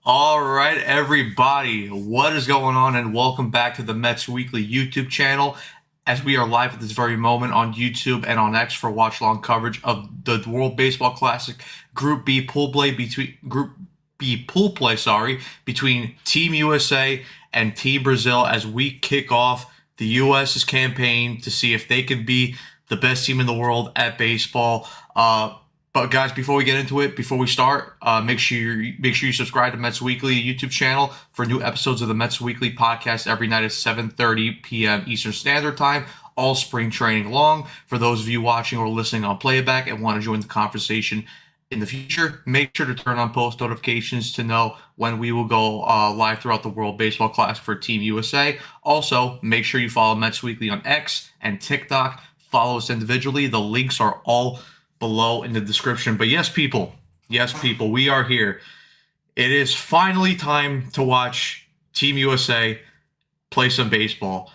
All right, everybody, what is going on? And welcome back to the Mets Weekly YouTube channel. As we are live at this very moment on YouTube and on X for watch-along coverage of the World Baseball Classic Group B pool play, between Team USA and Team Brazil as we kick off the US's campaign to see if they can be the best team in the world at baseball. But guys, before we get into it, before we start, make sure you subscribe to Mets Weekly YouTube channel for new episodes of the Mets Weekly podcast every night at 7:30 p.m. Eastern Standard Time, all spring training long. For those of you watching or listening on playback and want to join the conversation in the future, make sure to turn on post notifications to know when we will go live throughout the World Baseball Classic for Team USA. Also, make sure you follow Mets Weekly on X and TikTok. Follow us individually. The links are all below in the description. But yes, people, we are here. It is finally time to watch Team USA play some baseball.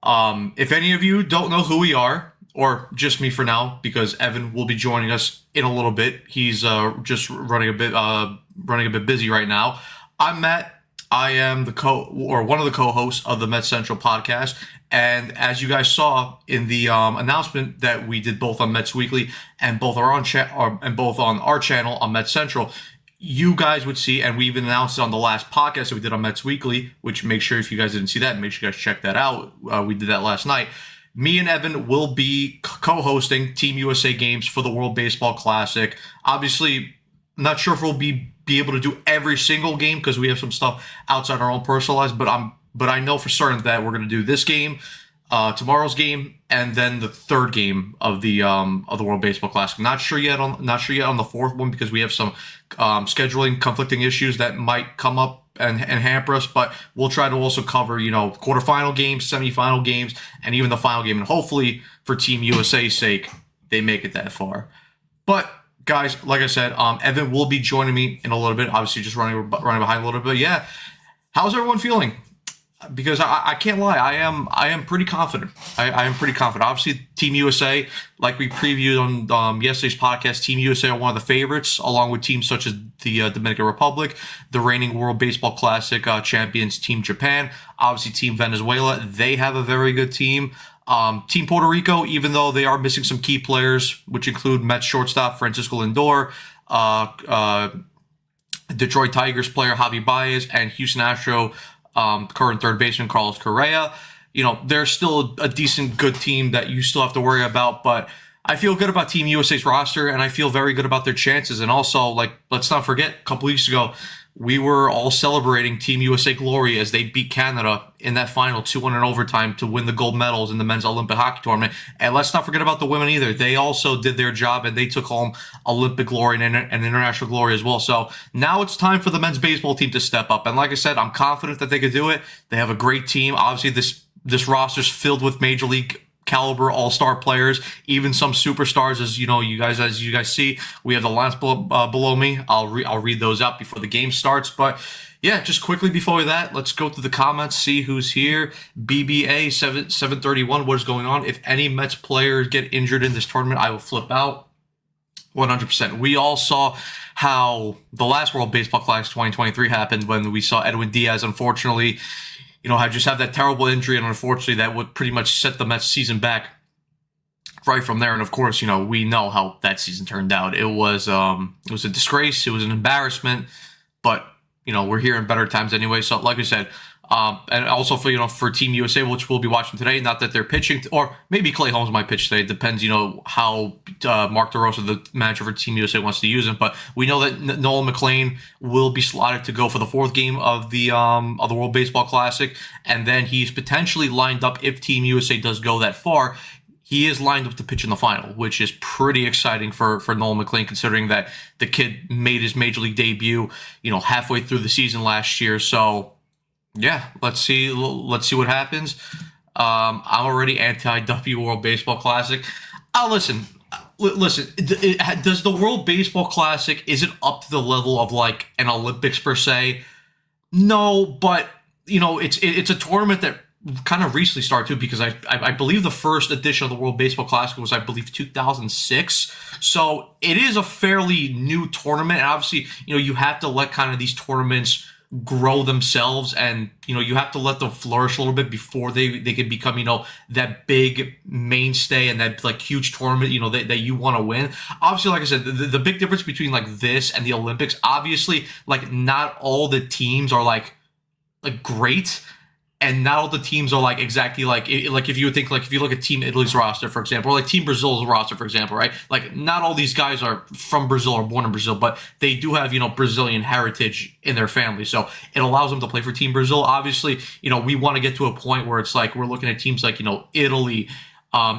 If any of you don't know who we are, or just me for now, because Evan will be joining us in a little bit. He's just running a bit busy right now. I'm Matt. I am one of the co-hosts of the Mets Central podcast. And as you guys saw in the announcement that we did both on Mets Weekly and both on our channel on Mets Central, you guys would see, and we even announced it on the last podcast that we did on Mets Weekly, which make sure if you guys didn't see that, make sure you guys check that out. We did that last night. Me and Evan will be co-hosting Team USA games for the World Baseball Classic. Obviously, not sure if we'll be able to do every single game because we have some stuff outside our own personal lives, but I know for certain that we're going to do this game, tomorrow's game, and then the third game of the World Baseball Classic. Not sure yet on the fourth one because we have some scheduling conflicting issues that might come up and hamper us. But we'll try to also cover quarterfinal games, semifinal games, and even the final game. And hopefully, for Team USA's sake, they make it that far. But guys, like I said, Evan will be joining me in a little bit. Obviously, just running behind a little bit. Yeah, how's everyone feeling? Because I can't lie, I am pretty confident. I am pretty confident. Obviously, Team USA, like we previewed on yesterday's podcast, Team USA are one of the favorites, along with teams such as the Dominican Republic, the reigning World Baseball Classic champions, Team Japan, obviously Team Venezuela. They have a very good team. Team Puerto Rico, even though they are missing some key players, which include Mets shortstop Francisco Lindor, Detroit Tigers player Javi Baez, and Houston Astro current third baseman Carlos Correa. They're still a decent, good team that you still have to worry about, but I feel good about Team USA's roster, and I feel very good about their chances. And also, let's not forget, a couple weeks ago, we were all celebrating Team USA glory as they beat Canada in that final 2-1 in overtime to win the gold medals in the men's Olympic hockey tournament. And let's not forget about the women either. They also did their job, and they took home Olympic glory and international glory as well. So now it's time for the men's baseball team to step up. And like I said, I'm confident that they could do it. They have a great team. Obviously, this roster's filled with major league caliber all-star players, even some superstars. As you guys see, we have the lines below me. I'll read those out before the game starts. But yeah, just quickly before that, let's go through the comments, see who's here. BBA 731, what is going on? If any Mets players get injured in this tournament, I will flip out. 100%. We all saw how the last World Baseball Classic 2023 happened when we saw Edwin Diaz, unfortunately, had just had that terrible injury, and unfortunately that would pretty much set the Mets season back right from there. And of course, we know how that season turned out. It was a disgrace. It was an embarrassment, but we're here in better times anyway. So like I said, and also for Team USA, which we'll be watching today, not that they're pitching, or maybe Clay Holmes might pitch today. It depends, how Mark DeRosa, the manager for Team USA, wants to use him. But we know that Nolan McLean will be slotted to go for the fourth game of the World Baseball Classic, and then he's potentially lined up, if Team USA does go that far, he is lined up to pitch in the final, which is pretty exciting for Nolan McLean, considering that the kid made his major league debut, halfway through the season last year. So yeah, let's see what happens. I'm already anti-W World Baseball Classic. Listen. Does the World Baseball Classic, is it up to the level of like an Olympics per se? No, but it's a tournament that kind of recently started too, because I believe the first edition of the World Baseball Classic was, I believe, 2006. So it is a fairly new tournament. And obviously, you have to let kind of these tournaments grow themselves, and you have to let them flourish a little bit before they can become that big mainstay and that like huge tournament that you want to win. Obviously, like I said, the big difference between like this and the Olympics, obviously, like not all the teams are like great. And not all the teams are like exactly like if you would think, like if you look at Team Italy's roster, for example, or like Team Brazil's roster, for example, right? Like not all these guys are from Brazil or born in Brazil, but they do have Brazilian heritage in their family, so it allows them to play for Team Brazil. Obviously, we want to get to a point where it's like we're looking at teams like Italy,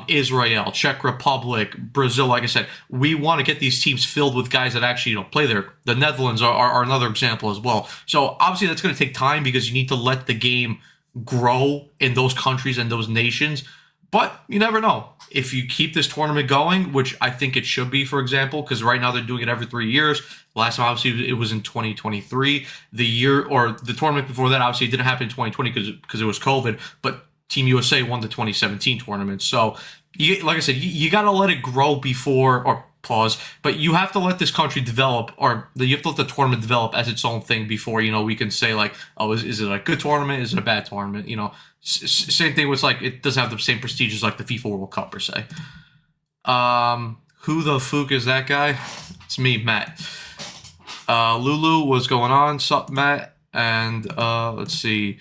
Israel, Czech Republic, Brazil. Like I said, we want to get these teams filled with guys that actually play there. The Netherlands are another example as well. So obviously that's going to take time because you need to let the game grow in those countries and those nations. But you never know. If you keep this tournament going, which I think it should be, for example, because right now they're doing it every 3 years. Last time, obviously, it was in 2023. The tournament before that, obviously, it didn't happen in 2020 because it was COVID. But Team USA won the 2017 tournament. So, like I said, you got to let it grow before, or pause, but you have to let this country develop, or you have to let the tournament develop as its own thing before we can say like, oh, is it a good tournament, is it a bad tournament? Same thing with like, it doesn't have the same prestige as like the FIFA World Cup per se. Who the fuck is that guy? It's me, Matt. Lulu, what's going on? Sup, Matt? And let's see.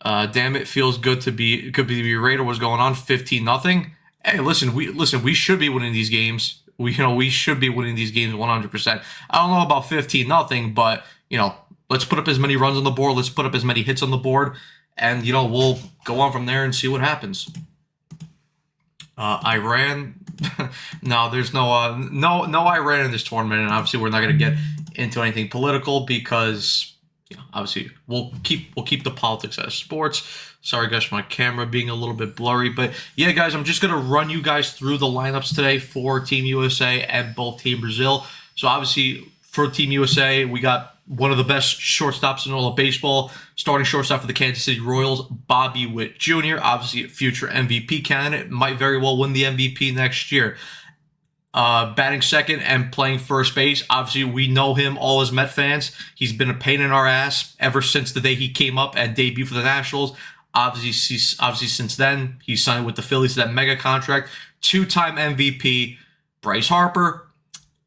Damn, it feels good to be Raider. What's going on? 15-0. Hey, listen, we should be winning these games. We should be winning these games 100%. I don't know about 15-0, but let's put up as many runs on the board. Let's put up as many hits on the board, and we'll go on from there and see what happens. Iran, no, there's no Iran in this tournament, and obviously we're not going to get into anything political because obviously we'll keep the politics out of sports. Sorry, guys, for my camera being a little bit blurry. But, yeah, guys, I'm just going to run you guys through the lineups today for Team USA and both Team Brazil. So, obviously, for Team USA, we got one of the best shortstops in all of baseball. Starting shortstop for the Kansas City Royals, Bobby Witt Jr., obviously a future MVP candidate. Might very well win the MVP next year. Batting second and playing first base. Obviously, we know him all as Met fans. He's been a pain in our ass ever since the day he came up and debuted for the Nationals. Obviously, since then, he signed with the Phillies to that mega contract. Two-time MVP, Bryce Harper.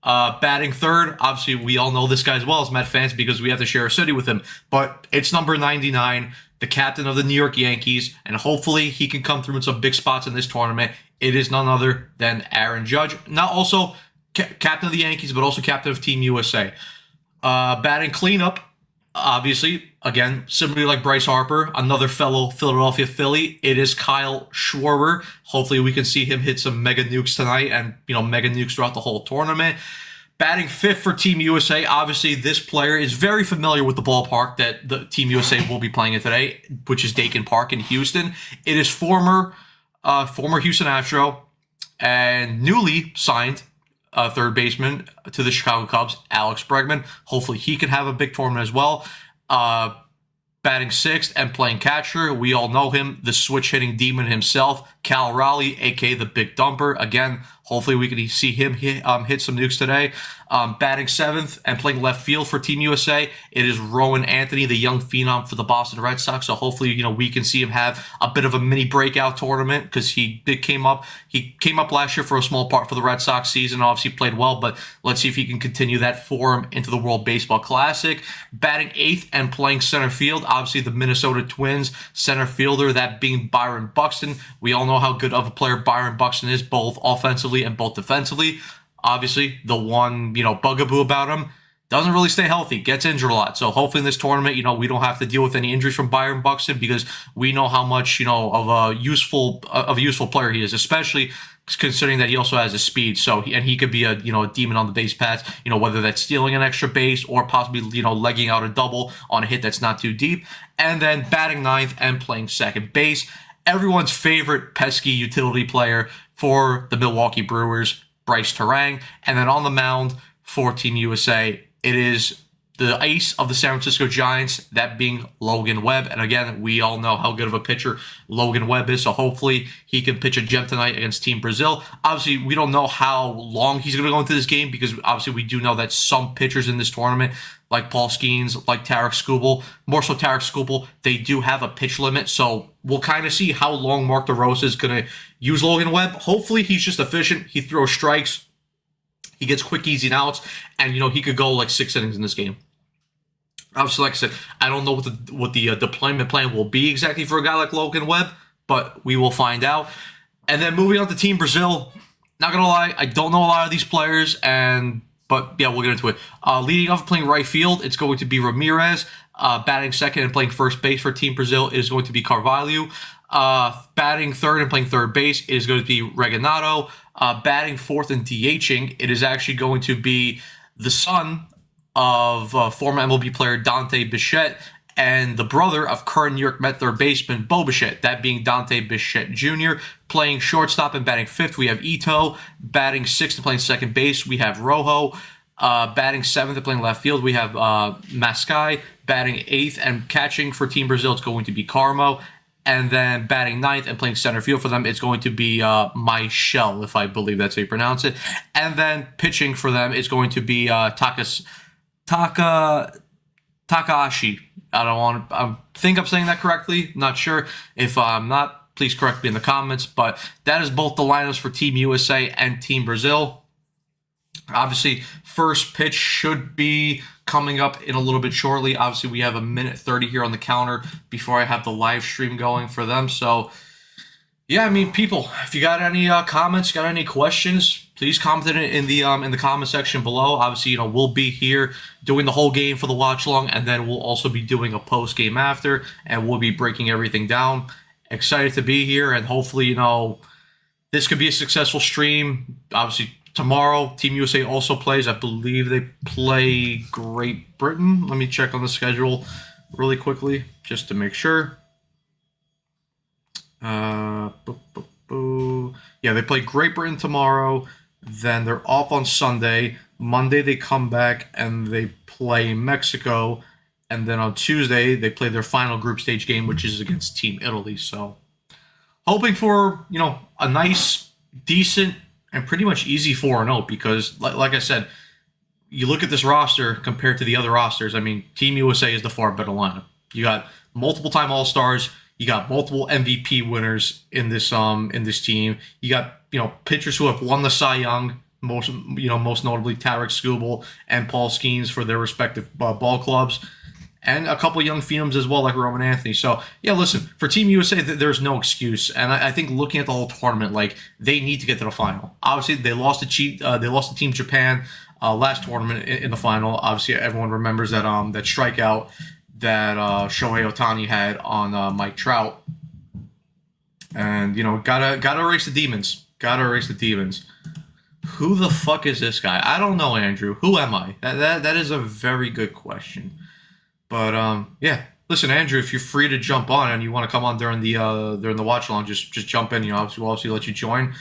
Batting third, obviously, we all know this guy as well as Met fans because we have to share a city with him. But it's number 99, the captain of the New York Yankees, and hopefully he can come through in some big spots in this tournament. It is none other than Aaron Judge. Not also captain of the Yankees, but also captain of Team USA. Batting cleanup, obviously, again, similarly like Bryce Harper, another fellow Philadelphia Philly, it is Kyle Schwarber. Hopefully we can see him hit some mega nukes tonight and, mega nukes throughout the whole tournament. Batting fifth for Team USA, obviously this player is very familiar with the ballpark that the Team USA will be playing in today, which is Dakin Park in Houston. It is former Houston Astro and newly signed third baseman to the Chicago Cubs, Alex Bregman. Hopefully he can have a big tournament as well. Batting sixth and playing catcher, we all know him, the switch-hitting demon himself, Cal Raleigh, a.k.a. the Big Dumper. Again, hopefully we can see him hit some nukes today. Batting seventh and playing left field for Team USA, it is Rowan Anthony, the young phenom for the Boston Red Sox. So hopefully, we can see him have a bit of a mini breakout tournament because he came up last year for a small part for the Red Sox season. Obviously played well, but let's see if he can continue that form into the World Baseball Classic. Batting eighth and playing center field, obviously the Minnesota Twins center fielder, that being Byron Buxton. We all know how good of a player Byron Buxton is, both offensively and both defensively. Obviously, the one, bugaboo about him, doesn't really stay healthy, gets injured a lot. So hopefully in this tournament, we don't have to deal with any injuries from Byron Buxton because we know how much, of a useful player he is, especially considering that he also has a speed. So he could be a demon on the base paths, whether that's stealing an extra base or possibly legging out a double on a hit that's not too deep. And then batting ninth and playing second base, everyone's favorite pesky utility player for the Milwaukee Brewers, Bryce Terang. And then on the mound for Team USA, it is the ace of the San Francisco Giants, that being Logan Webb. And again, we all know how good of a pitcher Logan Webb is, so hopefully he can pitch a gem tonight against Team Brazil. Obviously, we don't know how long he's going to go into this game because obviously we do know that some pitchers in this tournament, like Paul Skeens, like Tarek Skubal. More so Tarek Skubal, they do have a pitch limit, so we'll kind of see how long Mark DeRosa is going to use Logan Webb. Hopefully he's just efficient. He throws strikes. He gets quick, easy outs, and, he could go like 6 innings in this game. Obviously, like I said, I don't know what the deployment plan will be exactly for a guy like Logan Webb, but we will find out. And then moving on to Team Brazil, not going to lie, I don't know a lot of these players, but yeah, we'll get into it. Leading off playing right field, it's going to be Ramirez. Batting second and playing first base for Team Brazil is going to be Carvalho. Batting third and playing third base is going to be Reginado. Batting fourth and DHing, it is actually going to be the son of former MLB player Dante Bichette and the brother of current New York Met third baseman Bo Bichette, that being Dante Bichette Jr. Playing shortstop and batting fifth, we have Ito. Batting sixth and playing second base, we have Rojo. Batting seventh and playing left field, we have Mascai. Batting eighth and catching for Team Brazil, it's going to be Carmo. And then batting ninth and playing center field for them, it's going to be Michel, if I believe that's how you pronounce it. And then pitching for them, it's going to be Takahashi. I think I'm saying that correctly. Not sure. If I'm not, please correct me in the comments. But that is both the lineups for Team USA and Team Brazil. Obviously, first pitch should be coming up in a little bit shortly. Obviously, we have a minute 30 here on the counter before I have the live stream going for them. So, yeah, I mean, people, if you got any comments, got any questions, please comment it in the comment section below. Obviously, we'll be here doing the whole game for the watch along, and then we'll also be doing a post game after, and we'll be breaking everything down. Excited to be here, and hopefully, this could be a successful stream. Obviously, tomorrow, Team USA also plays. I believe they play Great Britain. Let me check on the schedule really quickly just to make sure. Yeah, they play Great Britain tomorrow. Then they're off on Sunday. Monday they come back and they play Mexico. And then on Tuesday they play their final group stage game, which is against Team Italy. So hoping for, a nice, decent, and pretty much easy 4-0 because, like I said, you look at this roster compared to the other rosters. I mean, Team USA is the far better lineup. You got multiple-time All-Stars. You got multiple MVP winners in this team. You got pitchers who have won the Cy Young, most notably Tarek Skubal and Paul Skeens for their respective ball clubs, and a couple young phenoms as well, like Roman Anthony. So, yeah, listen, for Team USA, there's no excuse. And I think looking at the whole tournament, they need to get to the final. Obviously, they lost to Team Japan last tournament in the final. Obviously, everyone remembers that that strikeout that Shohei Ohtani had on Mike Trout. And, gotta erase the demons. Gotta erase the demons. Who the fuck is this guy? I don't know, Andrew. Who am I? That is a very good question. But yeah, listen, Andrew, if you're free to jump on and you want to come on during the watch along, just jump in. We'll obviously let you join.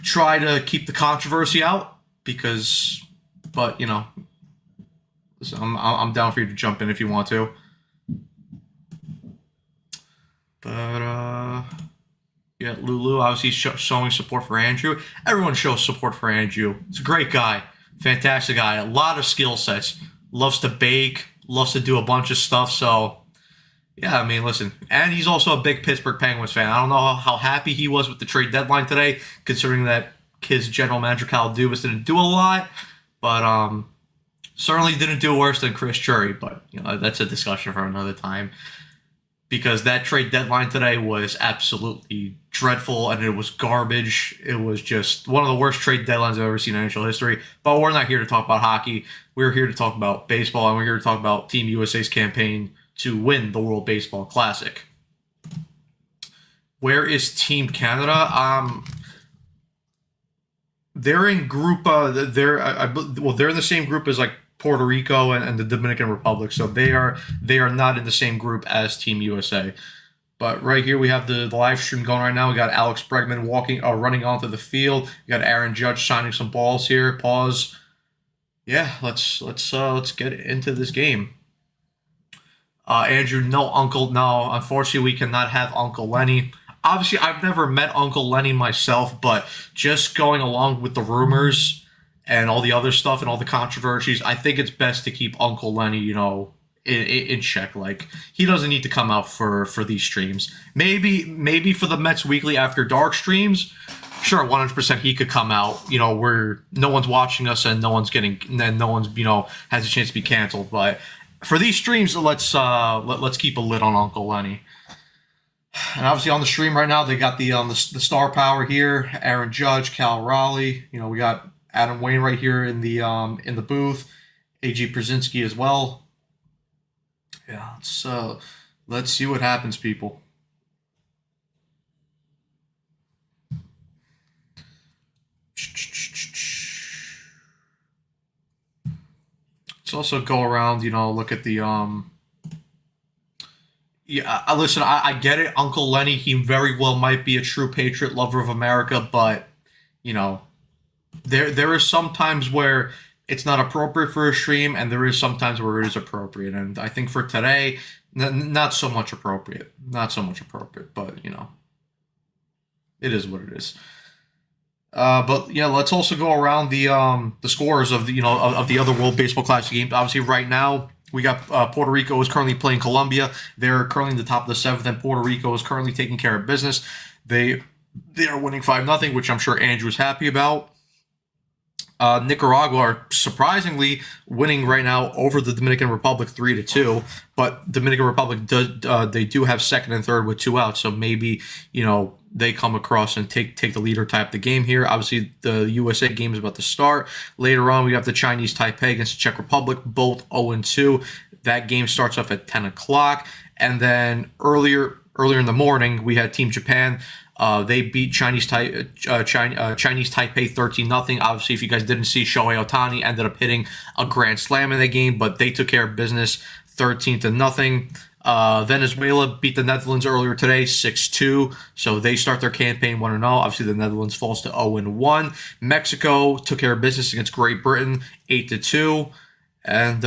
Try to keep the controversy out but listen, I'm down for you to jump in if you want to. But yeah, Lulu obviously showing support for Andrew. Everyone shows support for Andrew. He's a great guy, fantastic guy, a lot of skill sets. Loves to bake. Loves to do a bunch of stuff, so yeah, I mean, listen. And he's also a big Pittsburgh Penguins fan. I don't know how happy he was with the trade deadline today, considering that his general manager, Kyle Dubas, didn't do a lot, but certainly didn't do worse than Chris Drury, but that's a discussion for another time. Because that trade deadline today was absolutely dreadful, and it was garbage. It was just one of the worst trade deadlines I've ever seen in NHL history. But we're not here to talk about hockey. We're here to talk about baseball, and we're here to talk about Team USA's campaign to win the World Baseball Classic. Where is Team Canada? They're in group. They're in the same group as Puerto Rico and the Dominican Republic, so they are not in the same group as Team USA. But right here we have the live stream going right now. We got Alex Bregman running onto the field. We got Aaron Judge signing some balls here. Pause. Yeah, let's get into this game. Andrew, no, unfortunately we cannot have Uncle Lenny. Obviously, I've never met Uncle Lenny myself, but just going along with the rumors and all the other stuff and all the controversies, I think it's best to keep Uncle Lenny, in check. Like, he doesn't need to come out for these streams. Maybe for the Mets Weekly After Dark streams, sure, 100% he could come out. Where no one's watching us and no one's has a chance to be canceled. But for these streams, let's keep a lid on Uncle Lenny. And obviously on the stream right now, they got the star power here: Aaron Judge, Cal Raleigh. We got Adam Wainwright here in the booth, AG Przinsky as well. Yeah, let's see what happens, people. Let's also go around, look at the Yeah, listen, I get it. Uncle Lenny, he very well might be a true patriot, lover of America, but there is some times where it's not appropriate for a stream, and there is some times where it is appropriate. And I think for today, not so much appropriate. Not so much appropriate, but it is what it is. But yeah, let's also go around the scores of the of the other World Baseball Classic games. Obviously, right now we got Puerto Rico is currently playing Colombia. They're currently in the top of the seventh, and Puerto Rico is currently taking care of business. They are winning 5-0, which I'm sure Andrew is happy about. Nicaragua are surprisingly winning right now over the Dominican Republic 3-2, but Dominican Republic they do have second and third with 2 outs, so maybe they come across and take the lead or tie up the game here. Obviously, the USA game is about to start. Later on, we have the Chinese Taipei against the Czech Republic, both 0-2. That game starts off at 10 o'clock, and then earlier in the morning, we had Team Japan. They beat Chinese Taipei 13-0. Obviously, if you guys didn't see, Shohei Ohtani ended up hitting a grand slam in the game, but they took care of business 13-0. Venezuela beat the Netherlands earlier today 6-2, so they start their campaign 1-0. Obviously, the Netherlands falls to 0-1. Mexico took care of business against Great Britain 8-2, and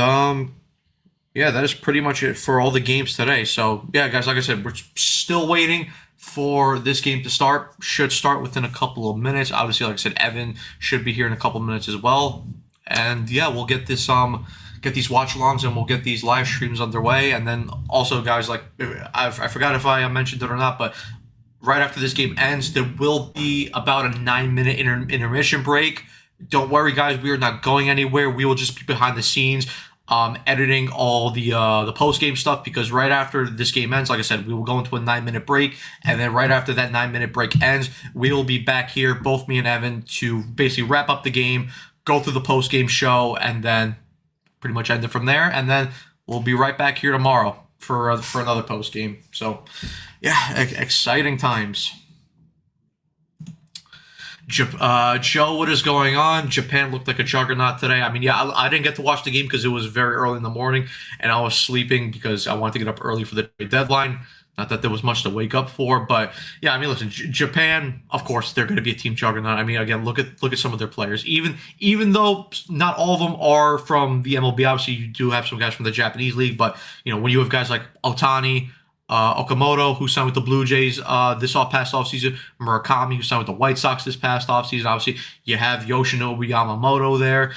yeah, that is pretty much it for all the games today. So yeah, guys, like I said, we're still waiting for this game to start. Should start within a couple of minutes. Obviously, like I said, Evan should be here in a couple of minutes as well. And yeah, we'll get this get these watch-alongs and we'll get these live streams underway. And then also, guys, like I forgot if I mentioned it or not, but right after this game ends, there will be about a 9-minute intermission break. Don't worry, guys, we are not going anywhere. We will just be behind the scenes, editing all the post-game stuff, because right after this game ends, like I said, we will go into a 9-minute break, and then right after that 9-minute break ends, we will be back here, both me and Evan, to basically wrap up the game, go through the post-game show, and then pretty much end it from there, and then we'll be right back here tomorrow for another post-game. So yeah, exciting times. Joe, what is going on? Japan looked like a juggernaut today. I mean, yeah, I didn't get to watch the game because it was very early in the morning, and I was sleeping because I wanted to get up early for the deadline. Not that there was much to wake up for, but yeah, I mean, listen, Japan, of course, they're going to be a team juggernaut. I mean, again, look at some of their players. Even though not all of them are from the MLB, obviously you do have some guys from the Japanese league, but when you have guys like Ohtani, Okamoto, who signed with the Blue Jays this past offseason, Murakami, who signed with the White Sox this past offseason. Obviously, you have Yoshinobu Yamamoto there.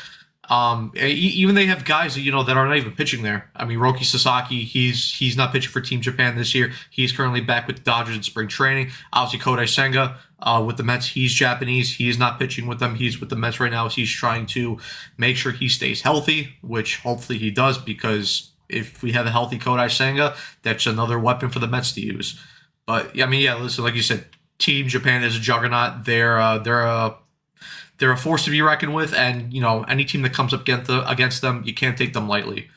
Even they have guys that that are not even pitching there. I mean, Roki Sasaki, he's not pitching for Team Japan this year. He's currently back with the Dodgers in spring training. Obviously, Kodai Senga with the Mets, he's Japanese. He is not pitching with them. He's with the Mets right now. So he's trying to make sure he stays healthy, which hopefully he does, because if we have a healthy Kodai Senga, that's another weapon for the Mets to use. But I mean, yeah, listen, like you said, Team Japan is a juggernaut. They're a force to be reckoned with, and any team that comes up against them, you can't take them lightly.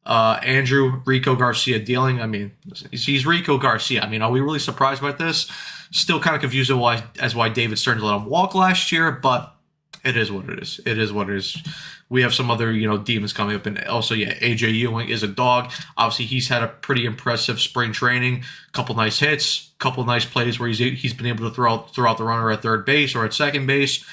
Andrew Rico Garcia dealing. I mean, he's Rico Garcia. I mean, are we really surprised by this? Still kind of confused as why David Stearns let him walk last year, but it is what it is. It is what it is. We have some other demons coming up, and also AJ Ewing is a dog. Obviously, he's had a pretty impressive spring training. Couple nice hits, couple nice plays where he's been able to throw out the runner at third base or at second base.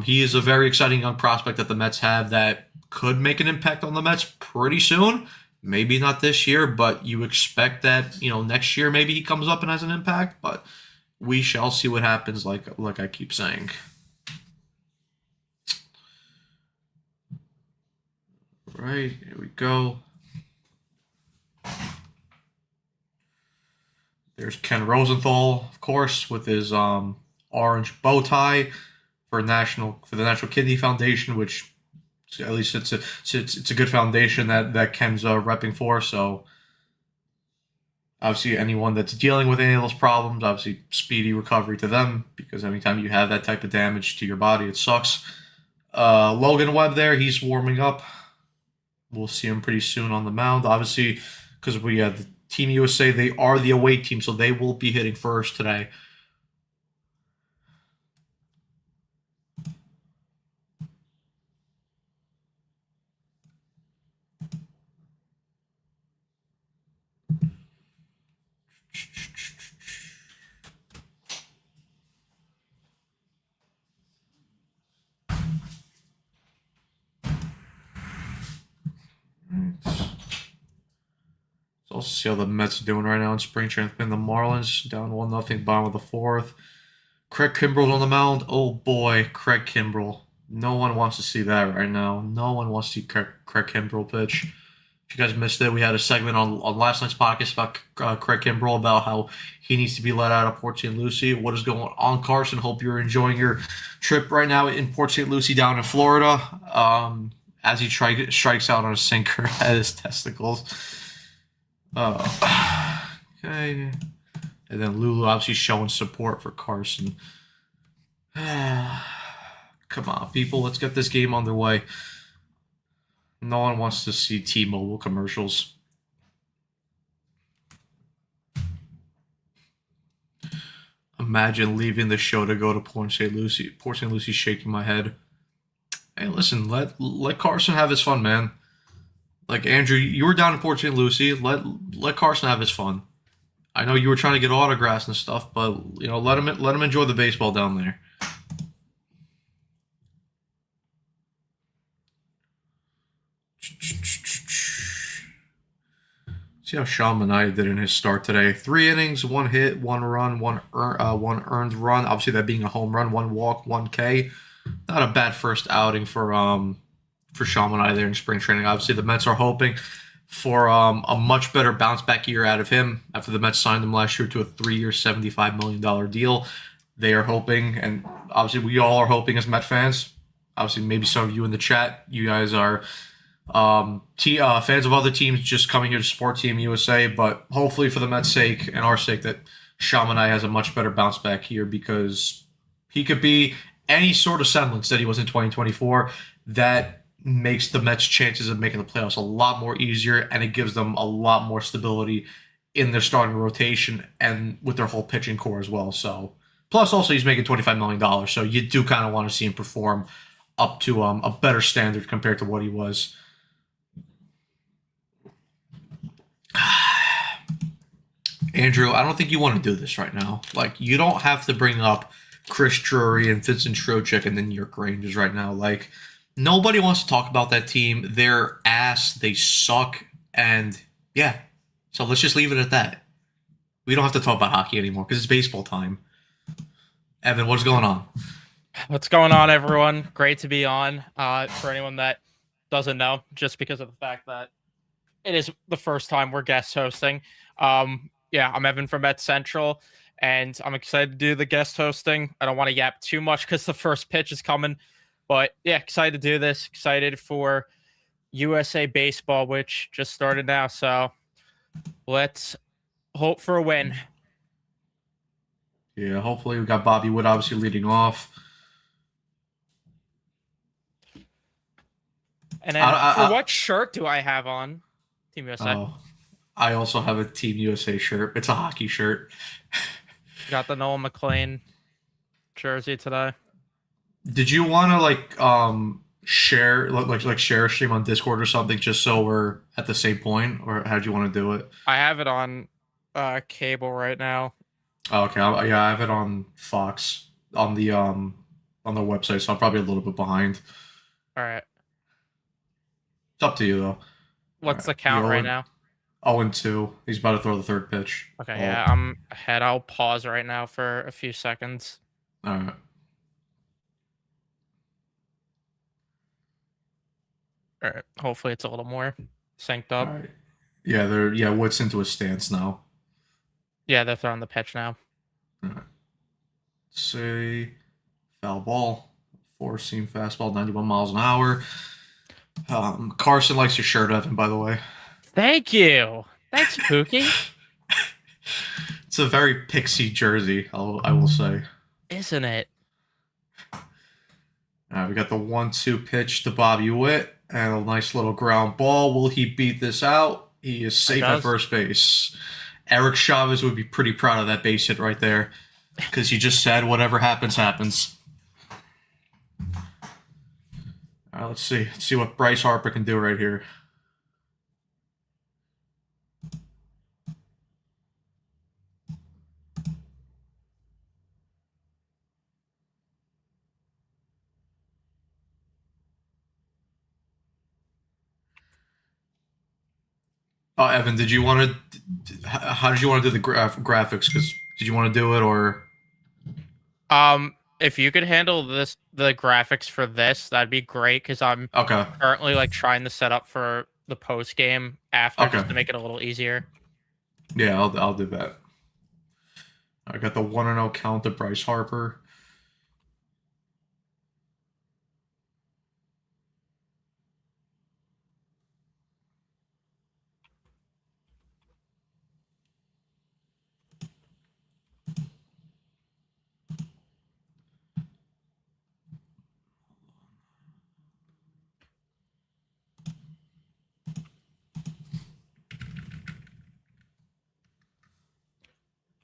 He is a very exciting young prospect that the Mets have that could make an impact on the Mets pretty soon. Maybe not this year, but you expect that next year maybe he comes up and has an impact. But we shall see what happens. Like I keep saying. right, here we go. There's Ken Rosenthal, of course, with his orange bow tie for the National Kidney Foundation, which at least it's a good foundation that Ken's repping for. So obviously, anyone that's dealing with any of those problems, obviously, speedy recovery to them, because anytime you have that type of damage to your body, it sucks. Logan Webb there, he's warming up. We'll see him pretty soon on the mound. Obviously, because we have the Team USA, they are the away team, so they will be hitting first today. So let's see how the Mets are doing right now in spring training. The Marlins down 1-0, bottom of the fourth. Craig Kimbrell's on the mound. Oh boy, Craig Kimbrell. No one wants to see that right now. No one wants to see Craig Kimbrell pitch. If you guys missed it, we had a segment on last night's podcast about Craig Kimbrell, about how he needs to be let out of Port St. Lucie. What is going on, Carson? Hope you're enjoying your trip right now in Port St. Lucie down in Florida, as he strikes out on a sinker at his testicles. Okay. And then Lulu obviously showing support for Carson. Come on, people. Let's get this game underway. No one wants to see T-Mobile commercials. Imagine leaving the show to go to Port St. Lucie. Port St. Lucie shaking my head. Hey, listen, let Carson have his fun, man. Like, Andrew, you were down in Port St. Lucie. Let Carson have his fun. I know you were trying to get autographs and stuff, but you know, let him enjoy the baseball down there. See how Sean Manaea did in his start today. 3 innings, 1 hit, 1 run, one earned run. Obviously, that being a home run, 1 walk, 1 K. Not a bad first outing for Sean Manaea there in spring training. Obviously, the Mets are hoping for a much better bounce back year out of him after the Mets signed him last year to a 3-year, $75 million deal. They are hoping, and obviously we all are hoping as Met fans. Obviously, maybe some of you in the chat, you guys are fans of other teams just coming here to support Team USA, but hopefully for the Mets' sake and our sake that Sean Manaea has a much better bounce back here, because he could be any sort of semblance that he was in 2024. That makes the Mets' chances of making the playoffs a lot more easier, and it gives them a lot more stability in their starting rotation and with their whole pitching core as well. So, plus also he's making $25 million, so you do kind of want to see him perform up to a better standard compared to what he was. Andrew, I don't think you want to do this right now. Like, you don't have to bring up Chris Drury and Vincent Trocheck and then New York Rangers right now. Like, nobody wants to talk about that team. They're ass. They suck. And, yeah. So let's just leave it at that. We don't have to talk about hockey anymore because it's baseball time. Evan, what's going on? What's going on, everyone? Great to be on. For anyone that doesn't know, just because of the fact that it is the first time we're guest hosting. Yeah, I'm Evan from Met Central, and I'm excited to do the guest hosting. I don't want to yap too much because the first pitch is coming, but yeah, excited to do this. Excited for USA Baseball, which just started now. So let's hope for a win. Yeah, hopefully we got Bobby Wood obviously leading off. And then what shirt do I have on? Team USA. Oh, I also have a Team USA shirt. It's a hockey shirt. Got the Noah McLean jersey today. Did you want to share share a stream on Discord or something just so we're at the same point, or how do you want to do it? I have it on cable right now. Oh, okay, I have it on Fox on the website, so I'm probably a little bit behind. All right. It's up to you though. What's the count right now? 0-2. He's about to throw the third pitch. Okay, yeah, I'm ahead. I'll pause right now for a few seconds. All right. All right. Hopefully it's a little more synced All up. right. Yeah, Wood's into a stance now. Yeah, they're throwing the pitch now. All right. Say foul ball, four seam fastball, 91 miles an hour. Carson likes your shirt, Evan. By the way, Thank you. Thanks, Pookie. it's a very pixie jersey. I will say. Isn't it? All right, we got the 1-2 pitch to Bobby Witt and a nice little ground ball. Will he beat this out? He is safe at first base. Eric Chavez would be pretty proud of that base hit right there because he just said whatever happens, happens. All right, let's see. Let's see what Bryce Harper can do right here. Evan, did you want to? How did you want to do the graphics? Because did you want to do it or? If you could handle the graphics for this, that'd be great. Because I'm Okay. currently like trying to set up for the post game after, Okay. just to make it a little easier. Yeah, I'll do that. I got the 1-0 count to Bryce Harper.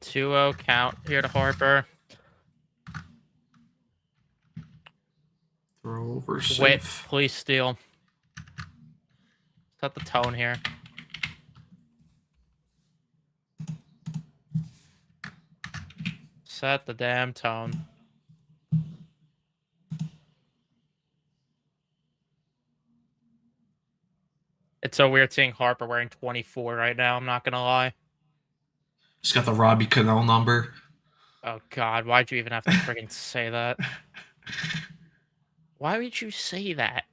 Two-zero count here to Harper. Throw over safe. Wait, please steal. Set the tone here. Set the damn tone. It's so weird seeing Harper wearing 24 right now. I'm not gonna lie. He's got the Robbie Cano number. Oh God, why'd you even have to friggin' say that? Why would you say that?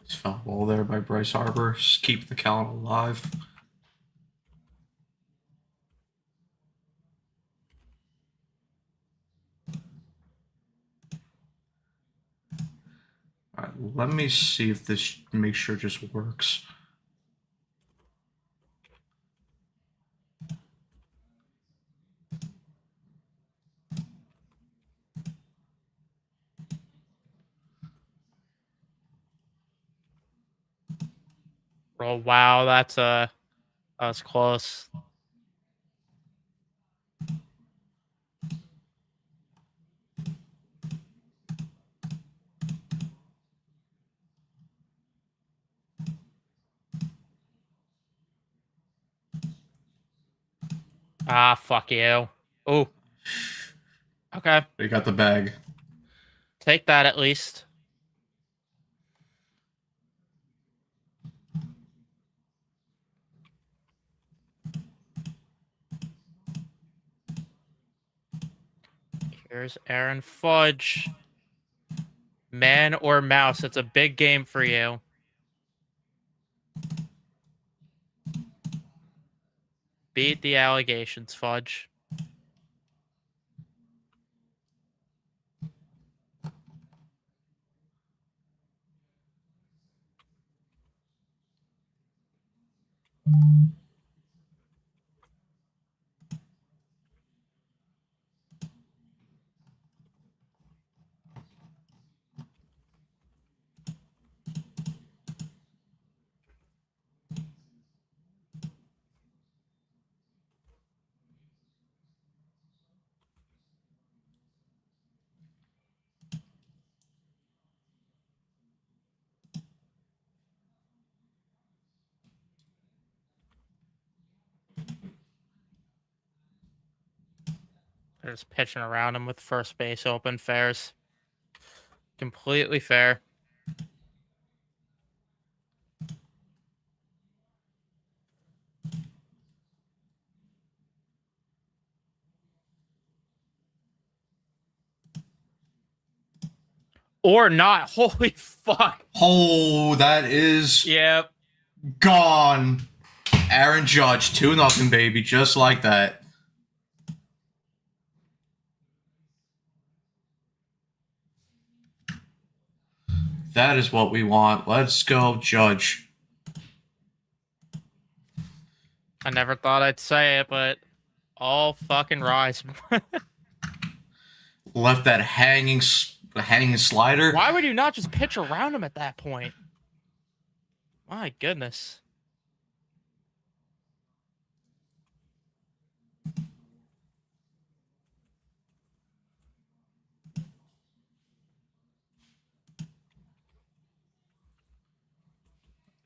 Nice foul ball there by Bryce Harper. Just keep the count alive. All right, let me see if this make sure just works. Oh wow, that was close. Ah, fuck you. Oh. Okay. They got the bag. Take that at least. Here's Aaron Fudge. Man or mouse, it's a big game for you. Beat the allegations, Fudge. They're just pitching around him with first base open. Fairs. Completely fair. Or not. Holy fuck. Oh, that is Yep. gone. Aaron Judge, 2-0, baby, just like that. That is what we want. Let's go, Judge. I never thought I'd say it, but all fucking rise. Left that hanging slider. Why would you not just pitch around him at that point? My goodness.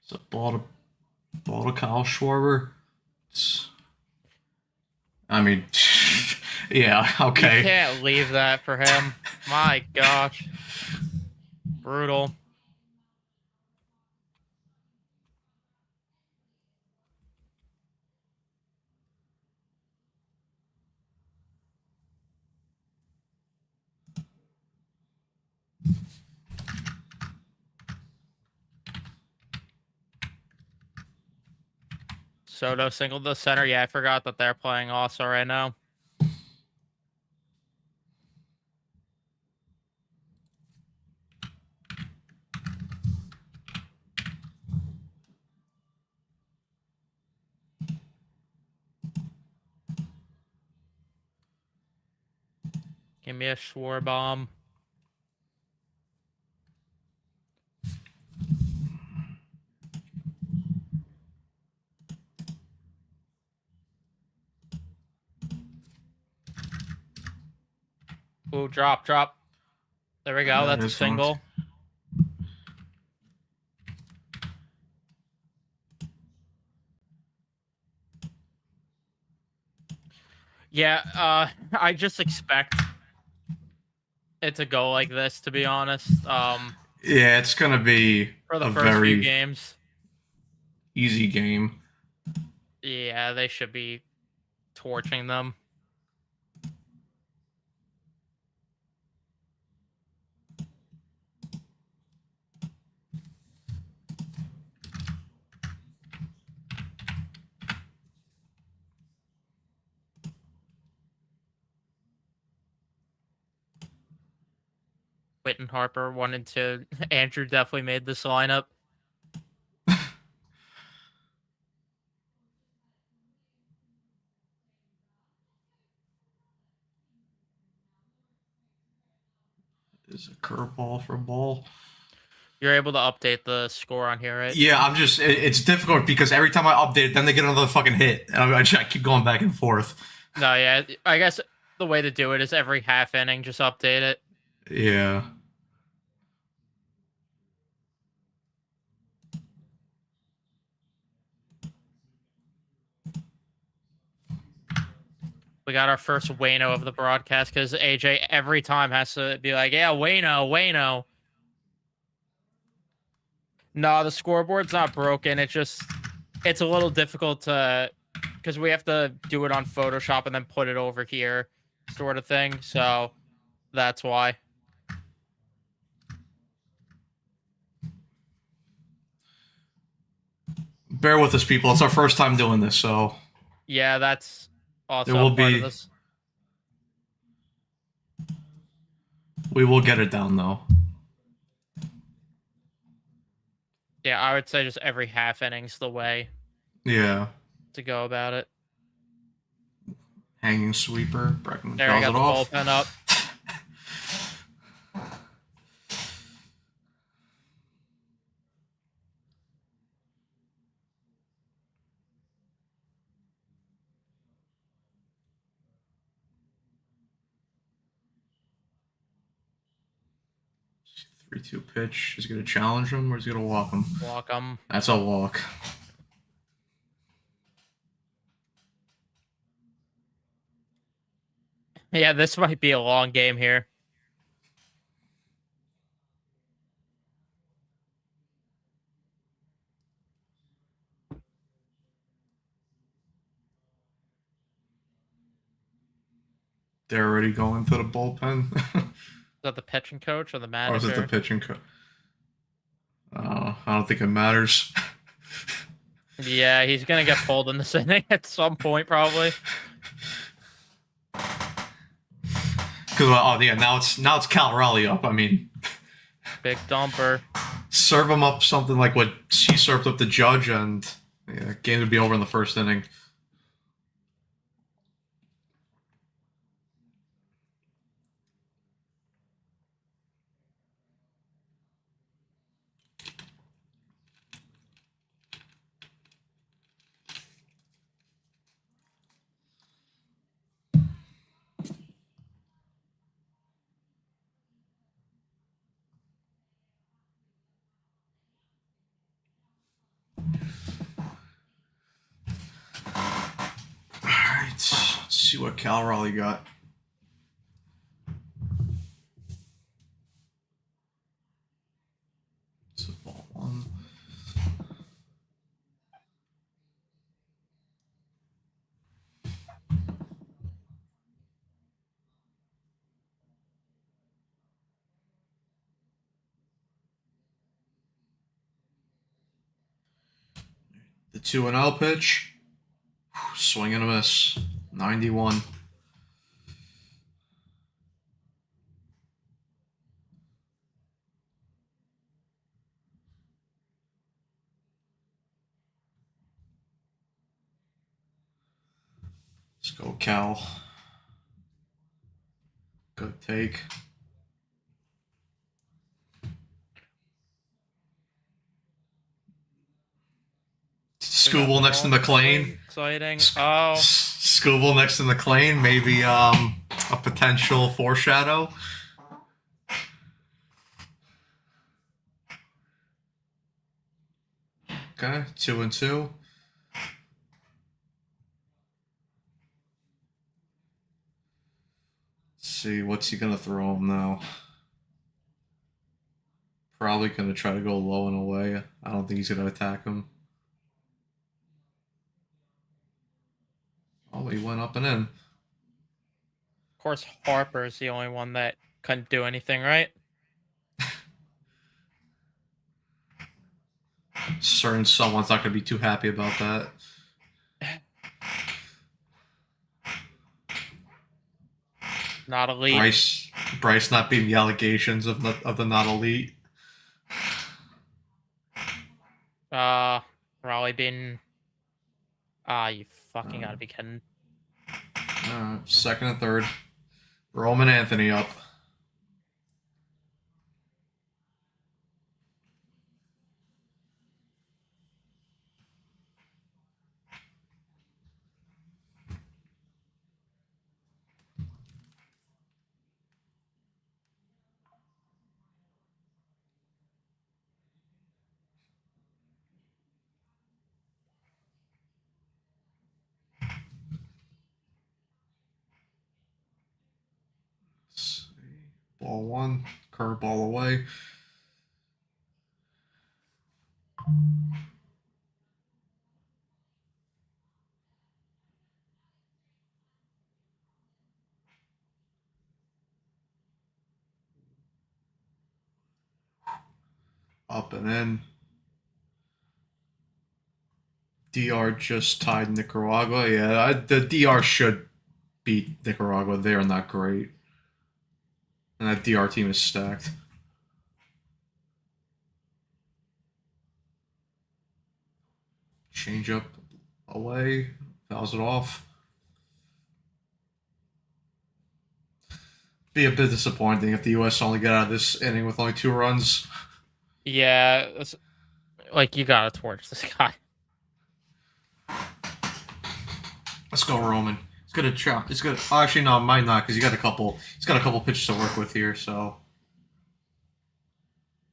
It's a ball to Kyle Schwarber. I mean, yeah, okay. You can't leave that for him. My gosh. Brutal. Soto singled the center. Yeah, I forgot that they're playing also right now. Give me a Schwarbomb. Ooh, drop. There we go. That's a single. Yeah, I just expect it to go like this, to be honest. Yeah, it's gonna be For the a first very few games. easy game. Yeah, they should be torching them. Whit and Harper wanted to. Andrew definitely made this lineup. Is a curveball for a ball. You're able to update the score on here, right? Yeah, I'm just. It's difficult because every time I update it, then they get another fucking hit, and I keep going back and forth. No, yeah. I guess the way to do it is every half inning, just update it. Yeah. We got our first Wayno of the broadcast because AJ every time has to be like, yeah, Wayno. No, the scoreboard's not broken. It's a little difficult to, because we have to do it on Photoshop and then put it over here, sort of thing. So that's why. Bear with us, people. It's our first time doing this, so Yeah, that's also there will part be. of this. We will get it down though. Yeah, I would say just every half inning's the way Yeah. to go about it. Hanging sweeper. Breckman There, I fouls got it the off. bullpen up. Three-two pitch. Is he gonna challenge him or is he gonna walk him? Walk 'em. That's a walk. Yeah, this might be a long game here. They're already going to the bullpen. that the pitching coach or the Or is it the manager? pitching coach? I don't think it matters. Yeah, he's gonna get pulled in this inning at some point, probably. Because yeah, now it's Cal Raleigh up. I mean, Big dumper. serve him up something like what she served up the Judge, and yeah, game would be over in the first inning. All right, let's see what Cal Raleigh got. It's a ball one. The 2-0 pitch. Swing and a miss. 91. Let's go, Cal. Good take. Scooble next to McLean. Exciting. Oh. Scooble next to McLean. Maybe a potential foreshadow. Okay, 2-2. Let's see, what's he gonna throw him now? Probably gonna try to go low and away. I don't think he's gonna attack him. Oh, he went up and in. Of course, Harper's the only one that couldn't do anything right. Certain someone's not gonna be too happy about that. Not elite. Bryce not being the allegations of the not elite. Raleigh being. You fucking gotta be kidding. Second and third. Roman Anthony up. Ball one, curveball away. Up and in. DR just tied Nicaragua. Yeah, the DR should beat Nicaragua. They're not great. And that DR team is stacked. Change up away. Fouls it off. Be a bit disappointing if the U.S. only get out of this inning with only 2 runs. Yeah, like you gotta torch this guy. Let's go, Roman. He's gonna try. He's gonna. Oh, actually, no, might not, because he's got a couple pitches to work with here. So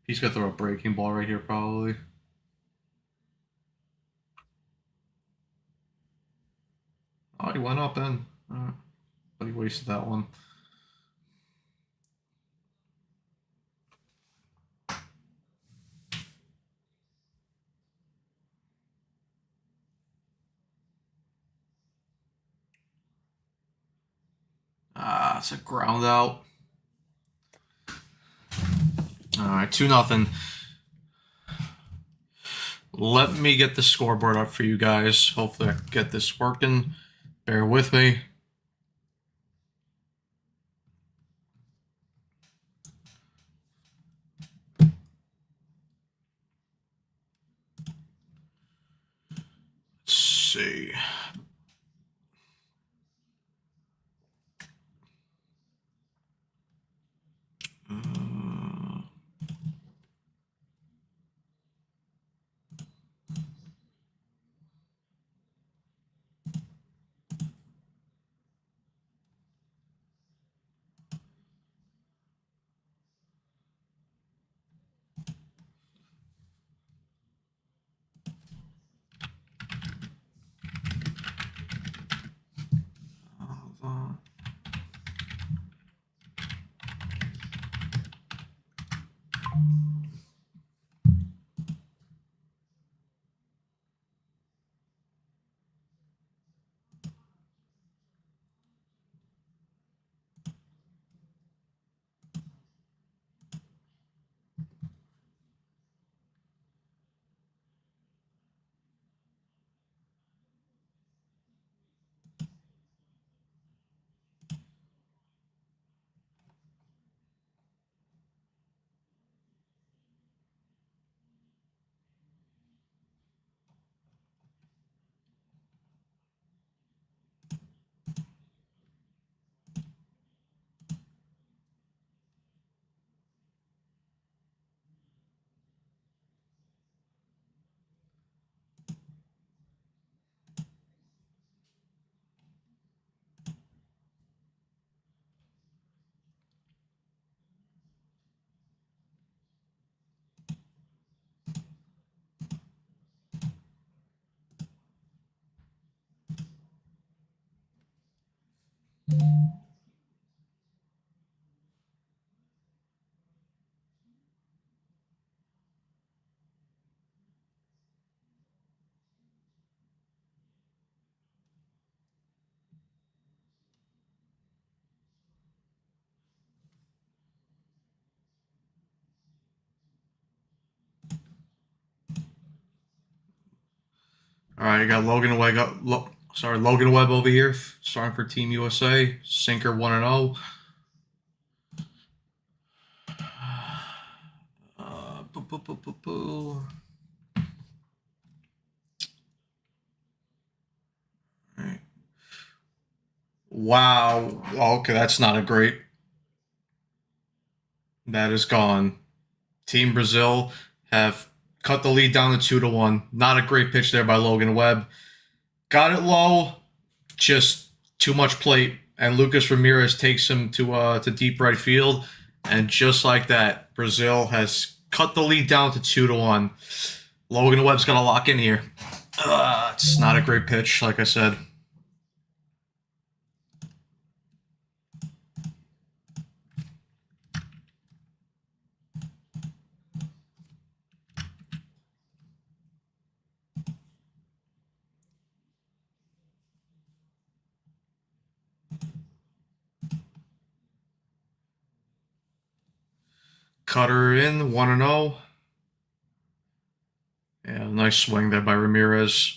he's gonna throw a breaking ball right here, probably. Oh, he went up in, but he wasted that one. It's a ground out. All right, 2-0. Let me get the scoreboard up for you guys. Hopefully I can get this working. Bear with me. Let's see. All right, I got Logan Webb. Logan Webb over here, starting for Team USA. Sinker 1-0. Boo, boo, boo, boo, boo. All right. Wow. Okay, that's not a great. That is gone. Team Brazil have cut the lead down to 2-1. Not a great pitch there by Logan Webb. Got it low, just too much plate, and Lucas Ramirez takes him to deep right field, and just like that, Brazil has cut the lead down to 2-1. Logan Webb's gonna lock in here. It's not a great pitch, like I said. Cutter in 1-0. Yeah, nice swing there by Ramirez.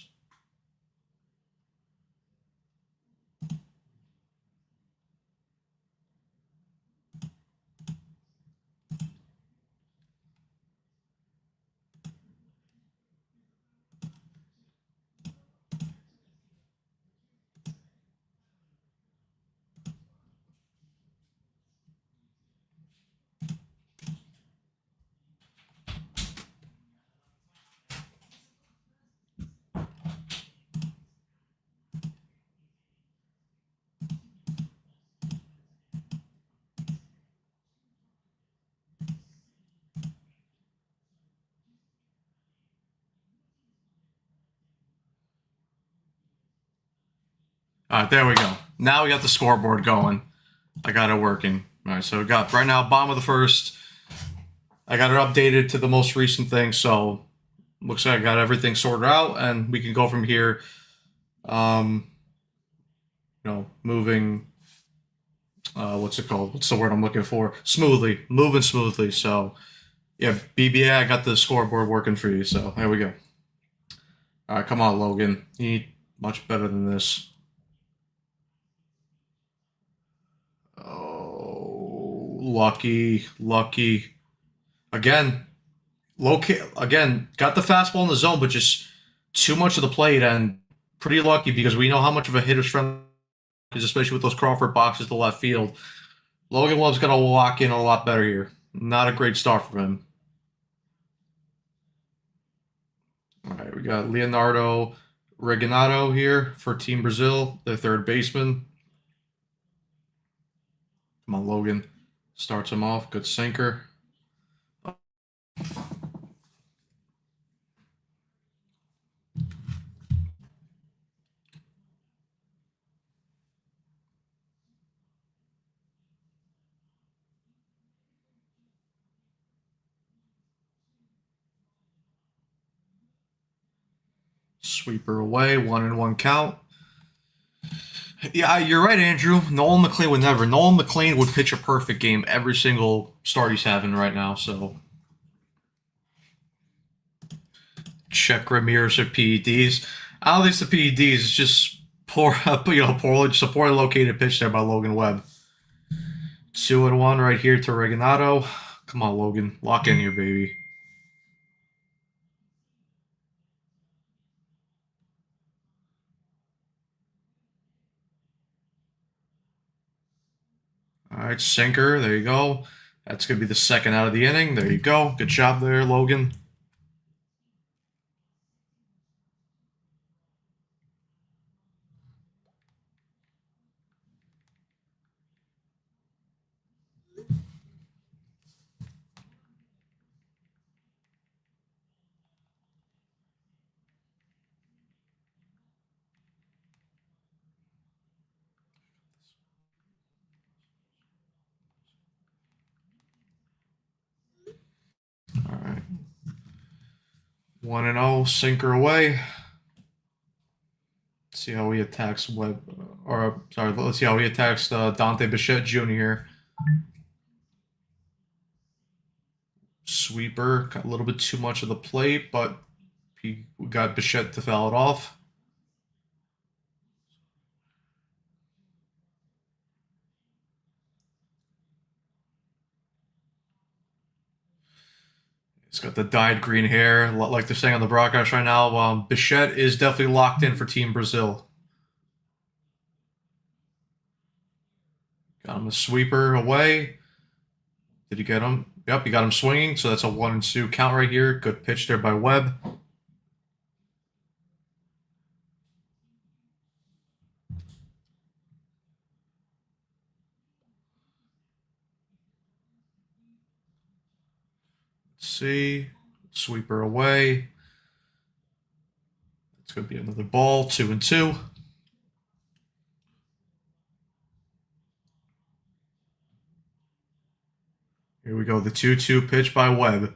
All right, there we go. Now we got the scoreboard going. I got it working. All right, so we got right now bottom of the first. I got it updated to the most recent thing, so looks like I got everything sorted out, and we can go from here. Moving. What's it called? What's the word I'm looking for? Smoothly, moving smoothly. So Yeah, BBA, I got the scoreboard working for you, so here we go. All right, come on, Logan. You need much better than this. Oh, lucky, lucky. Again, again, got the fastball in the zone, but just too much of the plate and pretty lucky because we know how much of a hitter's friend is, especially with those Crawford boxes to left field. Logan Webb's got to lock in a lot better here. Not a great start from him. All right, we got Leonardo Reginado here for Team Brazil, the third baseman. Come on, Logan. Starts him off. Good sinker. Sweeper away. 1-1 count. Yeah, you're right, Andrew. Nolan McLean would never. Nolan McLean would pitch a perfect game every single start he's having right now. So check Ramirez for PEDs. I don't think it's the PEDs. It's just poor, poorly located pitch there by Logan Webb. 2-1 right here to Reginado. Come on, Logan. Lock in here, baby. All right, sinker. There you go. That's going to be the second out of the inning. There you go. Good job there, Logan. All right. 1-0, sinker away. See how he attacks Webb, or sorry, let's see how he attacks Dante Bichette Jr. Sweeper, got a little bit too much of the plate, but he got Bichette to foul it off. He's got the dyed green hair, like they're saying on the broadcast right now. Bichette is definitely locked in for Team Brazil. Got him a sweeper away. Did he get him? Yep, he got him swinging, so that's a 1-2 count right here. Good pitch there by Webb. Let's see. Sweeper away. It's going to be another ball, 2-2. Here we go, the 2-2 pitch by Webb.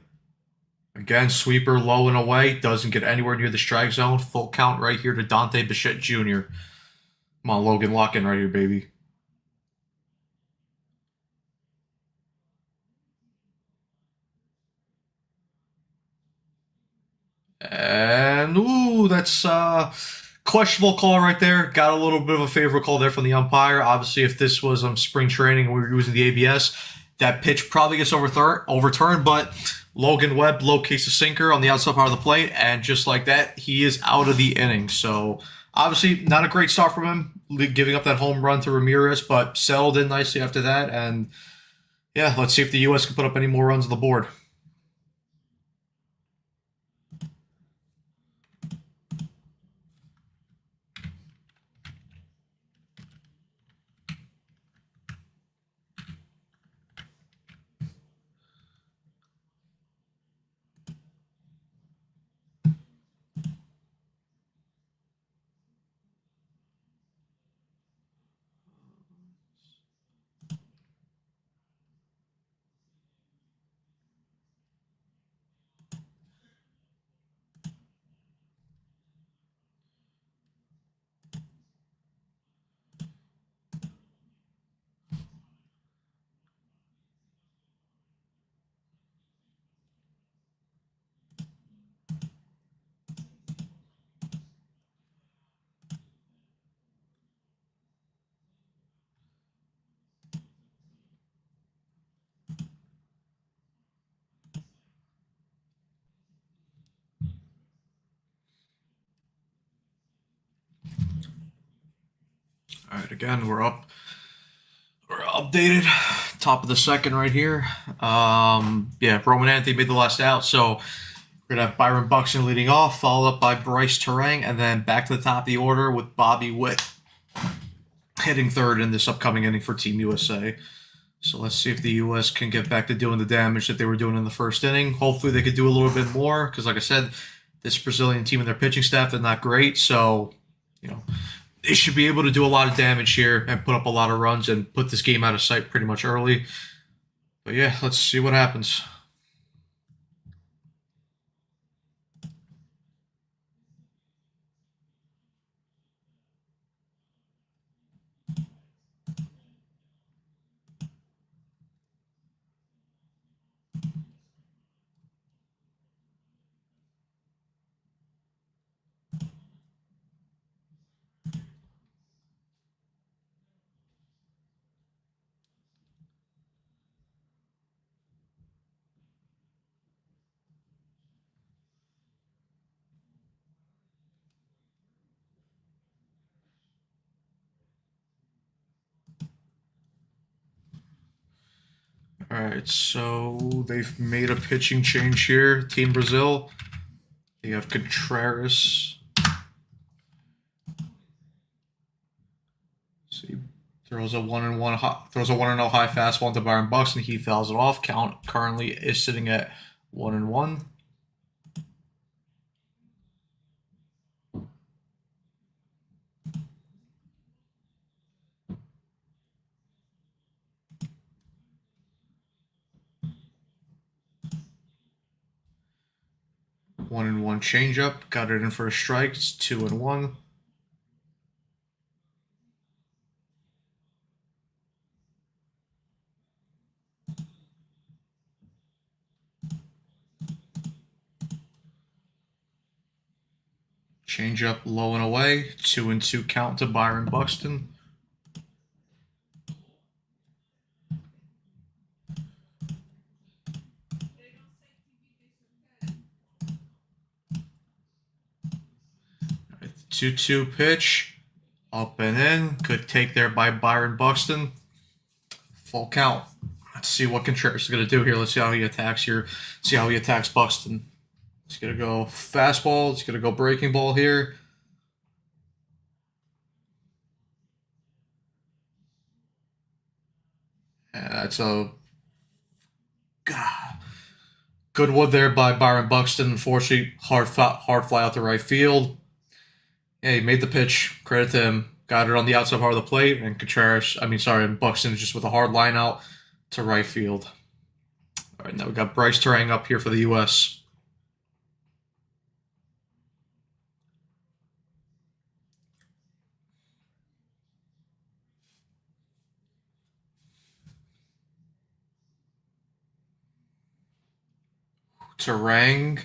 Again, sweeper low and away. Doesn't get anywhere near the strike zone. Full count right here to Dante Bichette Jr. Come on, Logan, lock in right here, baby. And, ooh, that's questionable call right there. Got a little bit of a favorable call there from the umpire. Obviously, if this was spring training and we were using the ABS, that pitch probably gets overturned, but Logan Webb locates a sinker on the outside part of the plate, and just like that, he is out of the inning. So, obviously, not a great start from him, giving up that home run to Ramirez, but settled in nicely after that. And, yeah, let's see if the U.S. can put up any more runs on the board. Again, we're up. We're updated. Top of the second right here. Yeah, Roman Anthony made the last out, so we're gonna have Byron Buxton leading off, followed up by Bryce Terang, and then back to the top of the order with Bobby Witt hitting third in this upcoming inning for Team USA. So let's see if the U.S. can get back to doing the damage that they were doing in the first inning. Hopefully they could do a little bit more, because like I said, this Brazilian team and their pitching staff, they're not great, so they should be able to do a lot of damage here and put up a lot of runs and put this game out of sight pretty much early. But yeah, let's see what happens. All right, so they've made a pitching change here. Team Brazil. They have Contreras. See, throws a 1-1 high fastball into Byron Buxton. He fouls it off. Count currently is sitting at 1-1. One and one changeup. Got it in for a strike. It's 2-1. Changeup low and away. 2-2 count to Byron Buxton. All right, 2-2 pitch. Up and in. Good take there by Byron Buxton. Full count. Let's see what Contreras is going to do here. Let's see how he attacks here. See how he attacks Buxton. He's going to go fastball. He's going to go breaking ball here. And that's a good wood there by Byron Buxton. Unfortunately, hard fly out to right field. Yeah, he made the pitch. Credit to him. Got it on the outside part of the plate. And Buxton is just with a hard line out to right field. All right, now we got Bryce Terang up here for the U.S. Terang.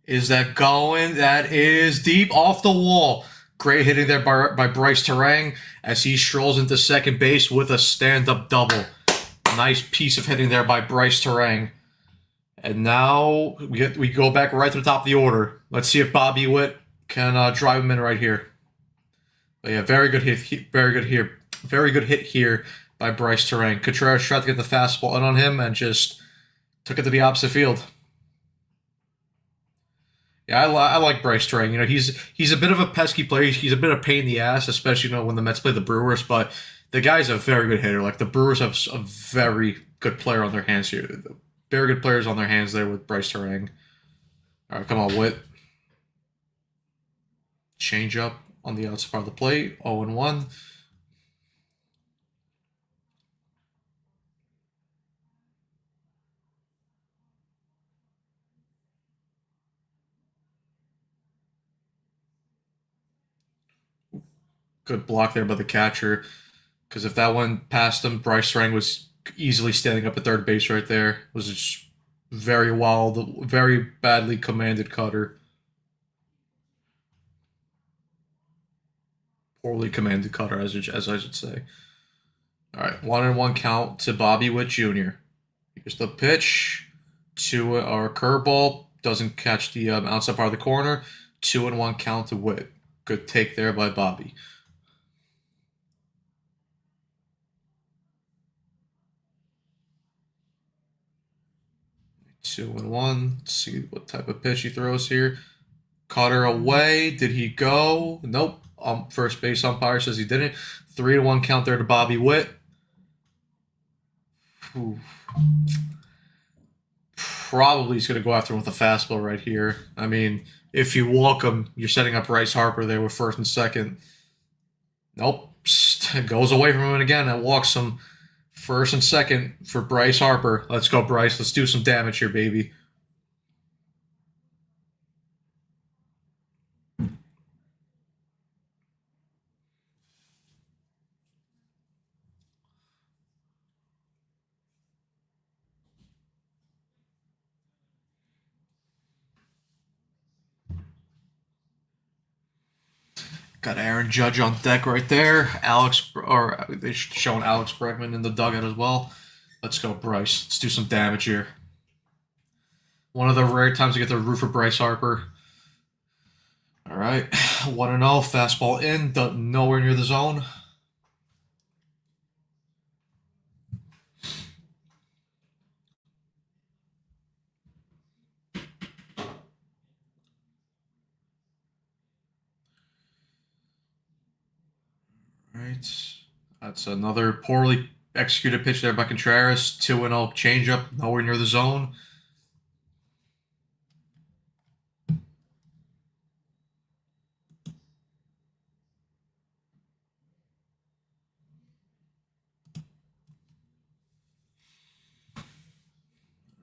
Is that going? That is deep off the wall. Great hitting there by Bryce Terang as he strolls into second base with a stand-up double. Nice piece of hitting there by Bryce Terang. And now we go back right to the top of the order. Let's see if Bobby Witt can drive him in right here. But yeah, very good hit. Very good hit here by Bryce Terang. Contreras tried to get the fastball in on him and just took it to the opposite field. Yeah, I like Bryce Terang. He's a bit of a pesky player. He's a bit of a pain in the ass, especially when the Mets play the Brewers. But the guy's a very good hitter. Like the Brewers have a very good player on their hands here. Very good players on their hands there with Bryce Terang. All right, come on, Witt. Change up on the outside part of the plate. 0-1. Good block there by the catcher. Because if that went past him, Bryce Terang was easily standing up at third base right there. It was just very wild, very badly commanded cutter. Poorly commanded cutter, as I should say. All right, 1-1 count to Bobby Witt Jr. Here's the pitch. Our curveball doesn't catch the outside part of the corner. 2-1 count to Witt. Good take there by Bobby. 2-1. Let's see what type of pitch he throws here. Cutter away. Did he go? Nope. First base umpire says he didn't. 3-1 count there to Bobby Witt. Ooh. Probably he's going to go after him with a fastball right here. I mean, if you walk him, you're setting up Bryce Harper there with first and second. Nope. Goes away from him and again. That walks him first and second for Bryce Harper. Let's go, Bryce. Let's do some damage here, baby. Got Aaron Judge on deck right there. They're showing Alex Bregman in the dugout as well. Let's go, Bryce. Let's do some damage here. One of the rare times to get the roof for Bryce Harper. All right, 1-0. Fastball in, nowhere near the zone. Right. That's another poorly executed pitch there by Contreras. 2-0 changeup, nowhere near the zone.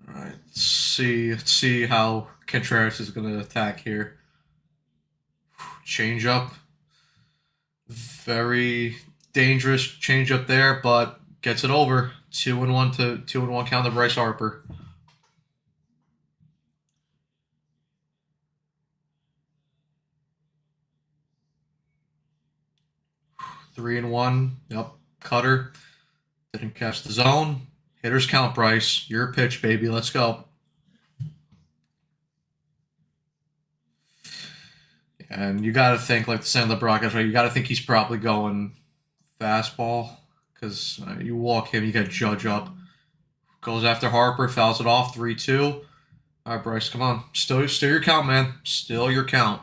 All right. Let's see how Contreras is going to attack here. Changeup. Very dangerous changeup there, but gets it over. 2-1 count to Bryce Harper. Three and one. Yep. Cutter. Didn't catch the zone. Hitters count, Bryce. Your pitch, baby. Let's go. And you got to think, like the sound of the broadcast, right? You got to think he's probably going fastball because you walk him, you got Judge up. Goes after Harper, fouls it off, 3-2. All right, Bryce, come on. Still your count, man. Still your count.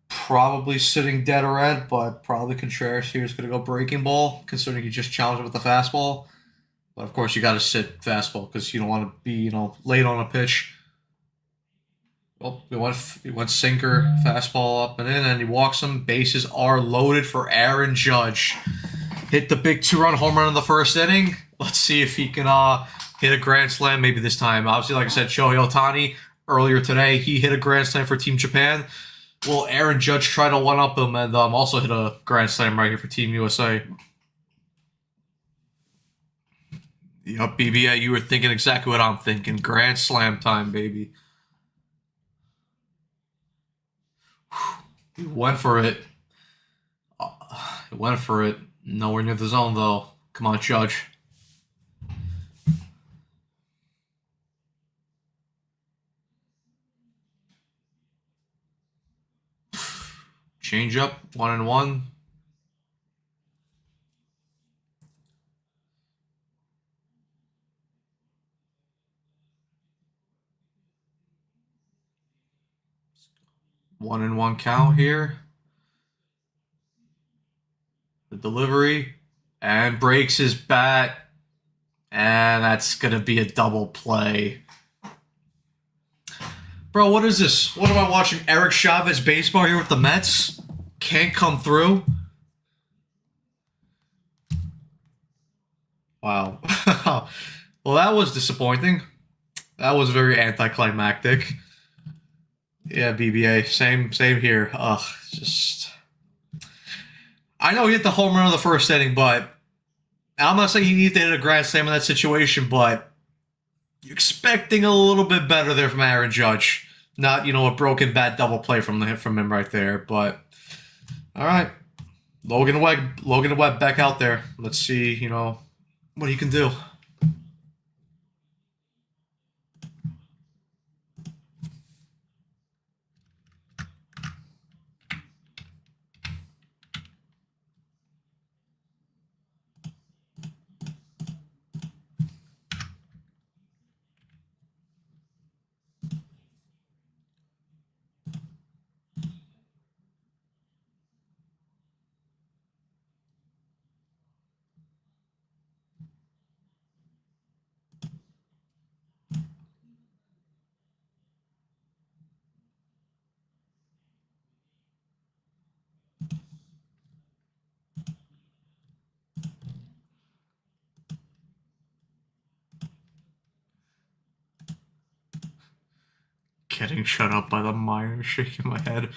Probably sitting dead or red, but probably Contreras here is going to go breaking ball, considering he just challenged him with the fastball. But of course, you got to sit fastball because you don't want to be, late on a pitch. Well, we went sinker, fastball up and in, and he walks him. Bases are loaded for Aaron Judge. Hit the big 2-run home run in the first inning. Let's see if he can hit a grand slam maybe this time. Obviously, like I said, Shohei Ohtani earlier today, he hit a grand slam for Team Japan. Will Aaron Judge try to one-up him and also hit a grand slam right here for Team USA? Yup, BBA, you were thinking exactly what I'm thinking. Grand slam time, baby. He went for it. He went for it. Nowhere near the zone, though. Come on, Judge. Change up, 1-1. One and one count here. The delivery and breaks his bat. And that's going to be a double play. Bro, what is this? What am I watching? Eric Chavez baseball here with the Mets? Can't come through? Wow. Well, that was disappointing. That was very anticlimactic. Yeah, BBA. Same here. Ugh, just... I know he hit the home run in the first inning, but I'm not saying he needs to hit a grand slam in that situation, but you're expecting a little bit better there from Aaron Judge. Not, a broken bat double play from him right there, but all right. Logan Webb back out there. Let's see, what he can do. Getting shut up by the miner, shaking my head.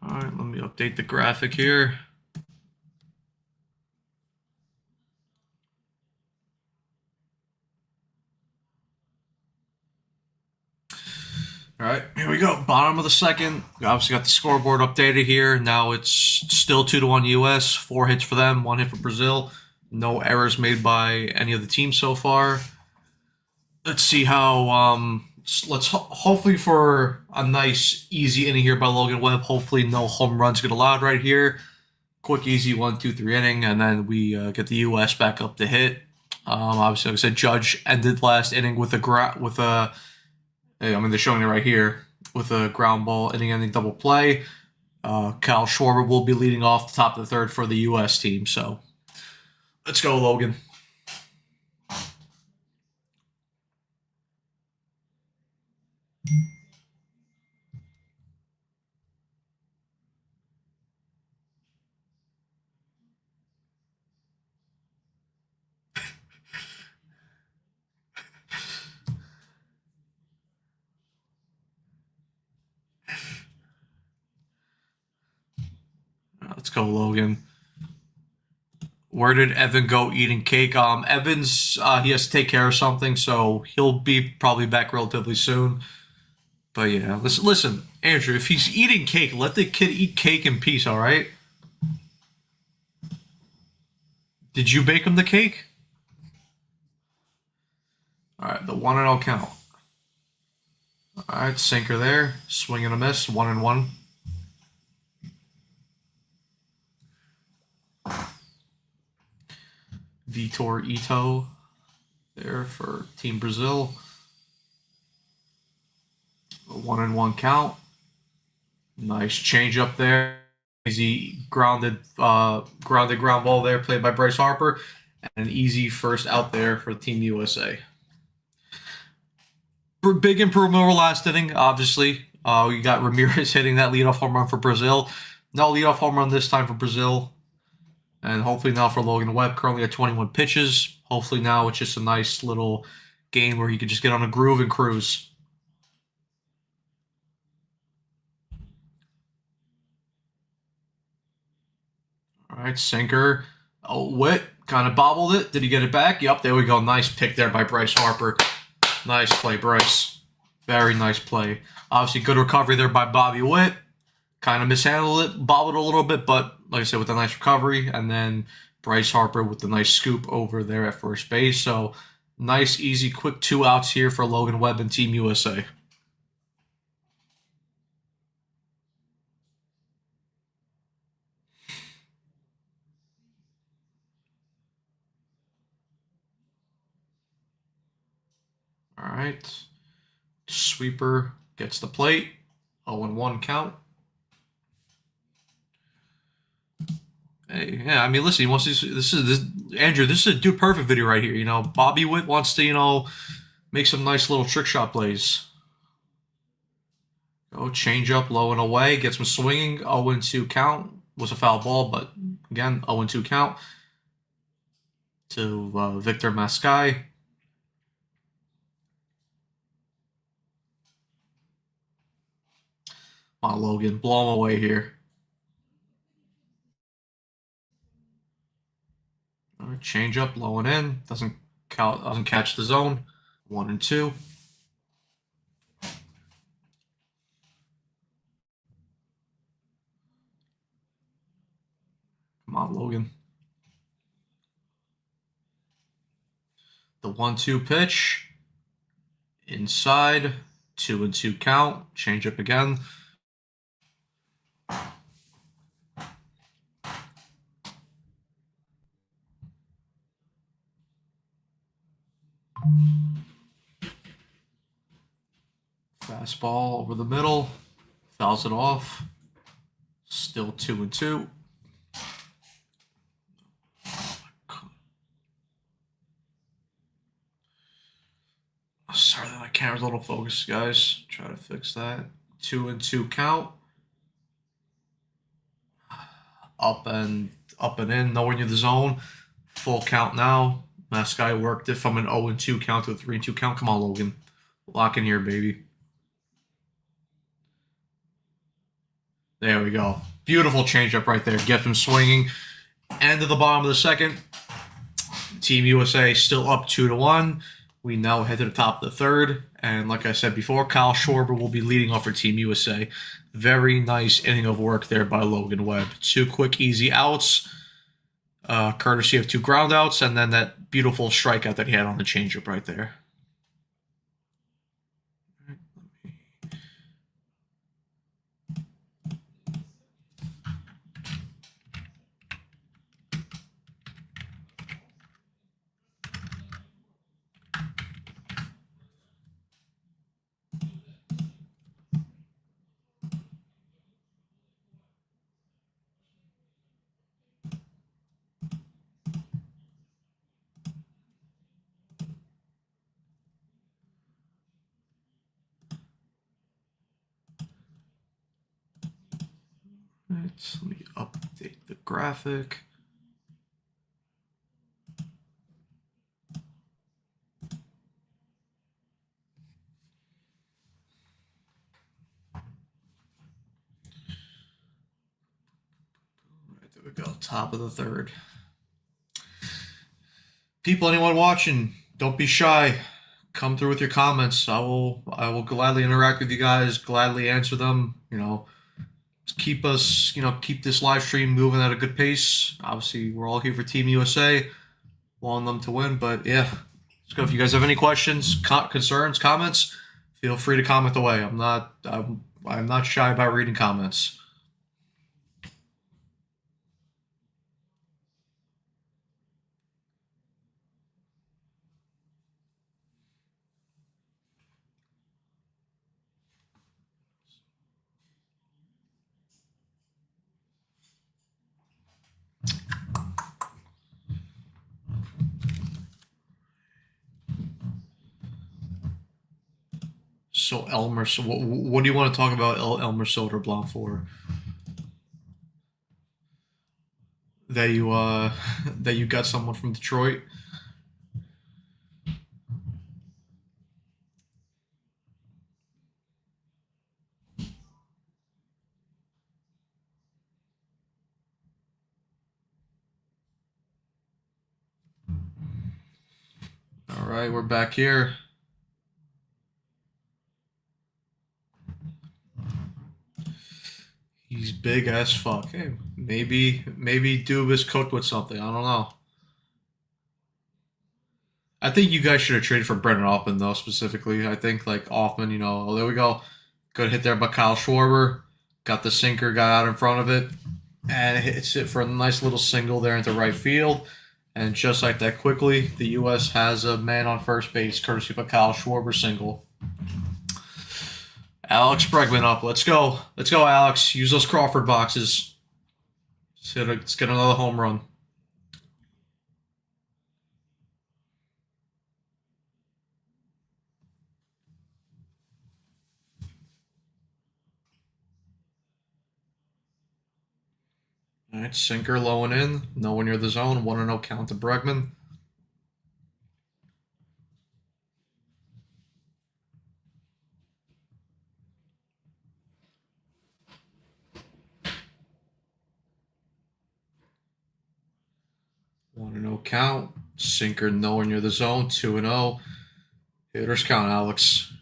Alright, let me update the graphic here. Alright, here we go. Bottom of the second. We obviously got the scoreboard updated here. Now it's still 2-1 US. 4 hits for them, 1 hit for Brazil. No errors made by any of the teams so far. Let's see how let's hopefully for a nice easy inning here by Logan Webb. Hopefully no home runs get allowed right here. Quick easy 1, 2, 3 inning, and then we get the US back up to hit. Obviously, like I said, Judge ended last inning with a I mean they're showing it right here with a ground ball inning-ending double play. Kyle Schwarber will be leading off the top of the third for the US team. So let's go, Logan. Let's go, Logan. Where did Evan go eating cake? Evan's he has to take care of something, so he'll be probably back relatively soon. But yeah, listen, Andrew. If he's eating cake, let the kid eat cake in peace. All right. Did you bake him the cake? All right, the 1-0 count. All right, sinker there, swing and a miss, 1-1. Vitor Ito there for Team Brazil. A 1-1 count. Nice change up there. Easy ground ball there played by Bryce Harper. And an easy first out there for Team USA. Big improvement over last inning, obviously. We got Ramirez hitting that leadoff home run for Brazil. No leadoff home run this time for Brazil. And hopefully now for Logan Webb, currently at 21 pitches. Hopefully now it's just a nice little game where he could just get on a groove and cruise. All right, sinker. Oh, Witt kind of bobbled it. Did he get it back? Yep, there we go. Nice pick there by Bryce Harper. Nice play, Bryce. Very nice play. Obviously, good recovery there by Bobby Witt. Kind of mishandled it, bobbled a little bit, but like I said, with a nice recovery. And then Bryce Harper with the nice scoop over there at first base. So nice, easy, quick 2 outs here for Logan Webb and Team USA. All right. Sweeper gets the plate. 0-1 count. Hey, yeah, I mean, listen, he wants Andrew, this is a dude perfect video right here. You know, Bobby Witt wants to, make some nice little trick shot plays. Go change up low and away, gets him swinging. 0-2 count. Was a foul ball, but again, 0-2 count to Victor Mascai. Come on, Logan, blow him away here. All right, change up, low and in. Doesn't catch the zone. 1-2. Come on, Logan. The 1-2 pitch. Inside. 2-2 count. Change up again. Fastball over the middle. Fouls it off. Still 2-2. Sorry that my camera's a little focused, guys. Try to fix that. 2-2 count. Up and in, nowhere near the zone. Full count now. Last guy worked it from an 0-2 count to a 3-2 count. Come on, Logan. Lock in here, baby. There we go. Beautiful changeup right there. Gets him swinging. End of the bottom of the second. Team USA still up 2-1. We now head to the top of the third. And like I said before, Kyle Schwarber will be leading off for Team USA. Very nice inning of work there by Logan Webb. 2 quick, easy outs. Courtesy of 2 ground outs. And then that beautiful strikeout that he had on the changeup right there. Let me update the graphic. Right, there we go. Top of the third. People, anyone watching, don't be shy. Come through with your comments. I will gladly interact with you guys, gladly answer them. Keep this live stream moving at a good pace. Obviously, we're all here for Team USA, wanting them to win. But yeah, let's go. If you guys have any questions, concerns, comments, feel free to comment away. I'm not shy about reading comments. So Elmer, so what do you want to talk about Elmer Soderblom for? That you that you got someone from Detroit? All right, we're back here. He's big as fuck. Hey, maybe Dube is cooked with something. I don't know. I think you guys should have traded for Brendan Hoffman though, specifically. I think like Hoffman, oh, there we go. Good hit there by Kyle Schwarber. Got the sinker, got out in front of it, and hits it for a nice little single there into right field. And just like that, quickly, the U.S. has a man on first base, courtesy of a Kyle Schwarber single. Alex Bregman up. Let's go. Let's go, Alex. Use those Crawford boxes. Let's get another home run. All right, sinker low and in. No one near the zone. 1-0 count to Bregman. One and 0 count. Sinker nowhere near the zone. 2-0. Hitters count, Alex.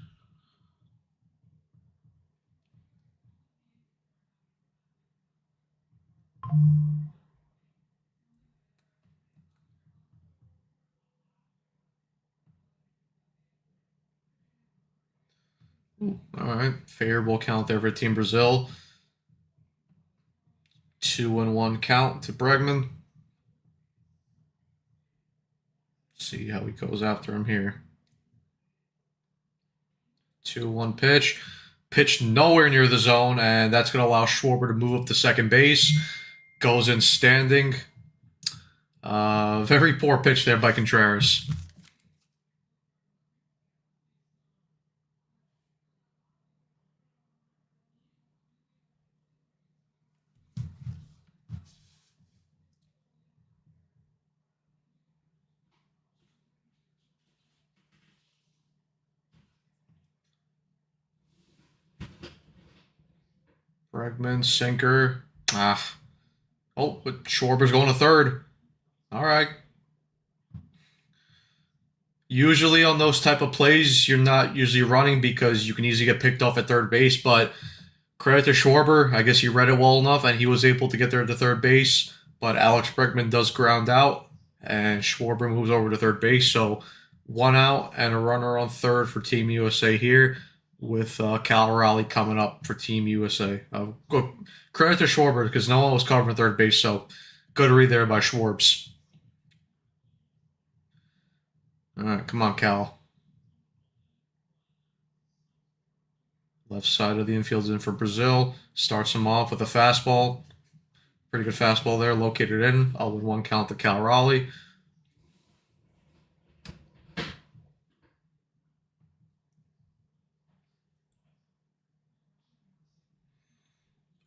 Ooh, all right, favorable count there for Team Brazil. 2-1 count to Bregman. See how he goes after him here. 2-1 pitch. Pitch nowhere near the zone, and that's going to allow Schwarber to move up to second base. Goes in standing. Very poor pitch there by Contreras. Bregman, sinker. Oh, but Schwarber's going to third. All right. Usually on those type of plays, you're not usually running because you can easily get picked off at third base. But credit to Schwarber, I guess he read it well enough, and he was able to get there to third base. But Alex Bregman does ground out, and Schwarber moves over to third base. So 1 out and a runner on third for Team USA here, with Cal Raleigh coming up for Team USA. Credit to Schwarber because no one was covering third base, so good read there by Schwarbs. All right, come on, Cal. Left side of the infield's in for Brazil. Starts him off with a fastball. Pretty good fastball there, located in. 0-1 count to Cal Raleigh.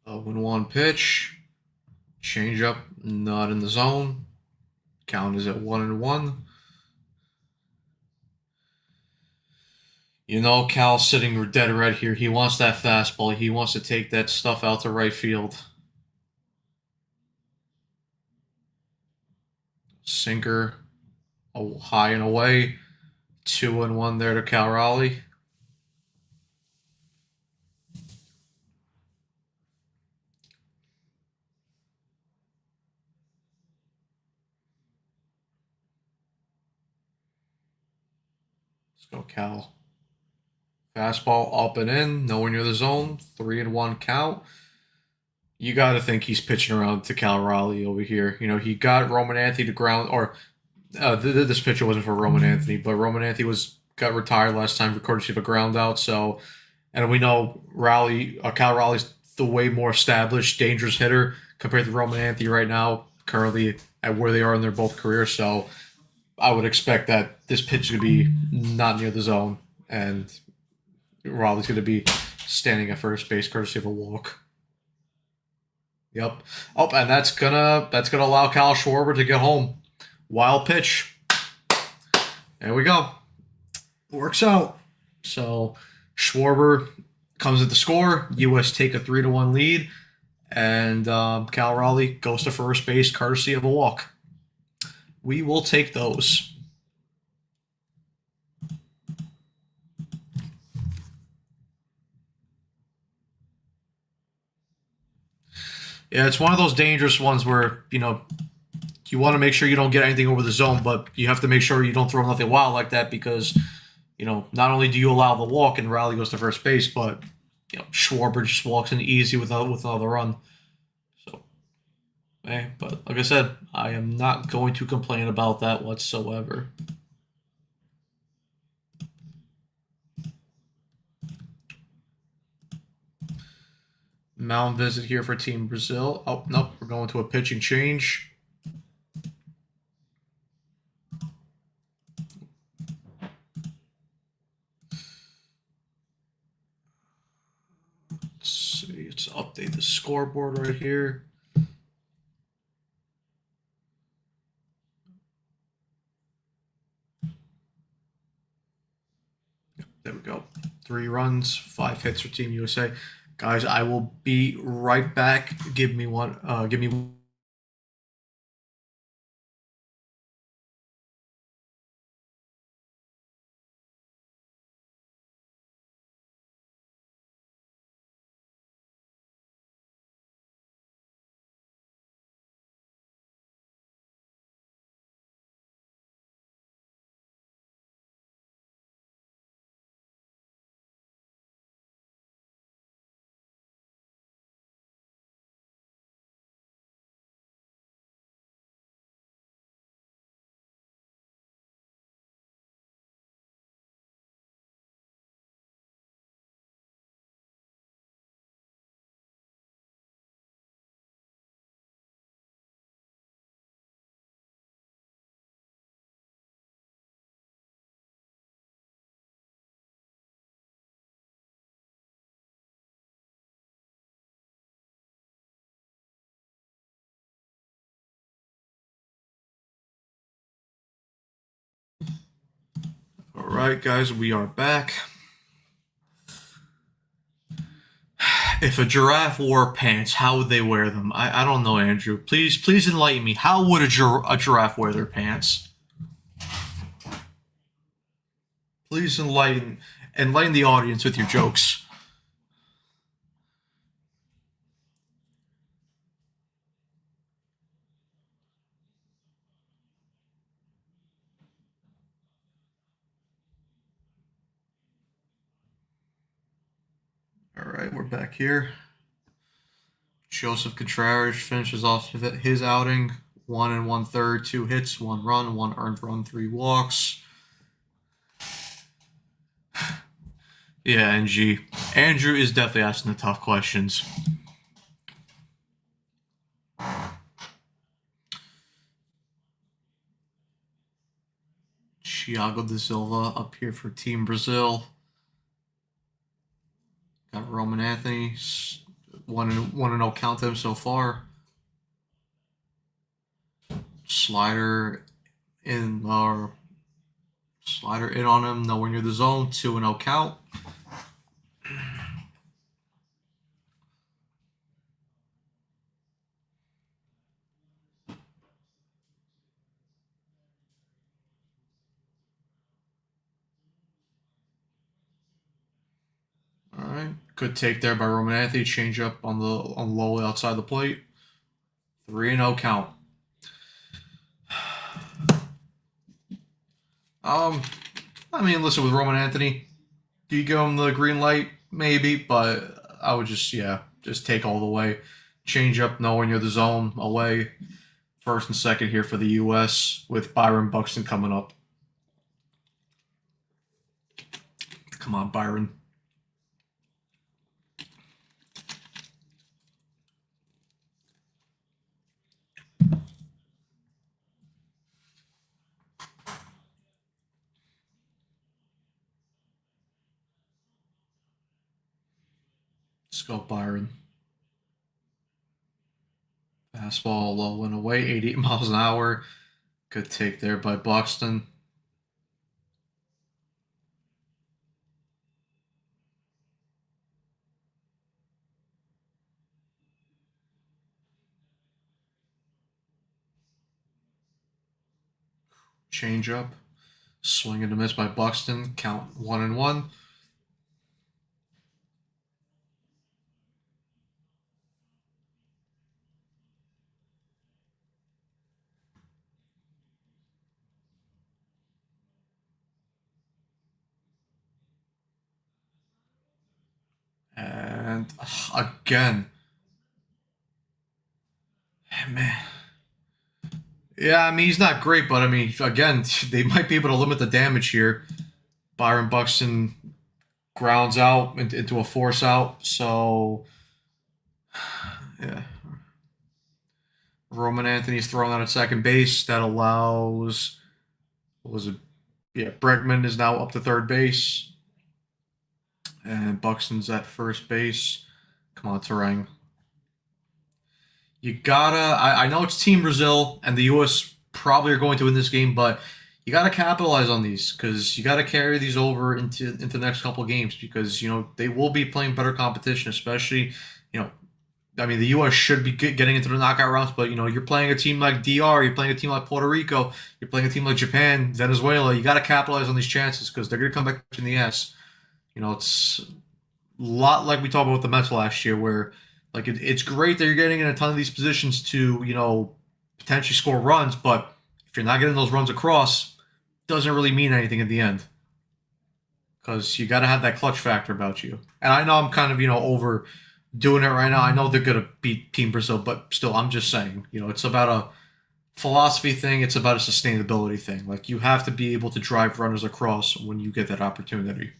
When one pitch, change up, not in the zone. Count is at 1-1. You know, Cal's sitting dead red here. He wants that fastball. He wants to take that stuff out to right field. Sinker, high and away. 2-1 there to Cal Raleigh. Let's go, Cal. Fastball up and in, nowhere near the zone. 3-1 count. You got to think he's pitching around to Cal Raleigh over here. You know, he got Roman Anthony to ground, or this pitcher wasn't for Roman Anthony, but Roman Anthony got retired last time for courtesy of a ground out. So, and we know Cal Raleigh's the way more established, dangerous hitter compared to Roman Anthony right now, currently at where they are in their both careers. So, I would expect that this pitch is going to be not near the zone, and Raleigh's going to be standing at first base courtesy of a walk. Yep. Oh, and that's gonna allow Kyle Schwarber to get home. Wild pitch. There we go. Works out. So Schwarber comes at the score. U.S. take a 3-1 lead, and Cal Raleigh goes to first base courtesy of a walk. We will take those. Yeah, it's one of those dangerous ones where, you know, you want to make sure you don't get anything over the zone, but you have to make sure you don't throw nothing wild like that because, you know, not only do you allow the walk and Raleigh goes to first base, but, you know, Schwarber just walks in easy with another run. So, but like I said, I am not going to complain about that whatsoever. Mound visit here for Team Brazil. Oh, nope, we're going to a pitching change. Let's see, let's update the scoreboard right here. There we go. 3 runs, 5 hits for Team USA. Guys, I will be right back. Give me one. All right, guys, we are back. If a giraffe wore pants, how would they wear them? I don't know, Andrew. Please enlighten me. How would a giraffe wear their pants? Please enlighten the audience with your jokes. All right, we're back here. Joseph Contreras finishes off his outing 1 1/3, 2 hits, 1 run, 1 earned run, 3 walks. Yeah, NG. Andrew is definitely asking the tough questions. Thiago da Silva up here for Team Brazil. Got Roman Anthony. 1-0 count to him so far. Slider in on him, nowhere near the zone. 2-0 count. All right, good take there by Roman Anthony. Change up on the low outside the plate. 3-0 count. I mean, listen, with Roman Anthony, do you give him the green light? Maybe, but I would just take all the way. Change up nowhere near the zone, away. First and second here for the U.S. with Byron Buxton coming up. Come on, Byron. Let's go, Byron. Fastball low and away, 88 miles an hour. Good take there by Buxton. Change up. Swing and a miss by Buxton. Count 1-1. And again. Man. Yeah, I mean, he's not great, but I mean, again, they might be able to limit the damage here. Byron Buxton grounds out into a force out, so yeah. Roman Anthony's thrown out at second base. That allows, what was it? Yeah, Bregman is now up to third base. And Buxton's at first base. Come on, Terang. You gotta. I know it's Team Brazil, and the U.S. probably are going to win this game, but you gotta capitalize on these because you gotta carry these over into the next couple of games because they will be playing better competition, especially I mean the U.S. should be getting into the knockout rounds, but you're playing a team like DR, you're playing a team like Puerto Rico, you're playing a team like Japan, Venezuela. You gotta capitalize on these chances because they're gonna come back in the ass. It's a lot like we talked about with the Mets last year, where like it's great that you're getting in a ton of these positions to potentially score runs, but if you're not getting those runs across, it doesn't really mean anything in the end because you got to have that clutch factor about you. And I know I'm kind of overdoing it right now. I know they're gonna beat Team Brazil, but still, I'm just saying it's about a philosophy thing. It's about a sustainability thing. Like you have to be able to drive runners across when you get that opportunity.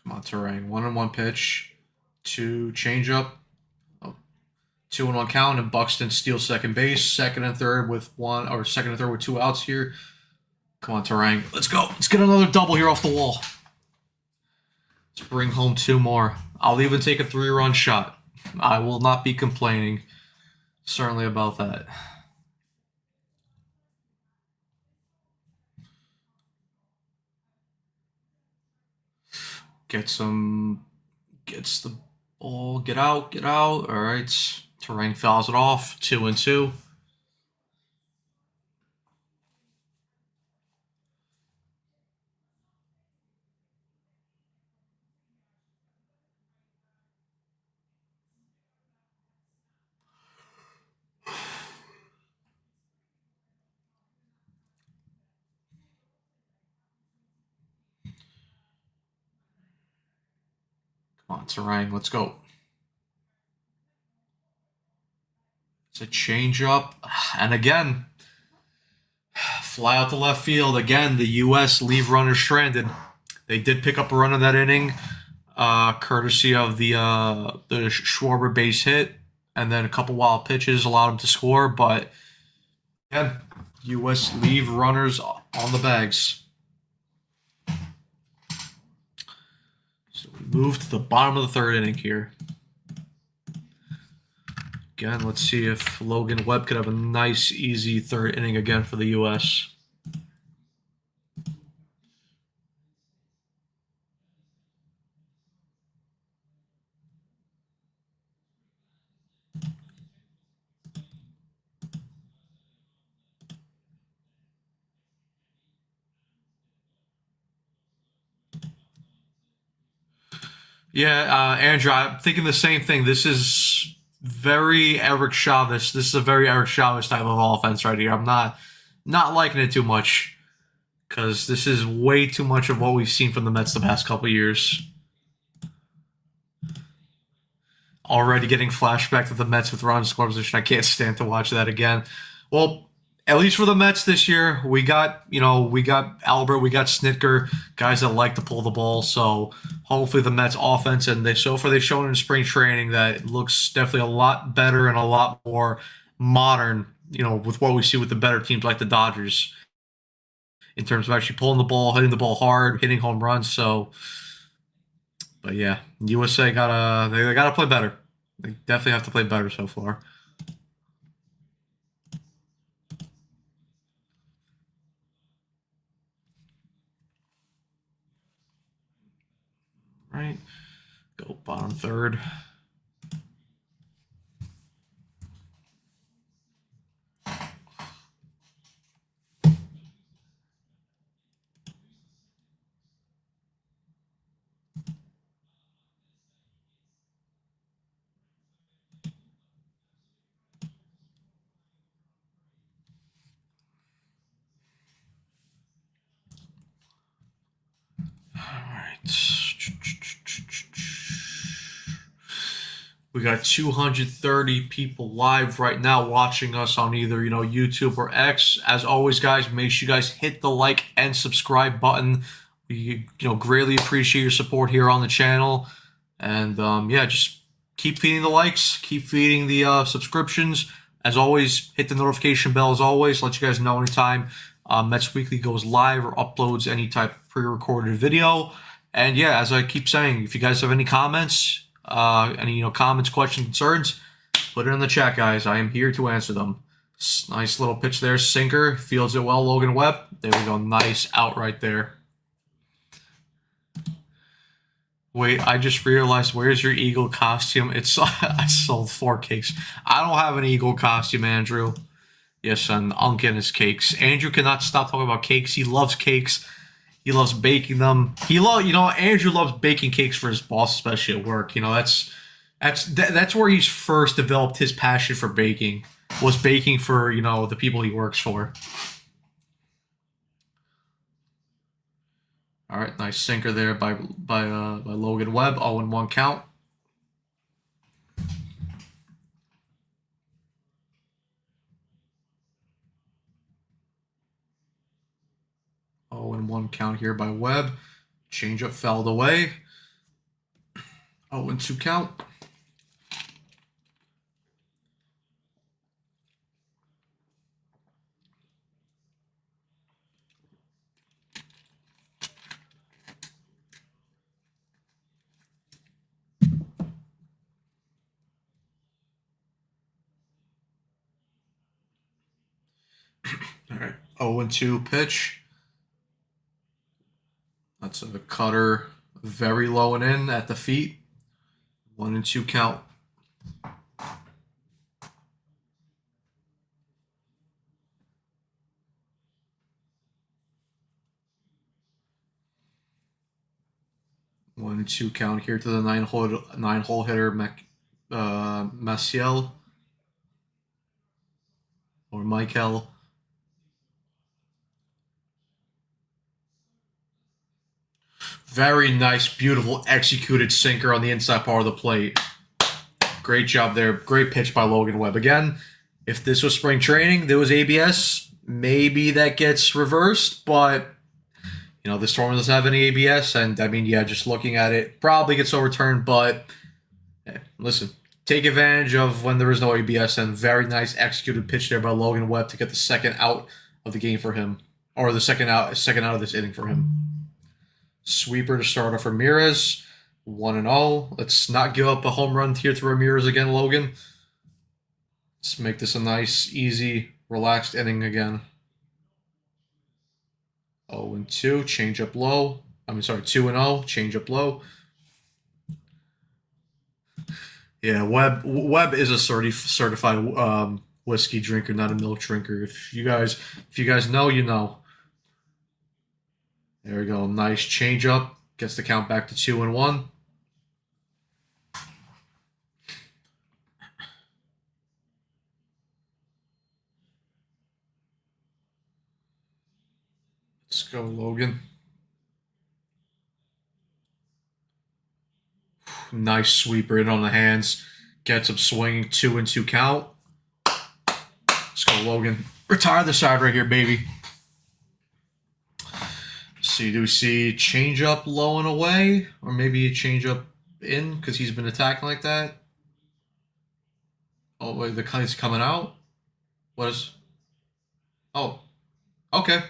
Come on, Terang. 1-1 pitch. 2 changeup. 2-1 count, and Buxton steals second base. Second and third with 2 outs here. Come on, Terang. Let's go. Let's get another double here off the wall. Let's bring home 2 more. I'll even take a 3-run shot. I will not be complaining. Certainly about that. Gets the ball. Get out. Get out. All right. Terrain fouls it off. 2-2. Come on, Terrain. Let's go. It's a changeup. And again, fly out to left field. Again, the U.S. leave runners stranded. They did pick up a run in that inning, courtesy of the Schwarber base hit, and then a couple wild pitches allowed them to score. But again, U.S. leave runners on the bags. So we move to the bottom of the third inning here. Again, let's see if Logan Webb could have a nice, easy third inning again for the U.S. Yeah, Andrew, I'm thinking the same thing. This is very Eric Chavez. This is a very Eric Chavez type of offense right here. I'm not liking it too much because this is way too much of what we've seen from the Mets the past couple years. Already getting flashback to the Mets with Ron score position. I can't stand to watch that again. Well, at least for the Mets this year, we got Albert, we got Snitker, guys that like to pull the ball. So hopefully the Mets offense, and so far they've shown in spring training that it looks definitely a lot better and a lot more modern, with what we see with the better teams like the Dodgers in terms of actually pulling the ball, hitting the ball hard, hitting home runs. So, but yeah, USA they gotta play better. They definitely have to play better so far. Right. Go bottom third. We got 230 people live right now watching us on either, YouTube or X. As always, guys, make sure you guys hit the like and subscribe button. We, greatly appreciate your support here on the channel. And, yeah, just keep feeding the likes, keep feeding the subscriptions. As always, hit the notification bell as always. Let you guys know anytime Mets Weekly goes live or uploads any type of pre-recorded video. And yeah, as I keep saying, if you guys have any comments, comments, questions, concerns, put it in the chat, guys. I am here to answer them. Nice little pitch there. Sinker. Fields it well, Logan Webb. There we go. Nice out right there. Wait, I just realized, where's your eagle costume? I sold 4 cakes. I don't have an eagle costume, Andrew. Yes, son. Unkin his cakes. Andrew cannot stop talking about cakes. He loves cakes. He loves baking them. Andrew loves baking cakes for his boss, especially at work. That's where he's first developed his passion for baking. Was baking for the people he works for. All right, nice sinker there by Logan Webb. 0-1 count. Oh, and 1 count here by Webb. Changeup fouled away. 0-2 count. All right, 0-2 pitch. That's a cutter Very low and in at the feet. 1 and 2 count. One and 2 count here to the nine hole hitter Maciel or Michael. Very nice, beautiful, executed sinker on the inside part of the plate. Great job there. Great pitch by Logan Webb. Again, if this was spring training, there was ABS, maybe that gets reversed, but you know, this tournament doesn't have any ABS, and I mean, yeah, just looking at it, probably gets overturned, but listen, take advantage of when there is no ABS, and very nice executed pitch there by Logan Webb to get the second out of the game for him, or the second out of this inning for him. Sweeper to start off Ramirez, 1-0. Let's not give up a home run here to Ramirez again, Logan. Let's make this a nice, easy, relaxed inning again. 0-2, change up low. 2-0, change up low. Yeah, Webb is a certified whiskey drinker, not a milk drinker. If you guys know, you know. There we go. Nice change up. Gets the count back to 2-1. Let's go, Logan. Nice sweeper in on the hands. Gets him swinging. 2-2 count. Let's go, Logan. Retire the side right here, baby. See, do we see change up low and away? Or maybe change up in because he's been attacking like that? Oh, wait, the kite's coming out? What is... Oh, okay.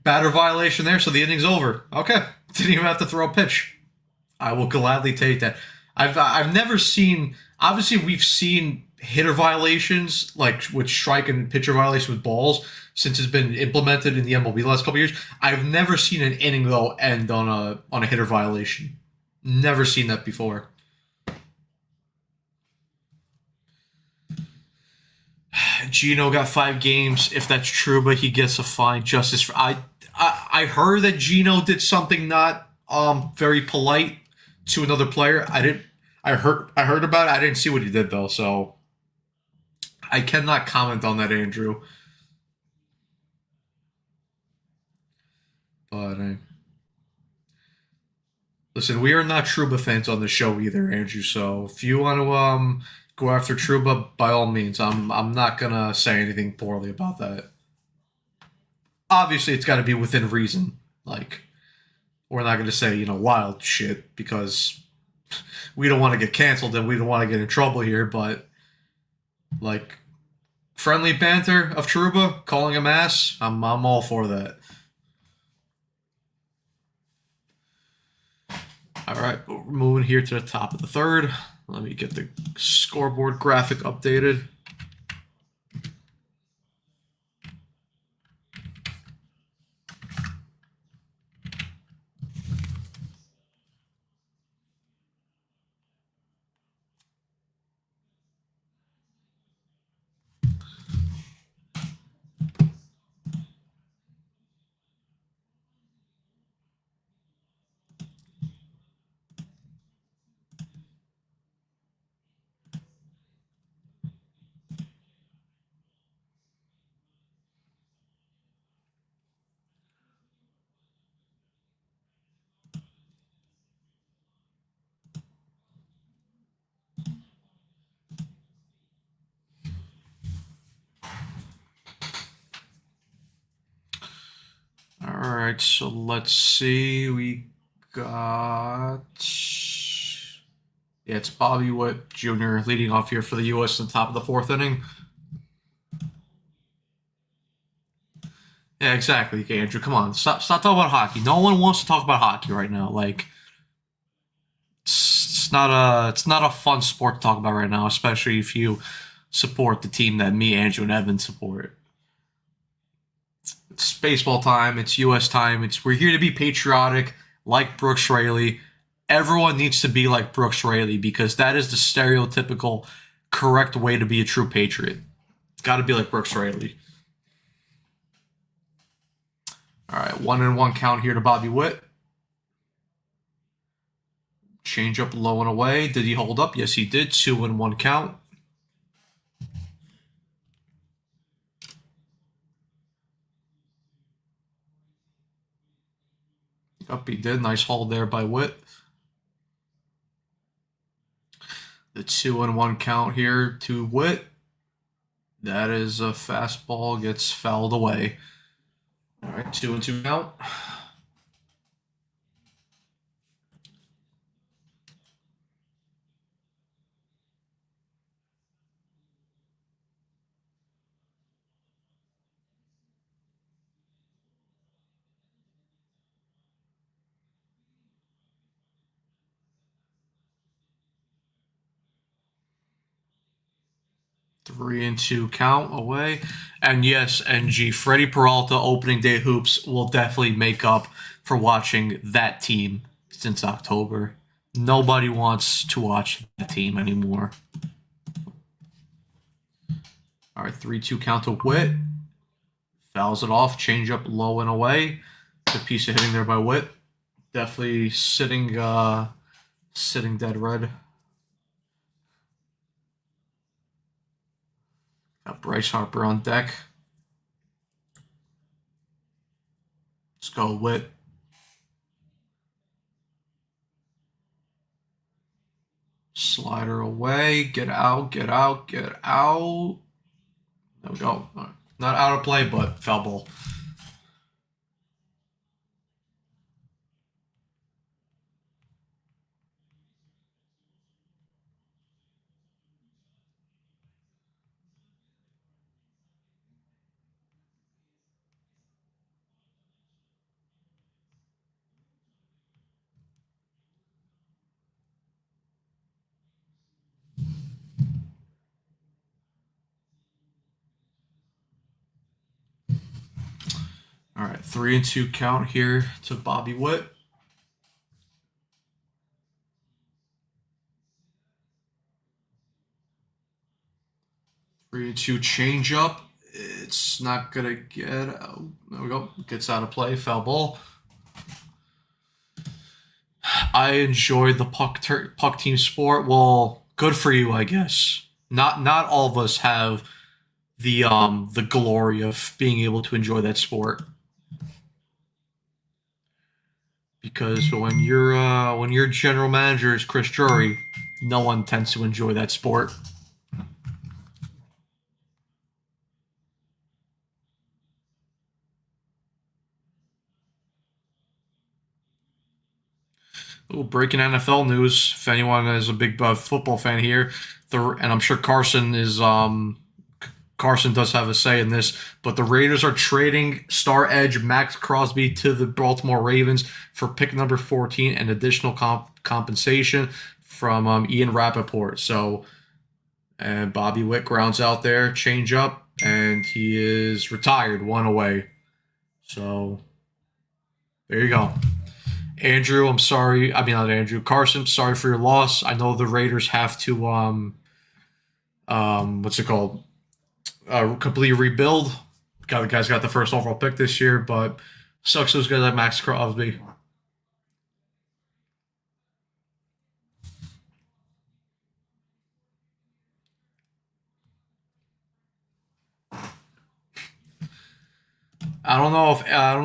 Batter violation there, so the inning's over. Okay, didn't even have to throw a pitch. I will gladly take that. I've never seen... Obviously, we've seen hitter violations, like with strike and pitcher violations with balls, since it's been implemented in the MLB the last couple of years. I've never seen an inning though end on a hitter violation. Never seen that before. Gino got 5 games, if that's true, but he gets a fine. Justice for I heard that Gino did something not very polite to another player. I heard about it. I didn't see what he did though, so I cannot comment on that, Andrew. But listen, we are not Trouba fans on the show either, Andrew. So if you want to go after Trouba, by all means, I'm not gonna say anything poorly about that. Obviously, it's got to be within reason. Like, we're not gonna say wild shit because we don't want to get canceled and we don't want to get in trouble here. But like, friendly banter of Trouba, calling him ass, I'm all for that. All right, we're moving here to the top of the third. Let me get the scoreboard graphic updated. All right, so let's see. We got... Yeah, it's Bobby Witt Jr. leading off here for the U.S. in the top of the 4th inning. Yeah, exactly. Okay, Andrew, come on. Stop talking about hockey. No one wants to talk about hockey right now. Like, it's not a fun sport to talk about right now, especially if you support the team that me, Andrew, and Evan support. It's baseball time. It's U.S. time. We're here to be patriotic, like Brooks Raley. Everyone needs to be like Brooks Raley because that is the stereotypical correct way to be a true patriot. Got to be like Brooks Raley. All right, 1-1 count here to Bobby Witt. Change up low and away. Did he hold up? Yes, he did. 2-1 count. Up he did. Nice hold there by Witt. The 2-1 count here to Witt. That is a fastball, gets fouled away. All right, 2-2 count. 3-2 count away. And yes, NG, Freddie Peralta opening day hoops will definitely make up for watching that team since October. Nobody wants to watch that team anymore. All right, 3-2 count to Witt. Fouls it off, change up low and away. Good piece of hitting there by Witt. Definitely sitting dead red. Got Bryce Harper on deck. Let's go Witt. Slider away. Get out, get out, get out. There we go. Not out of play, but foul ball. All right, 3-2 count here to Bobby Witt. 3-2 change up. It's not gonna get out. There we go. Gets out of play. Foul ball. I enjoy the puck team sport. Well, good for you, I guess. Not all of us have the glory of being able to enjoy that sport. Because when your general manager is Chris Drury, no one tends to enjoy that sport. Ooh, breaking NFL news. If anyone is a big football fan here, and I'm sure Carson does have a say in this, but the Raiders are trading star edge Max Crosby to the Baltimore Ravens for pick number 14 and additional compensation from Ian Rappaport. So, and Bobby Witt grounds out there, change up, and he is retired, one away. So, there you go. Andrew, I'm sorry. I mean, not Andrew. Carson, sorry for your loss. I know the Raiders have to, what's it called? Completely rebuild. The guy's got the first overall pick this year, but sucks those guys like Max Crosby. I don't know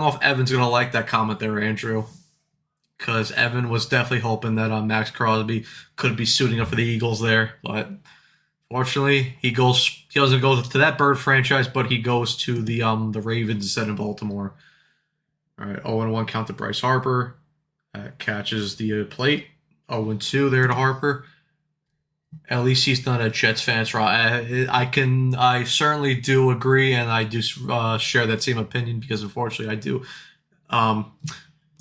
if Evan's gonna like that comment there, Andrew, because Evan was definitely hoping that Max Crosby could be suiting up for the Eagles there, but fortunately he doesn't go to that Bird franchise, but he goes to the Ravens instead of Baltimore. All right, 0-1 count to Bryce Harper. Catches the plate. 0-2 there to Harper. At least he's not a Jets fan. I certainly do agree, and I do share that same opinion because unfortunately I do.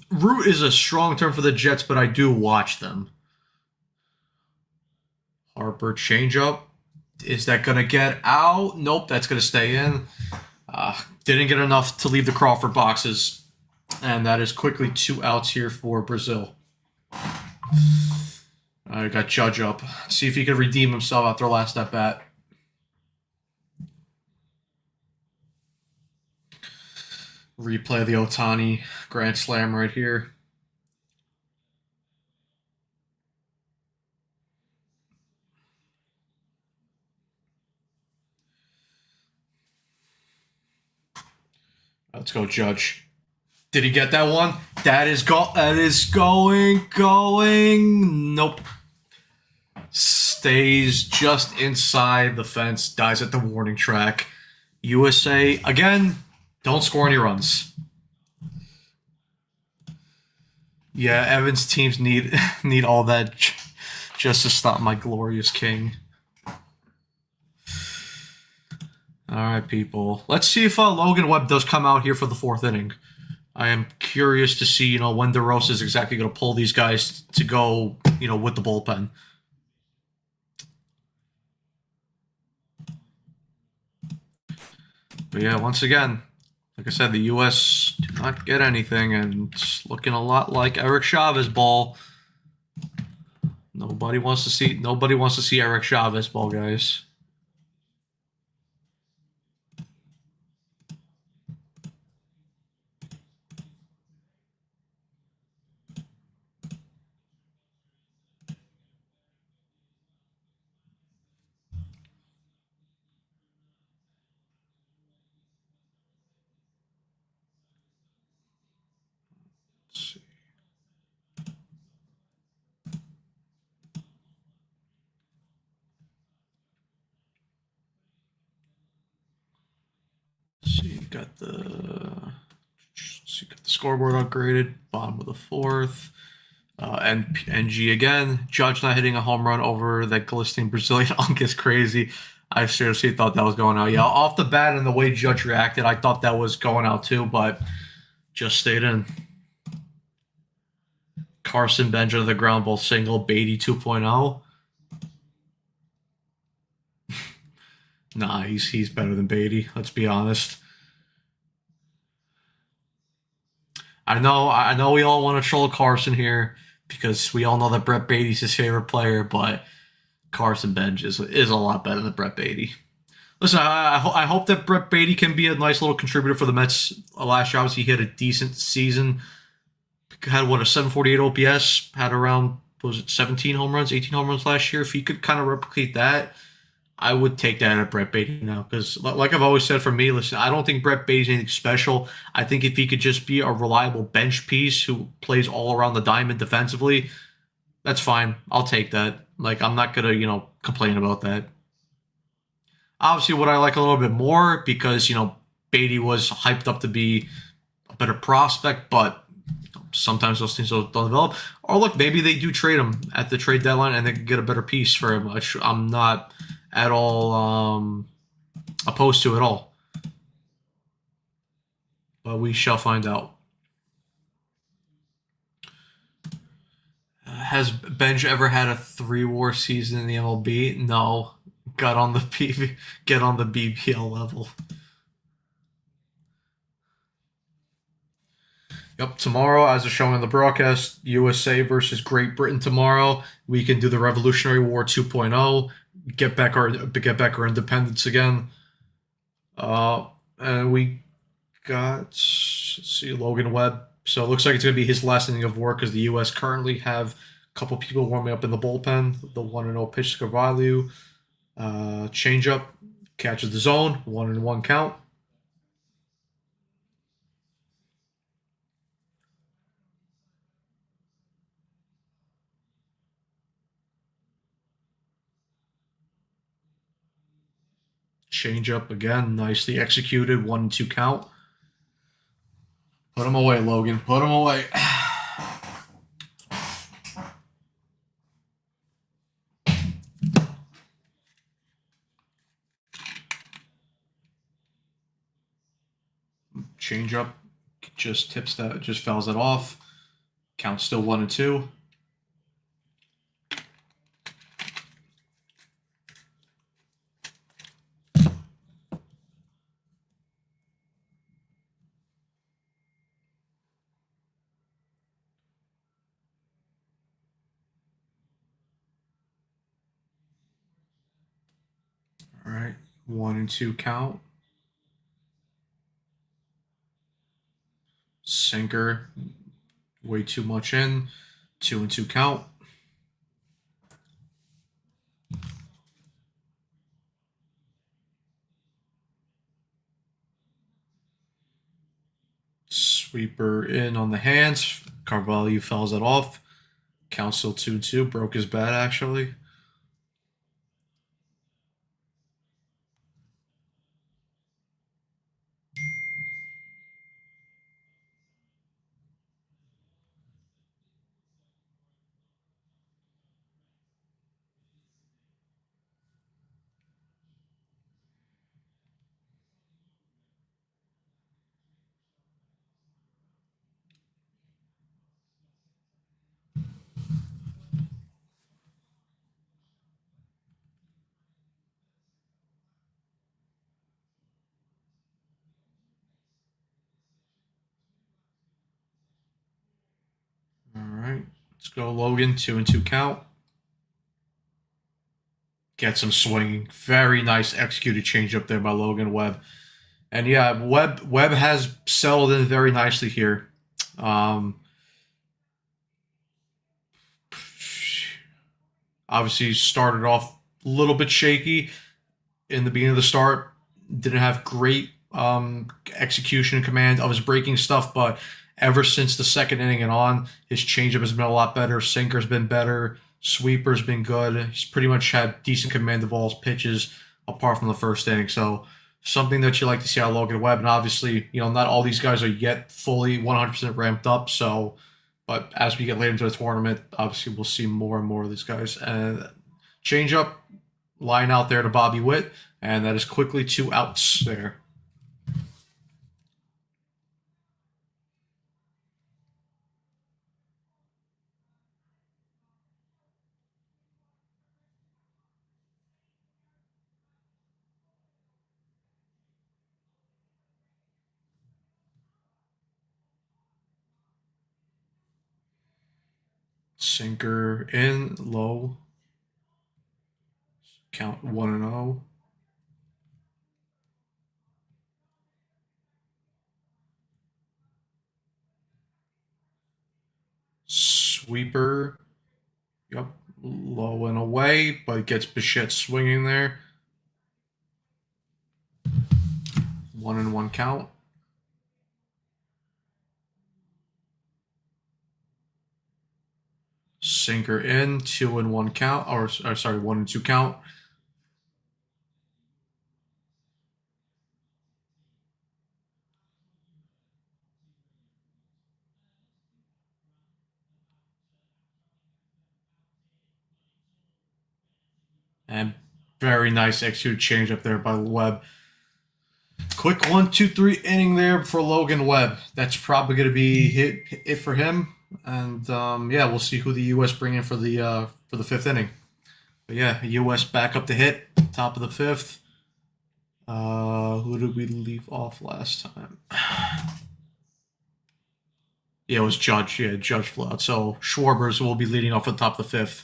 Root is a strong term for the Jets, but I do watch them. Harper changeup. Is that going to get out? Nope, that's going to stay in. Didn't get enough to leave the Crawford boxes. And that is quickly 2 outs here for Brazil. I got Judge up. See if he can redeem himself after last at bat. Replay the Ohtani grand slam right here. Let's go, Judge. Did he get that one? That is going. Nope. Stays just inside the fence. Dies at the warning track. USA again. Don't score any runs. Yeah, Evans' teams need all that just to stop my glorious king. All right, people. Let's see if Logan Webb does come out here for the 4th inning. I am curious to see, when DeRosa is exactly going to pull these guys to go, with the bullpen. But yeah, once again, like I said, the U.S. do not get anything, and it's looking a lot like Eric Chavez ball. Nobody wants to see Eric Chavez ball, guys. Let's see. Got the scoreboard upgraded. Bottom of the 4th. NG again. Judge not hitting a home run over that glistening Brazilian unk is crazy. I seriously thought that was going out. Yeah, off the bat and the way Judge reacted, I thought that was going out too, but just stayed in. Carson Bench under the ground ball single. Beatty 2.0. Nah, he's better than Beatty. Let's be honest. I know we all want to troll Carson here because we all know that Brett Beatty's his favorite player, but Carson Bench is a lot better than Brett Beatty. Listen, I hope that Brett Beatty can be a nice little contributor for the Mets. Last year, obviously, he had a decent season. Had, a 748 OPS. Had around, 17 home runs, 18 home runs last year. If he could kind of replicate that, I would take that at Brett Beatty now. Because, like I've always said, for me, listen, I don't think Brett Beatty's anything special. I think if he could just be a reliable bench piece who plays all around the diamond defensively, that's fine. I'll take that. I'm not going to, complain about that. Obviously, what I like a little bit more, because, Beatty was hyped up to be a better prospect, but sometimes those things don't develop. Or look, maybe they do trade him at the trade deadline and they can get a better piece for him. I'm not at all opposed to it all. But we shall find out. Has Benj ever had a 3-WAR season in the MLB? No. Get on the BBL level. Yep, tomorrow, as is shown in the broadcast, USA versus Great Britain tomorrow. We can do the Revolutionary War 2.0, get back our independence again. And we got, let's see, Logan Webb. So it looks like it's going to be his last inning of work, because the U.S. currently have a couple people warming up in the bullpen. The 1-0 pitch to Carvalho. Changeup, catches the zone, 1-1 count. Changeup again, nicely executed, 1-2 count. Put him away, Logan. Put him away. Changeup just fouls it off. Count still 1-2. 1-2 count. Sinker, way too much in. 2-2 count. Sweeper in on the hands. Carvalho fouls it off. Count still 2-2. Broke his bat, actually. All right. Let's go, Logan. 2-2 count. Get some swinging. Very nice executed changeup there by Logan Webb. And yeah, Webb has settled in very nicely here. Obviously started off a little bit shaky in the beginning of the start. Didn't have great execution and command of his breaking stuff, but ever since the second inning and on, his changeup has been a lot better. Sinker's been better. Sweeper's been good. He's pretty much had decent command of all his pitches apart from the first inning. So something that you like to see out of Logan Webb. And obviously, not all these guys are yet fully 100% ramped up. So, but as we get later into the tournament, obviously we'll see more and more of these guys. And changeup, line out there to Bobby Witt, and that is quickly 2 outs there. Sinker in, low. Count 1-0. Sweeper. Yep. Low and away, but gets Bichette swinging there. 1-1 count. Sinker in, 2-1 count, or sorry, 1-2 count. And very nice executed change up there by Webb. Quick 1-2-3 inning there for Logan Webb. That's probably going to be it for him. And yeah, we'll see who the U.S. bring in for the 5th inning. But yeah, U.S. back up to hit, top of the 5th. Who did we leave off last time? Yeah, it was Judge. Yeah, Judge flew out. So Schwarbers will be leading off at the top of the 5th.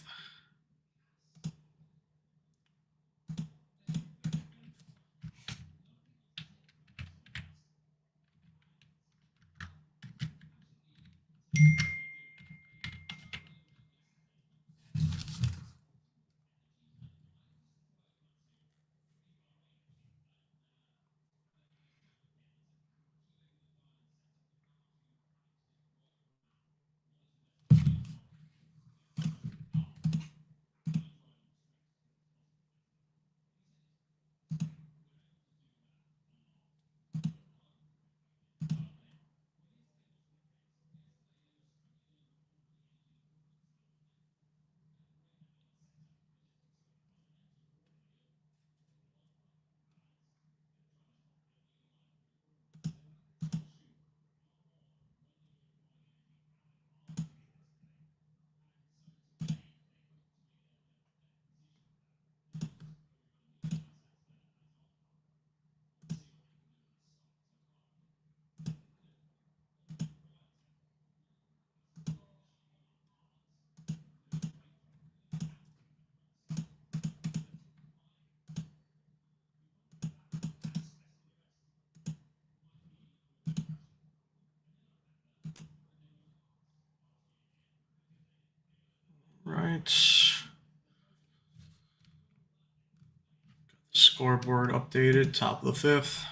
Scoreboard updated, top of the fifth.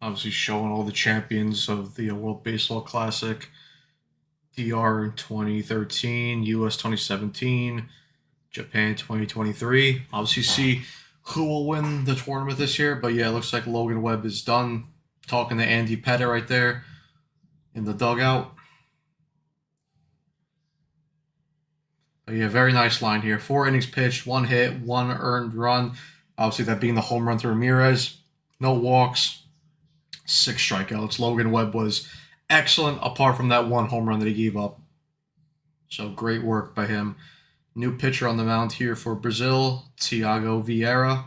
Obviously showing all the champions of the World Baseball Classic. DR 2013, US 2017, Japan 2023. Obviously see who will win the tournament this year, but yeah, it looks like Logan Webb is done. Talking to Andy Pettit right there in the dugout. But yeah, very nice line here. 4 innings pitched, 1 hit, 1 earned run. Obviously, that being the home run to Ramirez. No walks, 6 strikeouts. Logan Webb was excellent, apart from that 1 home run that he gave up. So great work by him. New pitcher on the mound here for Brazil, Thiago Vieira.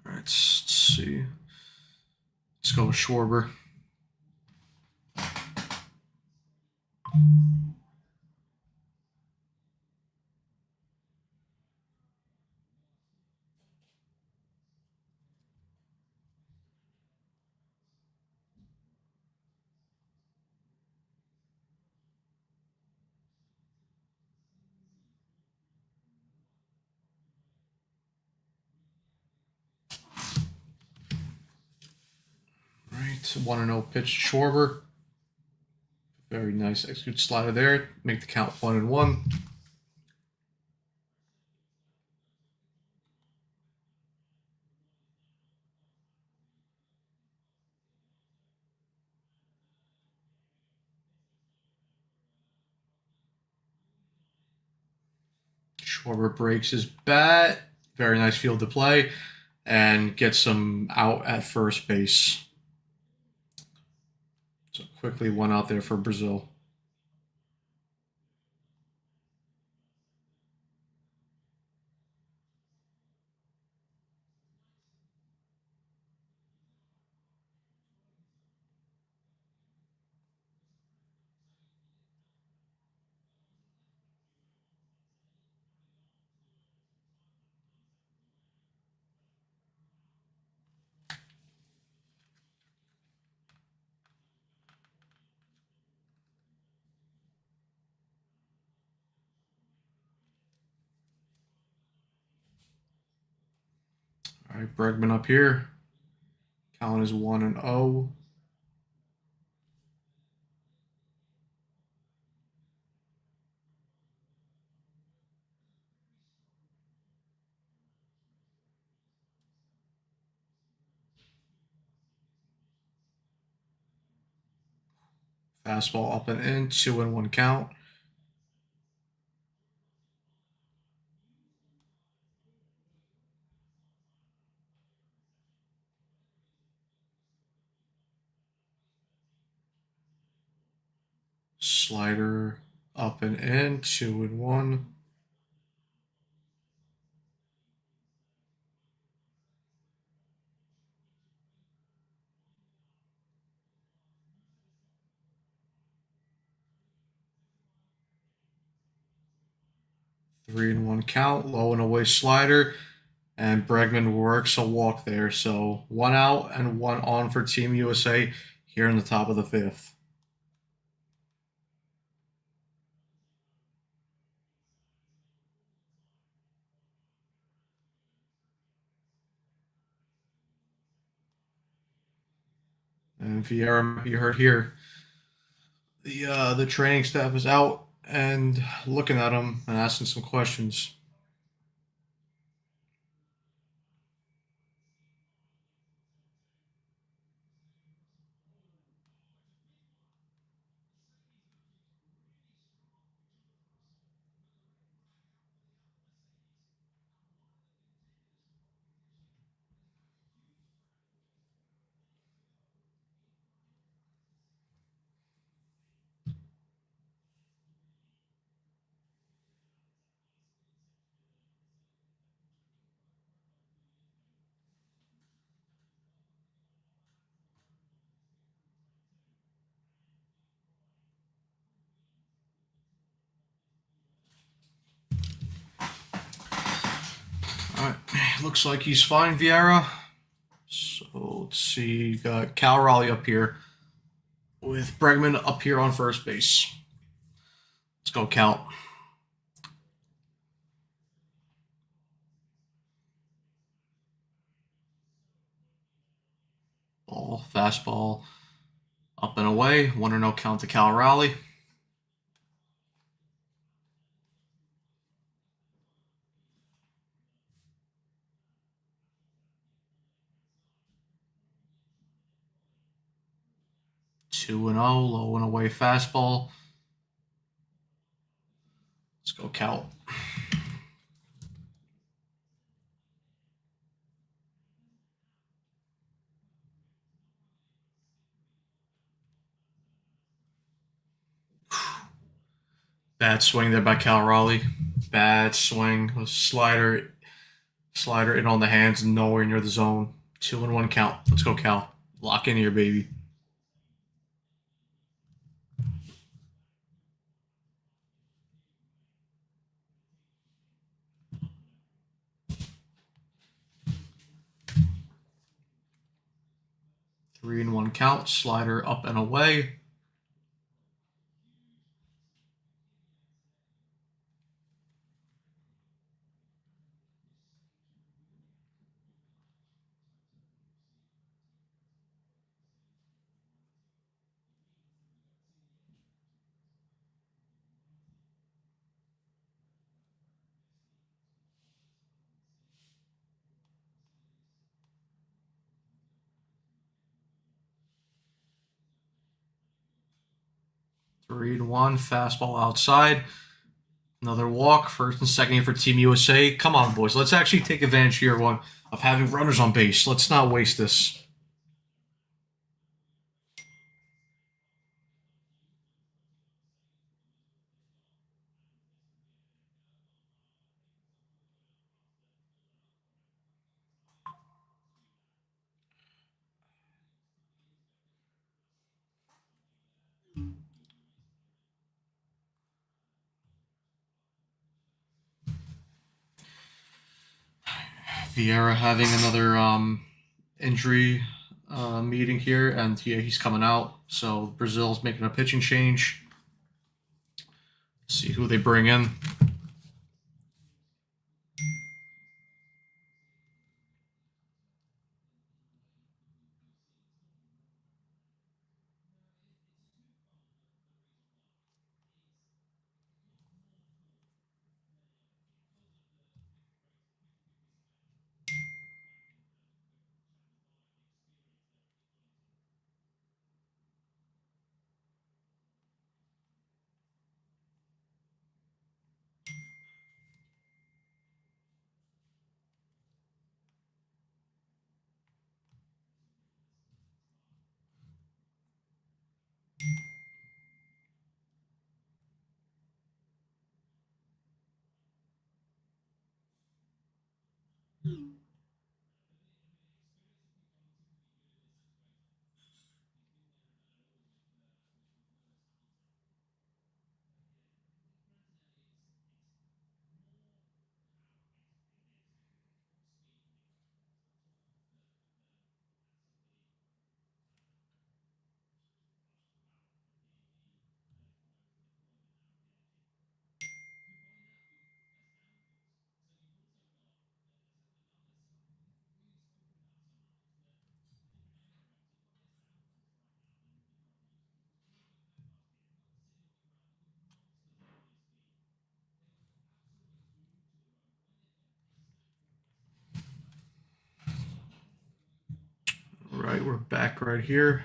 All right, let's see. Let's go with Schwarber. All right, 1-0 pitch to Schwarber. Very nice execute slider there. Make the count 1-1. Schwarber breaks his bat. Very nice field to play. And gets some out at first base. So quickly 1 out there for Brazil. All right, Bregman up here. Count is 1-0. Fastball up and in, 2-1 count. Slider up and in, 2-1. Three and one count, low and away slider, and Bregman works a walk there. So 1 out and 1 on for Team USA here in the top of the fifth. And Vieira might be hurt here. The training staff is out and looking at him and asking some questions. Looks like he's fine, Vieira. So let's see. You got Cal Raleigh up here with Bregman up here on first base. Let's go, Cal. Ball, fastball, up and away. 1-0 count to Cal Raleigh. Two and 0, low and away fastball. Let's go, Cal. Bad swing there by Cal Raleigh. Bad swing. Slider in on the hands, nowhere near the zone. 2-1 count. Let's go, Cal. Lock in here, baby. Three and 1 count. Slider up and away. Three and 1. Fastball outside. Another walk. First and second here for Team USA. Come on, boys. Let's actually take advantage here of having runners on base. Let's not waste this. Vieira having another injury meeting here, and yeah, he's coming out. So Brazil's making a pitching change. Let's see who they bring in. Right, we're back right here.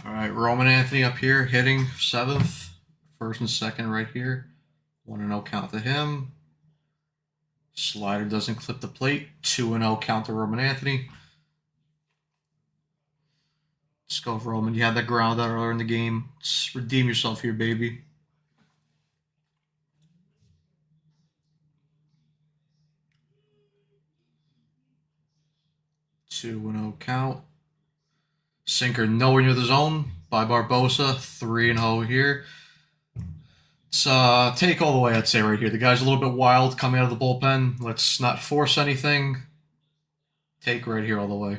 All right, Roman Anthony up here hitting seventh, first and second right here. 1-0 count to him. Slider doesn't clip the plate. 2-0 count to Roman Anthony. Let's go, Roman. You had that ground out earlier in the game. Let's redeem yourself here, baby. Two and 0 count. Sinker nowhere near the zone by Barbosa. 3-0 here. It's take all the way, I'd say, right here. The guy's a little bit wild coming out of the bullpen. Let's not force anything. Take right here all the way.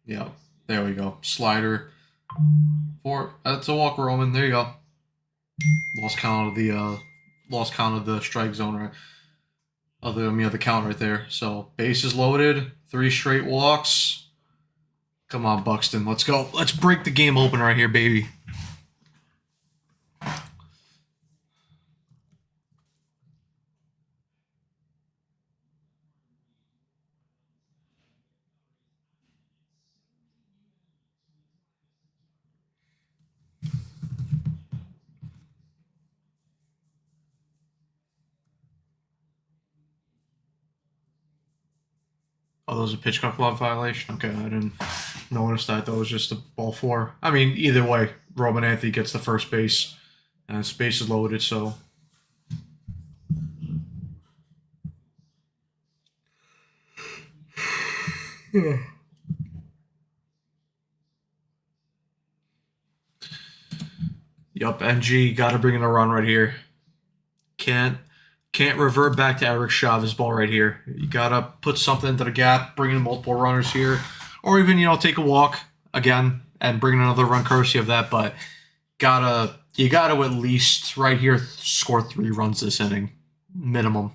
Yeah, there we go. Slider. That's a walk, Roman. There you go. Lost count of the strike zone, right? The count right there. So bases loaded, 3 straight walks. Come on, Buxton. Let's go. Let's break the game open right here, baby. Oh, that was a pitch clock law violation? Okay, I didn't notice that. That was just a ball 4. I mean, either way, Roman Anthony gets the first base. And space is loaded, so... Yup, NG, gotta bring in a run right here. Can't revert back to Eric Chavez ball right here. You gotta put something into the gap, bring in multiple runners here, or even take a walk again and bring in another run courtesy of that. But you gotta at least right here score 3 runs this inning, minimum.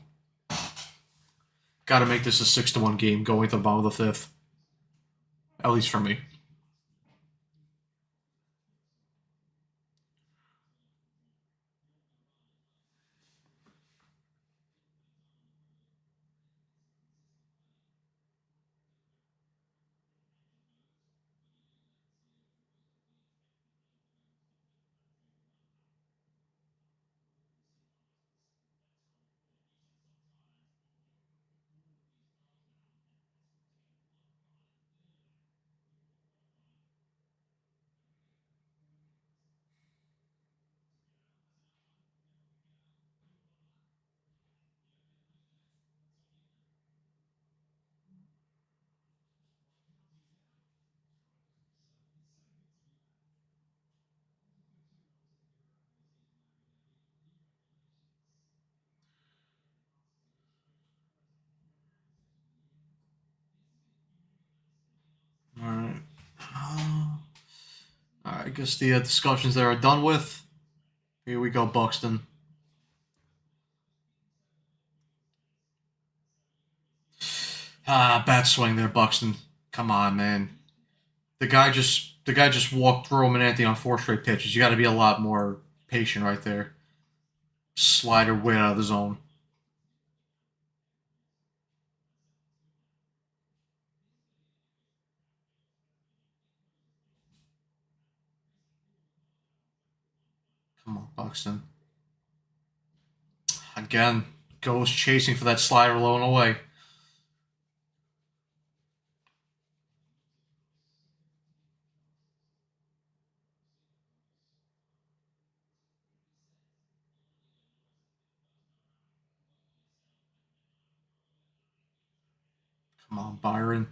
Gotta make this a 6-1 game going to the bottom of the 5th, at least for me. Alright. I guess the discussions there are done with. Here we go, Buxton. Bad swing there, Buxton. Come on, man. The guy just walked Roman Anthony on 4 straight pitches. You got to be a lot more patient right there. Slider way out of the zone. Come on, Buxton. Again, goes chasing for that slider low and away. Come on, Byron.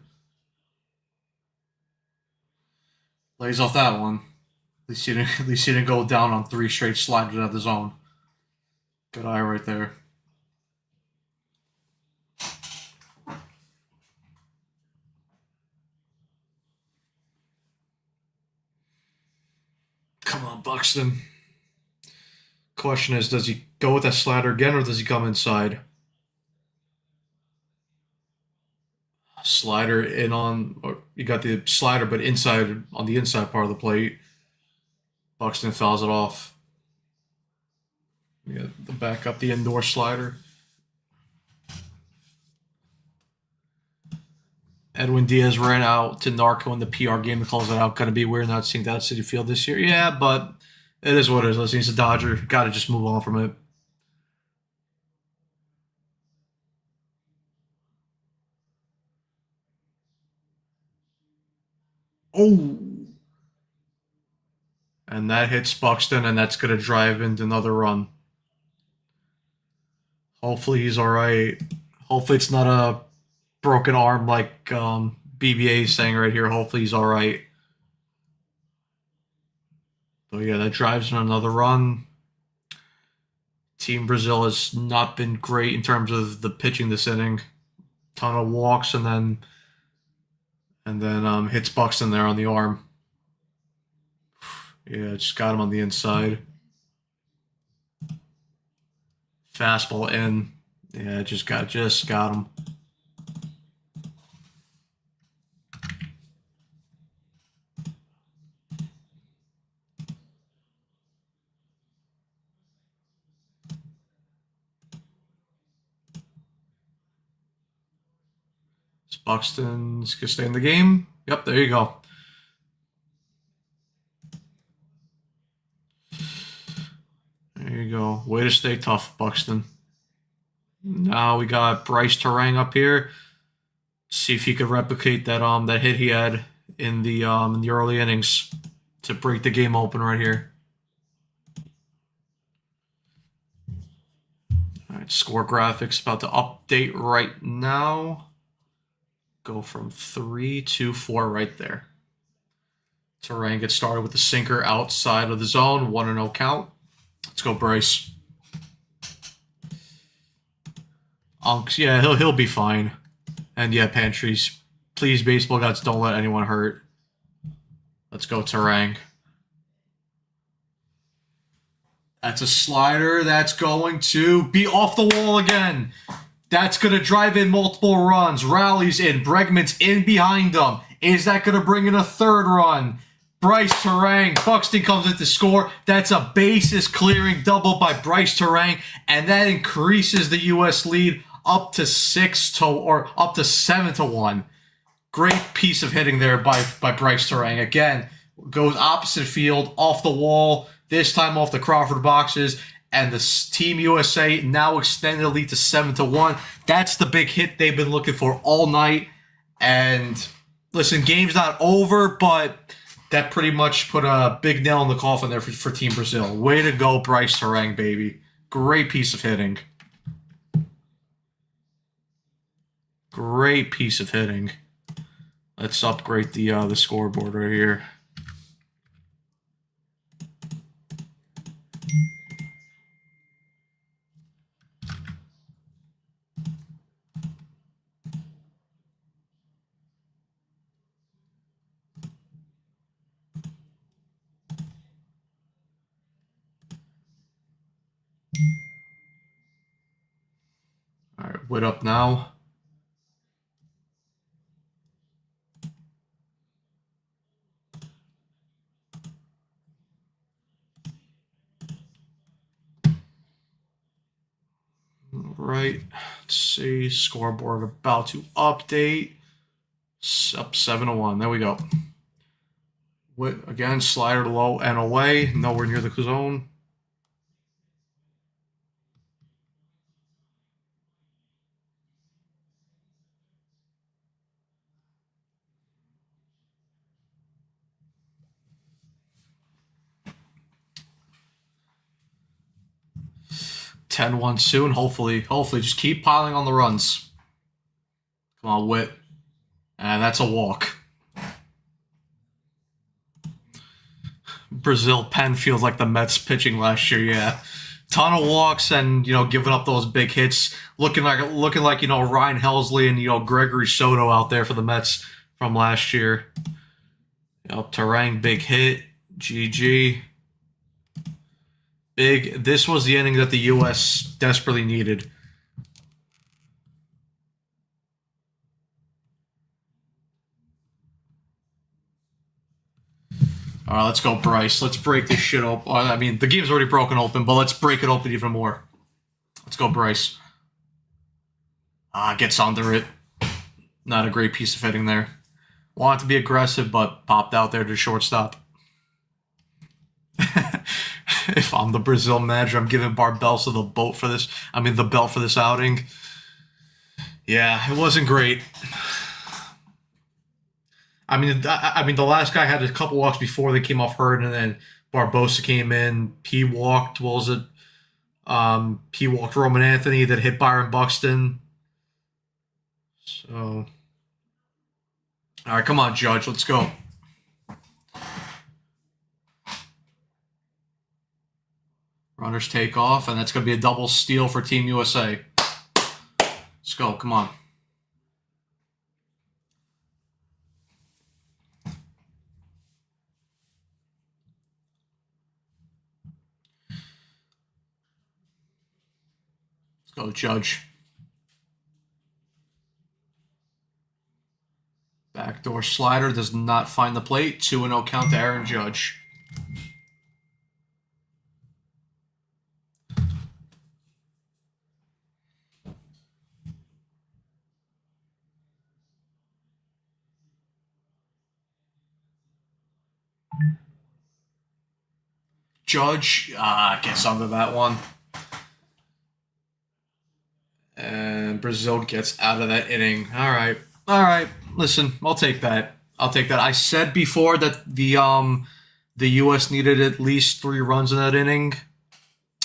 Lays off that one. At least he didn't go down on 3 straight sliders out of the zone. Good eye right there. Come on, Buxton. Question is, does he go with that slider again, or does he come inside? Slider in on, or you got the slider, but inside on the inside part of the plate. Buxton fouls it off. Yeah, the back up the indoor slider. Edwin Diaz ran out to Narco in the PR game to close it out. Going to be weird not seeing that at Citi Field this year. Yeah, but it is what it is. Listen, he's a Dodger. Got to just move on from it. Oh. And that hits Buxton, and that's going to drive into another run. Hopefully he's all right. Hopefully it's not a broken arm like BBA is saying right here. Hopefully he's all right. So yeah, that drives in another run. Team Brazil has not been great in terms of the pitching this inning. Ton of walks and then hits Buxton there on the arm. Yeah, just got him on the inside. Fastball in. Yeah, just got him. Buxton's gonna stay in the game. Yep, there you go. There you go. Way to stay tough, Buxton. Now we got Bryce Terang up here. See if he could replicate that hit he had in the early innings to break the game open right here. All right, score graphics about to update right now. Go from 3 to 4 right there. Terang gets started with the sinker outside of the zone. 1-0 count. Let's go, Bryce. Unks, yeah, he'll be fine. And yeah, Pantries, please, baseball gods, don't let anyone hurt. Let's go, Terang. That's a slider that's going to be off the wall again. That's going to drive in multiple runs. Rallies in. Bregman's in behind him. Is that going to bring in a third run? Bryce Terang. Buxton comes in to score. That's a bases clearing double by Bryce Terang, and that increases the U.S. lead up to 7-1. Great piece of hitting there by Bryce Terang. Again, goes opposite field, off the wall, this time off the Crawford boxes, and the Team USA now extended the lead to 7-1. That's the big hit they've been looking for all night. And listen, game's not over, but that pretty much put a big nail in the coffin there for Team Brazil. Way to go, Bryce Terang, baby. Great piece of hitting. Great piece of hitting. Let's upgrade the scoreboard right here. All right, Witt up now. Right, let's see, scoreboard about to update. Up 7-1. There we go. Witt again, slider low and away, nowhere near the zone. $10-1 soon. Hopefully, just keep piling on the runs. Come on, Witt. And that's a walk. Brazil pen feels like the Mets pitching last year. Yeah, ton of walks and giving up those big hits. Looking like Ryan Helsley and Gregory Soto out there for the Mets from last year. Terang big hit. GG. Big. This was the inning that the U.S. desperately needed. All right, let's go, Bryce. Let's break this shit open. I mean, the game's already broken open, but let's break it open even more. Let's go, Bryce. Gets under it. Not a great piece of hitting there. Wanted to be aggressive, but popped out there to shortstop. If I'm the Brazil manager, I'm giving Barbosa the boat for this. I mean, the belt for this outing. Yeah, it wasn't great. I mean, the last guy had a couple walks before they came off hurt, and then Barbosa came in. He walked. What was it? He walked Roman Anthony that hit Byron Buxton. So, all right, come on, Judge, let's go. Runners take off, and that's going to be a double steal for Team USA. Let's go, come on. Let's go, Judge. Backdoor slider does not find the plate. 2-0 count to Aaron Judge. Judge gets under that one. And Brazil gets out of that inning. All right. Listen, I'll take that. I said before that the U.S. needed at least 3 runs in that inning,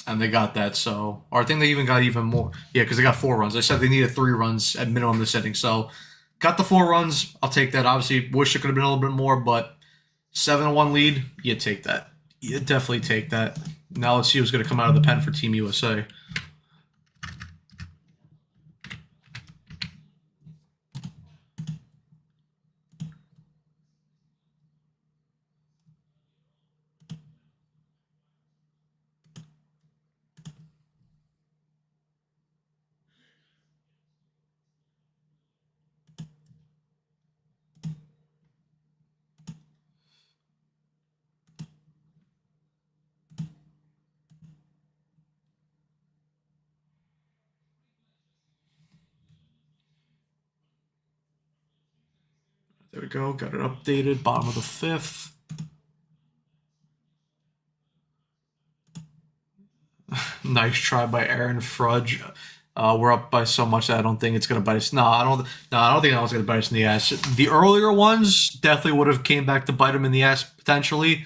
and they got that. So, or I think they even got even more. Yeah, because they got 4 runs. I said they needed 3 runs at minimum this inning. So, got the 4 runs. I'll take that. Obviously, wish it could have been a little bit more, but 7-1 lead, you take that. You definitely take that. Now let's see who's going to come out of the pen for Team USA. There we go. Got it updated. Bottom of the 5th. Nice try by Aaron Fudge. We're up by so much that I don't think it's gonna bite us. No, I don't think that was gonna bite us in the ass. The earlier ones definitely would have came back to bite him in the ass potentially,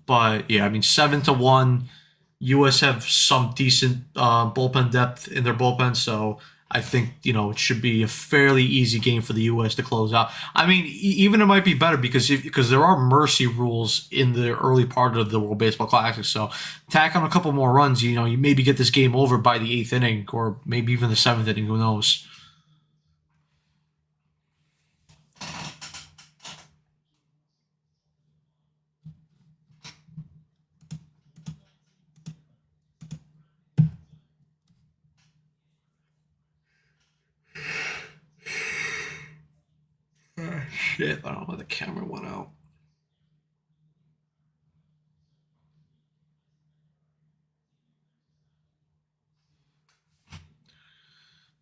but yeah, I mean 7-1. US have some decent bullpen depth in their bullpen, so I think it should be a fairly easy game for the US to close out. I mean, even it might be better because there are mercy rules in the early part of the World Baseball Classic. So tack on a couple more runs, you maybe get this game over by the 8th inning or maybe even the 7th inning. Who knows? Shit, I don't know why the camera went out.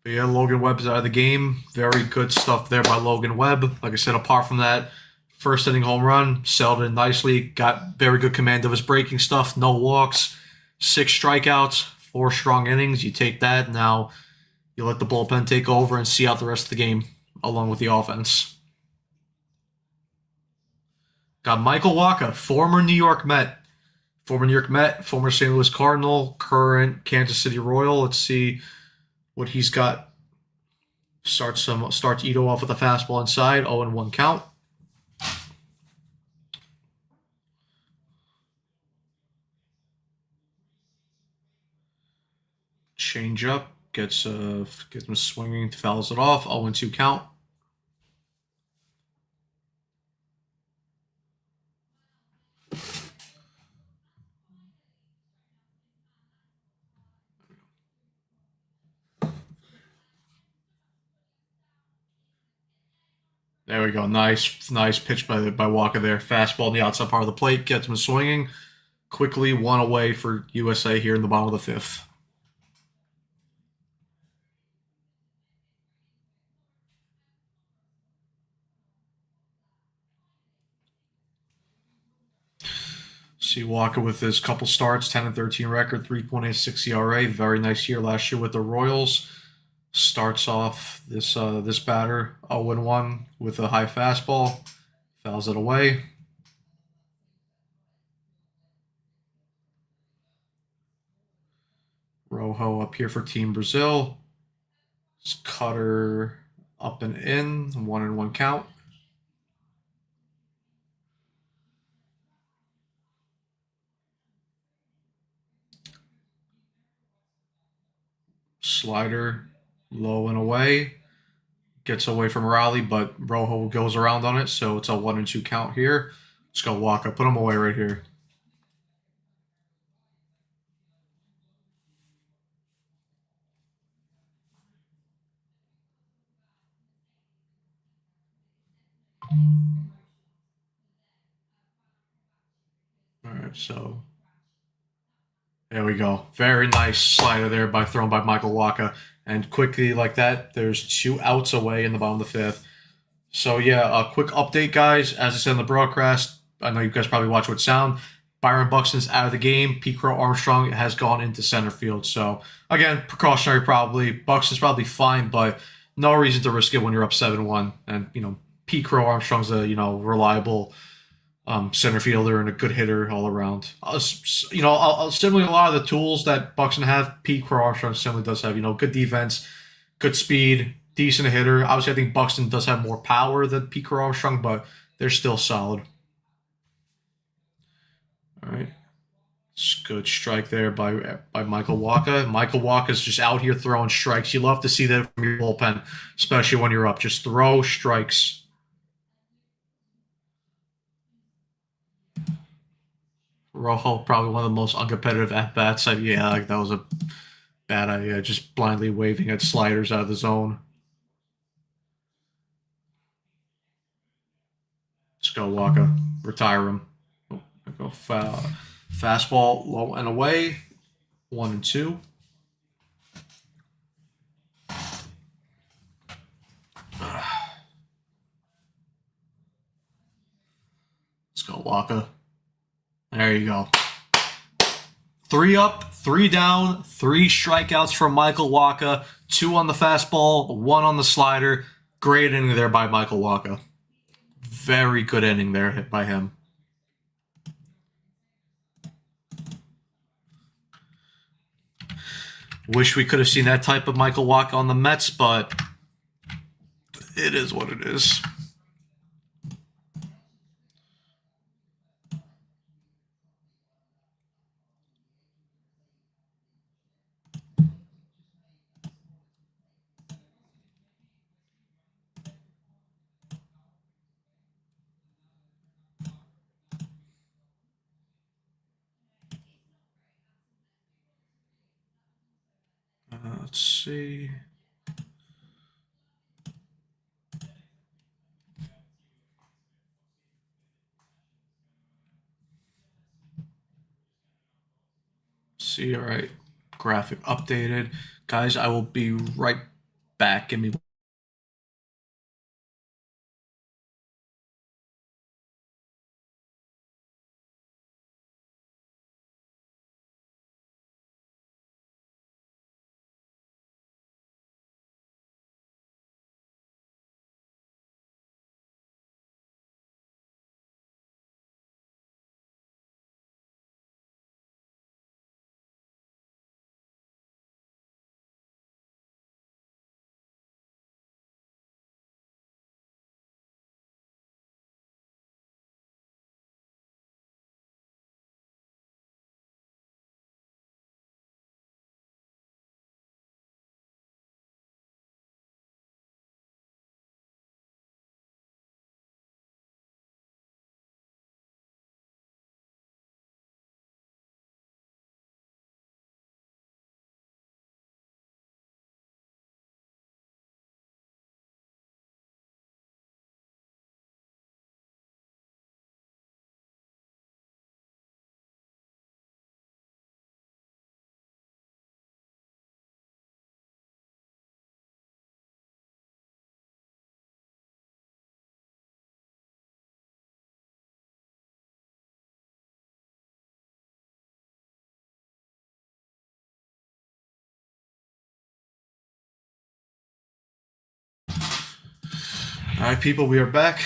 But yeah, Logan Webb's out of the game. Very good stuff there by Logan Webb. Like I said, apart from that first inning home run, settled in nicely. Got very good command of his breaking stuff. No walks, 6 strikeouts, 4 strong innings. You take that. Now you let the bullpen take over and see out the rest of the game along with the offense. Got Michael Wacha, former New York Met, former St. Louis Cardinal, current Kansas City Royal. Let's see what he's got. Starts Ito off with a fastball inside, 0-1 count. Change up, gets him swinging, fouls it off, 0-2 count. There we go. Nice pitch by Wacha there. Fastball in the outside part of the plate, gets him swinging. Quickly 1 away for USA here in the bottom of the 5th. See Walker with his couple starts, 10-13 record, 3.86 ERA. Very nice year last year with the Royals. Starts off this batter 0-1 with a high fastball. Fouls it away. Rojo up here for Team Brazil. Cutter up and in, 1-1 count. Slider low and away. Gets away from Raleigh, but Rojo goes around on it, so it's a 1-2 count here. Let's go Walker. Put him away right here. All right, so there we go. Very nice slider there thrown by Michael Walker. And quickly like that, there's 2 outs away in the bottom of the 5th. So yeah, a quick update, guys. As I said in the broadcast, I know you guys probably watch with sound. Byron Buxton's out of the game. Pete Crow Armstrong has gone into center field. So again, precautionary probably. Buxton's probably fine, but no reason to risk it when you're up 7-1. And Pete Crow Armstrong's a reliable center fielder and a good hitter all around. Similarly, a lot of the tools that Buxton have, Pete Crow Armstrong similarly does have. Good defense, good speed, decent hitter. Obviously, I think Buxton does have more power than Pete Crow Armstrong, but they're still solid. All right. Good strike there by Michael Walker. Michael Walker's just out here throwing strikes. You love to see that from your bullpen, especially when you're up. Just throw strikes. Rojo, probably one of the most uncompetitive at-bats. Yeah, that was a bad idea. Just blindly waving at sliders out of the zone. Let's go, Walker. Retire him. Go foul. Fastball low and away. 1-2. Let's go, Walker. There you go. 3 up, 3 down, 3 strikeouts from Michael Walker. 2 on the fastball, 1 on the slider. Great inning there by Michael Walker. Very good inning there hit by him. Wish we could have seen that type of Michael Walker on the Mets, but it is what it is. Let's see. See, all right. Graphic updated. Guys, I will be right back. Give me right, people, we are back.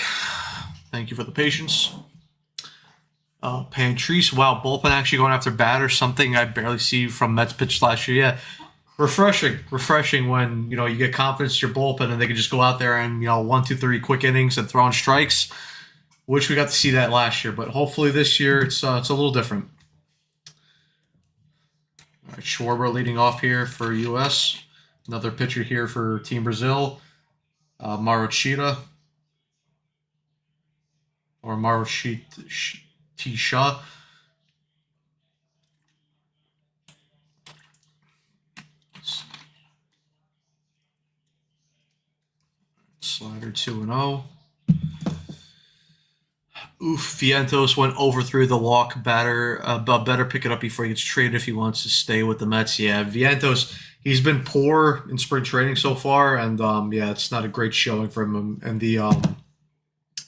Thank you for the patience. Pantrese, wow, bullpen actually going after batter, something I barely see from Mets pitch last year. Yeah, refreshing when you get confidence in your bullpen and they can just go out there and 1, 2, 3 quick innings and throw in strikes. Wish we got to see that last year, but hopefully this year it's a little different. All right, Schwarber leading off here for U.S. Another pitcher here for Team Brazil, Maruchita or Maruchita. Slider 2-0. Oof, Vientos went over through the walk batter. Better pick it up before he gets traded if he wants to stay with the Mets. Yeah, Vientos, he's been poor in spring training so far, and yeah, it's not a great showing from him in the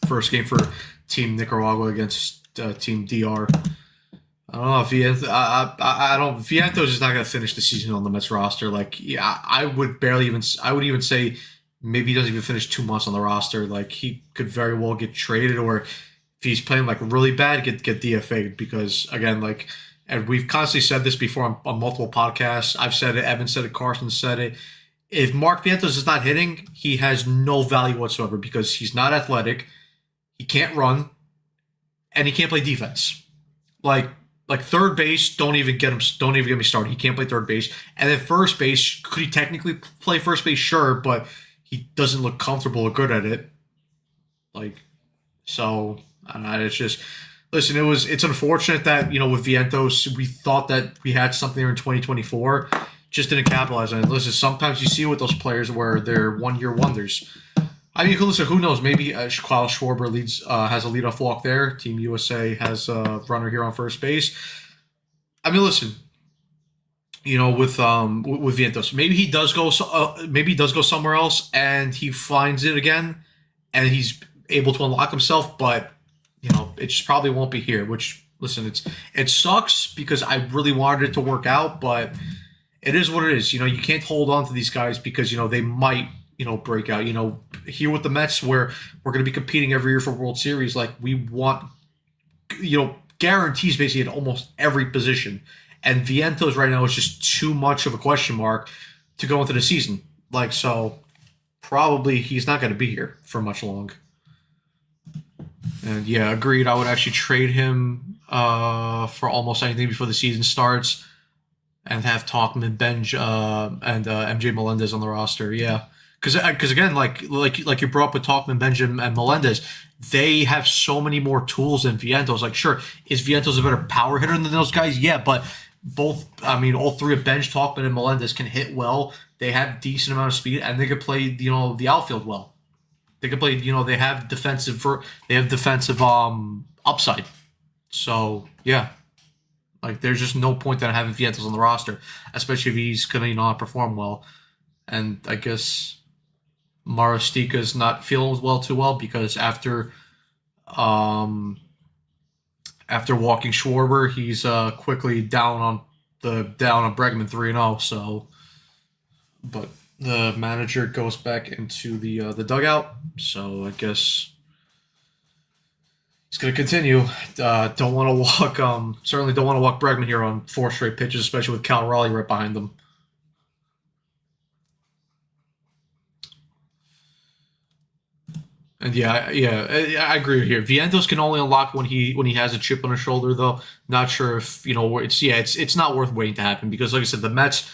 first game for Team Nicaragua against Team DR. I don't know if Vientos is not going to finish the season on the Mets roster. Like, yeah, I would even say maybe he doesn't even finish 2 months on the roster. Like, he could very well get traded, or if he's playing like really bad, get DFA'd. Because again, like, and we've constantly said this before on multiple podcasts. I've said it. Evan said it. Carson said it. If Mark Vientos is not hitting, he has no value whatsoever because he's not athletic. He can't run, and he can't play defense. Like third base, don't even get me started. He can't play third base. And then first base, could he technically play first base? Sure, but he doesn't look comfortable or good at it. Like, so it's just, listen, it's unfortunate that, with Vientos, we thought that we had something there in 2024, just didn't capitalize on it. Listen, sometimes you see with those players where they're one-year wonders. I mean, listen, who knows? Maybe Kyle Schwarber has a leadoff walk there. Team USA has a runner here on first base. I mean, listen, with Vientos, maybe he does go somewhere else and he finds it again, and he's able to unlock himself. But it just probably won't be here. Which, listen, it sucks because I really wanted it to work out, but it is what it is. You can't hold on to these guys because they might break out. Here with the Mets, where we're going to be competing every year for World Series, like, we want, guarantees basically at almost every position. And Vientos right now is just too much of a question mark to go into the season. Like, so probably he's not going to be here for much long. And yeah, agreed. I would actually trade him for almost anything before the season starts, and have Tauchman, Benj, and MJ Melendez on the roster. Yeah. Because again, like you brought up with Tauchman, Benjamin, and Melendez, they have so many more tools than Vientos. Like, sure, is Vientos a better power hitter than those guys? Yeah, but all three of Benj, Tauchman, and Melendez can hit well. They have decent amount of speed, and they could play the outfield well. They could play. They have defensive upside. So yeah, like, there's just no point in having Vientos on the roster, especially if he's gonna not perform well. And I guess Marustika's not feeling too well because after walking Schwarber, he's quickly down on Bregman 3-0. So, but the manager goes back into the dugout. So I guess he's going to continue. Don't want to walk. Certainly don't want to walk Bregman here on 4 straight pitches, especially with Cal Raleigh right behind them. And yeah, I agree here. Vientos can only unlock when he has a chip on his shoulder, though. Not sure if it's not worth waiting to happen because, like I said, the Mets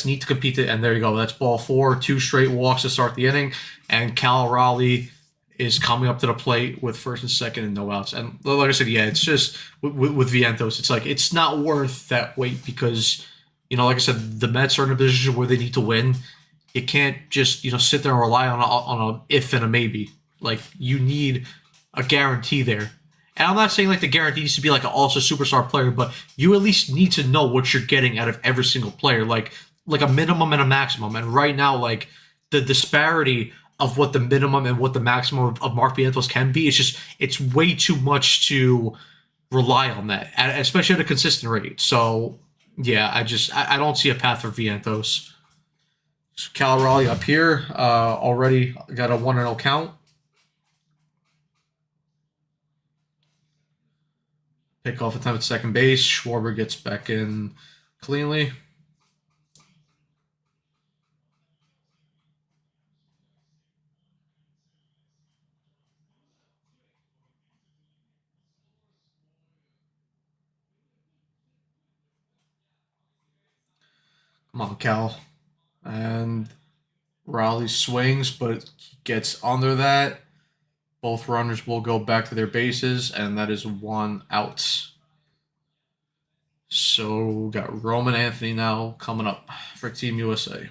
need to compete. And there you go. That's ball 4, 2 straight walks to start the inning, and Cal Raleigh is coming up to the plate with first and second and no outs. And like I said, yeah, it's just with Vientos, it's like it's not worth that wait because like I said, the Mets are in a position where they need to win. You can't just sit there and rely on a if and a maybe. Like, you need a guarantee there. And I'm not saying like the guarantee needs to be like an also superstar player, but you at least need to know what you're getting out of every single player, like a minimum and a maximum. And right now, like, the disparity of what the minimum and what the maximum of Mark Vientos can be, it's way too much to rely on that, especially at a consistent rate. So yeah, I don't see a path for Vientos. Cal Raleigh up here, already got a 1-0 count. Pickoff attempt at second base. Schwarber gets back in cleanly. Come on, Cal. And Raleigh swings, but gets under that. Both runners will go back to their bases, and that is 1 out. So we got Roman Anthony now coming up for Team USA.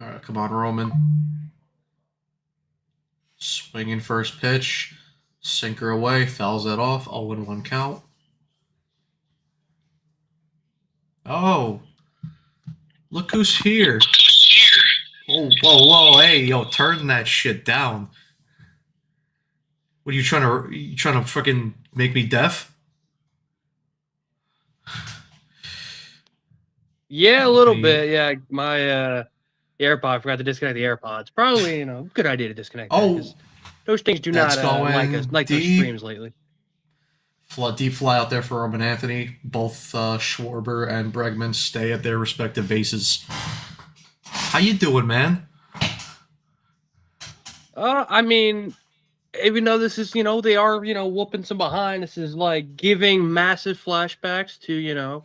All right, come on, Roman. Swinging first pitch. Sinker away, fouls that off. 0-1 count. Oh, look who's here. Oh, whoa, hey, yo, turn that shit down. What are you trying to freaking make me deaf? Yeah, a little bit. Yeah, my AirPod. I forgot to disconnect the AirPods. Probably, good idea to disconnect. Oh, those things do not like those streams lately. Deep fly out there for Roman Anthony. Both Schwarber and Bregman stay at their respective bases. How you doing, man? I mean, even though this is, they are, whooping some behind. This is like giving massive flashbacks to,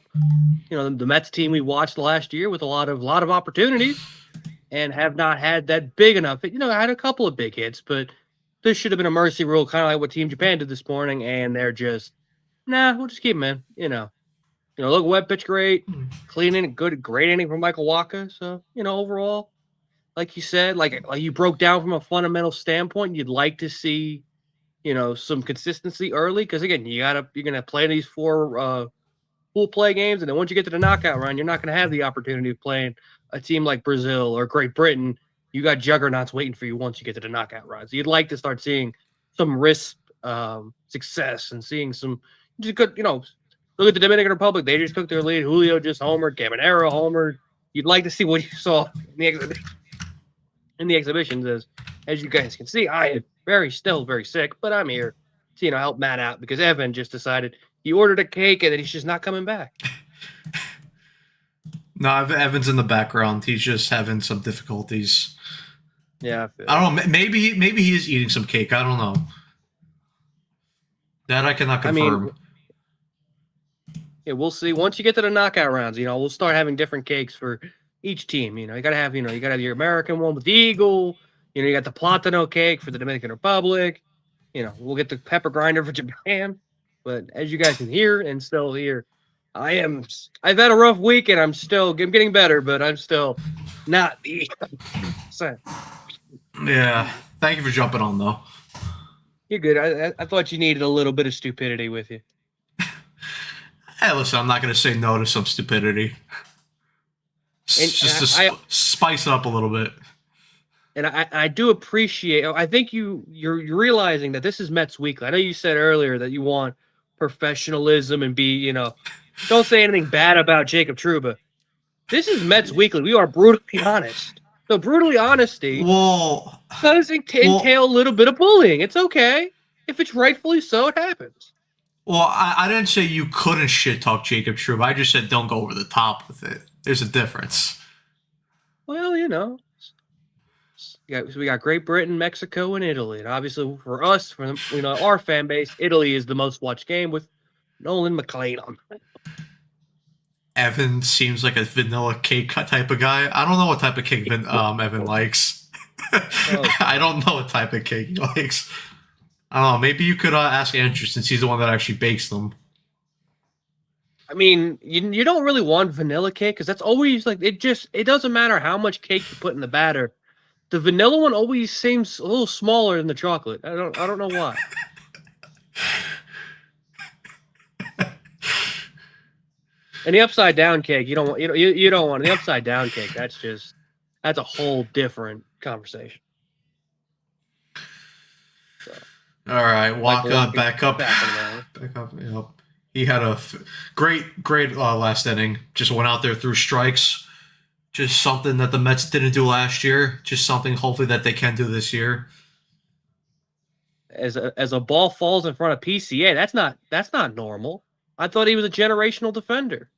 the Mets team we watched last year with a lot of opportunities and have not had that big enough. I had a couple of big hits, but this should have been a mercy rule, kind of like what Team Japan did this morning, and they're just, we'll just keep them in. Look, wet pitch great, clean inning, great inning from Michael Wacha. So, overall, like you said, like you broke down from a fundamental standpoint, you'd like to see, some consistency early, because again, you're gonna play these 4 pool play games, and then once you get to the knockout round, you're not gonna have the opportunity of playing a team like Brazil or Great Britain. You got juggernauts waiting for you once you get to the knockout round. So you'd like to start seeing some risk success and seeing some just good, look at the Dominican Republic. They just took their lead. Julio just homered. Caminero homered. You'd like to see what you saw in the exhibitions. As you guys can see, I am still very sick, but I'm here to help Matt out because Evan just decided he ordered a cake and then he's just not coming back. No, Evan's in the background. He's just having some difficulties. Yeah, I don't know. Maybe he is eating some cake. I don't know. That I cannot confirm. Yeah, we'll see. Once you get to the knockout rounds, we'll start having different cakes for each team. You gotta have, your American one with the eagle. You got the Platano cake for the Dominican Republic. We'll get the pepper grinder for Japan. But as you guys can hear and still hear, I've had a rough week and I'm getting better, but I'm still not the Yeah. Thank you for jumping on, though. You're good. I thought you needed a little bit of stupidity with you. Hey, listen, I'm not going to say no to some stupidity. Just to spice it up a little bit. And I do appreciate. I think you're realizing that this is Mets Weekly. I know you said earlier that you want professionalism and be, don't say anything bad about Jacob Trouba. This is Mets Weekly. We are brutally honest. So brutally honesty does entail a little bit of bullying. It's okay. If it's rightfully so, it happens. Well, I didn't say you couldn't shit talk Jacob Trouba. I just said don't go over the top with it. There's a difference. Well, we got Great Britain, Mexico, and Italy. And obviously for us, for our fan base, Italy is the most watched game with Nolan McLean on. Evan seems like a vanilla cake type of guy. I don't know what type of cake Evan likes. I don't know what type of cake he likes. I don't know. Maybe you could ask Andrew since he's the one that actually bakes them. I mean, you don't really want vanilla cake because that's always like it doesn't matter how much cake you put in the batter. The vanilla one always seems a little smaller than the chocolate. I don't know why. And the upside down cake, you don't want the upside down cake. That's just that's a whole different conversation. So, All right, Michael Waka Wacha back up. back in there. Back up. Yep. He had a great last inning. Just went out there, threw strikes. Just something that the Mets didn't do last year. Just something hopefully that they can do this year. As a ball falls in front of PCA, that's not normal. I thought he was a generational defender.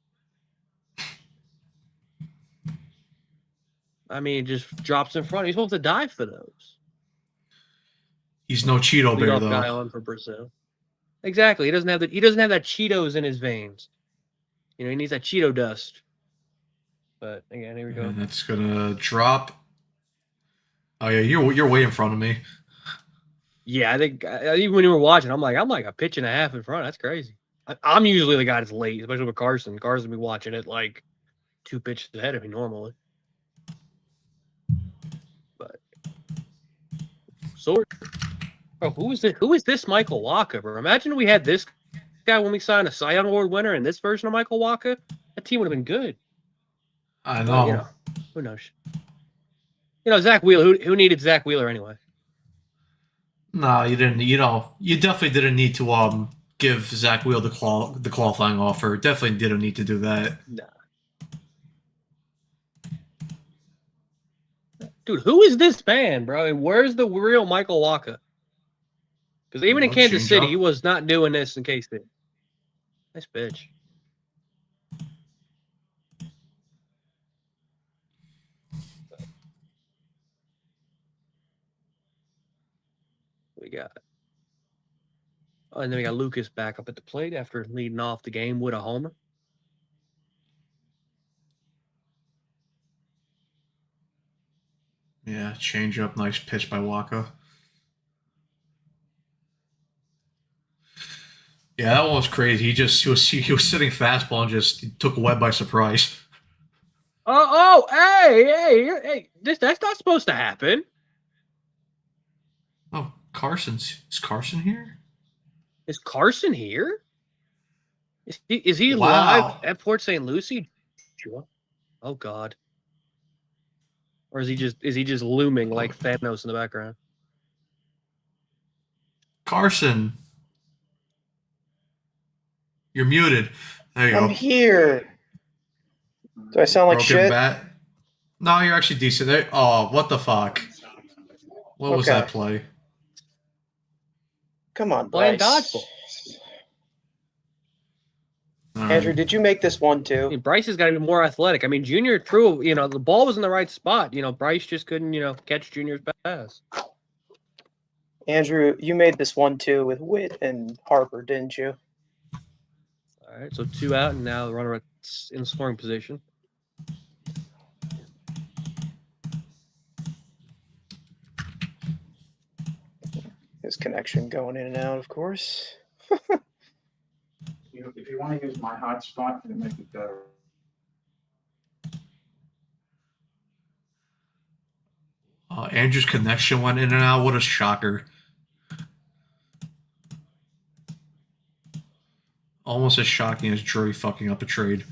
I mean, it just drops in front. He's supposed to dive for those. He's no Cheeto bear Leadoff though. guy on for Brazil. Exactly. He doesn't have that Cheetos in his veins. You know, he needs that Cheeto dust. But again, here we go. And that's gonna drop. Oh yeah, you're way in front of me. Yeah, I think even when you were watching, I'm like a pitch and a half in front. That's crazy. I'm usually the guy that's late, especially with Carson. Carson be watching it like 2 pitches ahead of me normally. But bro, who is this Michael Wacha, bro? Imagine we had this guy when we signed a Cy Young Award winner and this version of Michael Wacha. That team would have been good. I know. You know, who knows? You know, Zach Wheeler. Who needed Zach Wheeler anyway? No, you didn't. You definitely didn't need to give Zach Wheeler the qualifying offer. Definitely didn't need to do that. Nah. Dude, who is this man, bro? And where's the real Michael Wacha? Because even in Kansas City, he was not doing this in K-State. Nice bitch. We got. Oh, and then we got Lucas back up at the plate after leading off the game with a homer. Yeah, change up, nice pitch by Wacha. Yeah, that one was crazy. He was sitting fastball and just took Webb by surprise. Hey! That's not supposed to happen. Oh, is Carson here? Is Carson here? Is he Wow. live at Port St. Lucie? Oh God. Or is he just looming like Thanos in the background? Carson, you're muted. There you I'm go. here. Do I sound like Broken shit? bat. No, you're actually decent. There. Oh, what the fuck? What was Okay. that play? Come on, Playing Bryce. dodgeball. All right. Andrew, did you make this one I too? mean, Bryce has got to be more athletic. I mean, Junior threw, the ball was in the right spot. Bryce just couldn't, catch Junior's pass. Andrew, you made this one too with Witt and Harper, didn't you? All right, so 2 out, and now the runner in scoring position. His connection going in and out, of course. If you want to use my hotspot, it'll make it better. Andrew's connection went in and out. What a shocker. Almost as shocking as Drury fucking up a trade.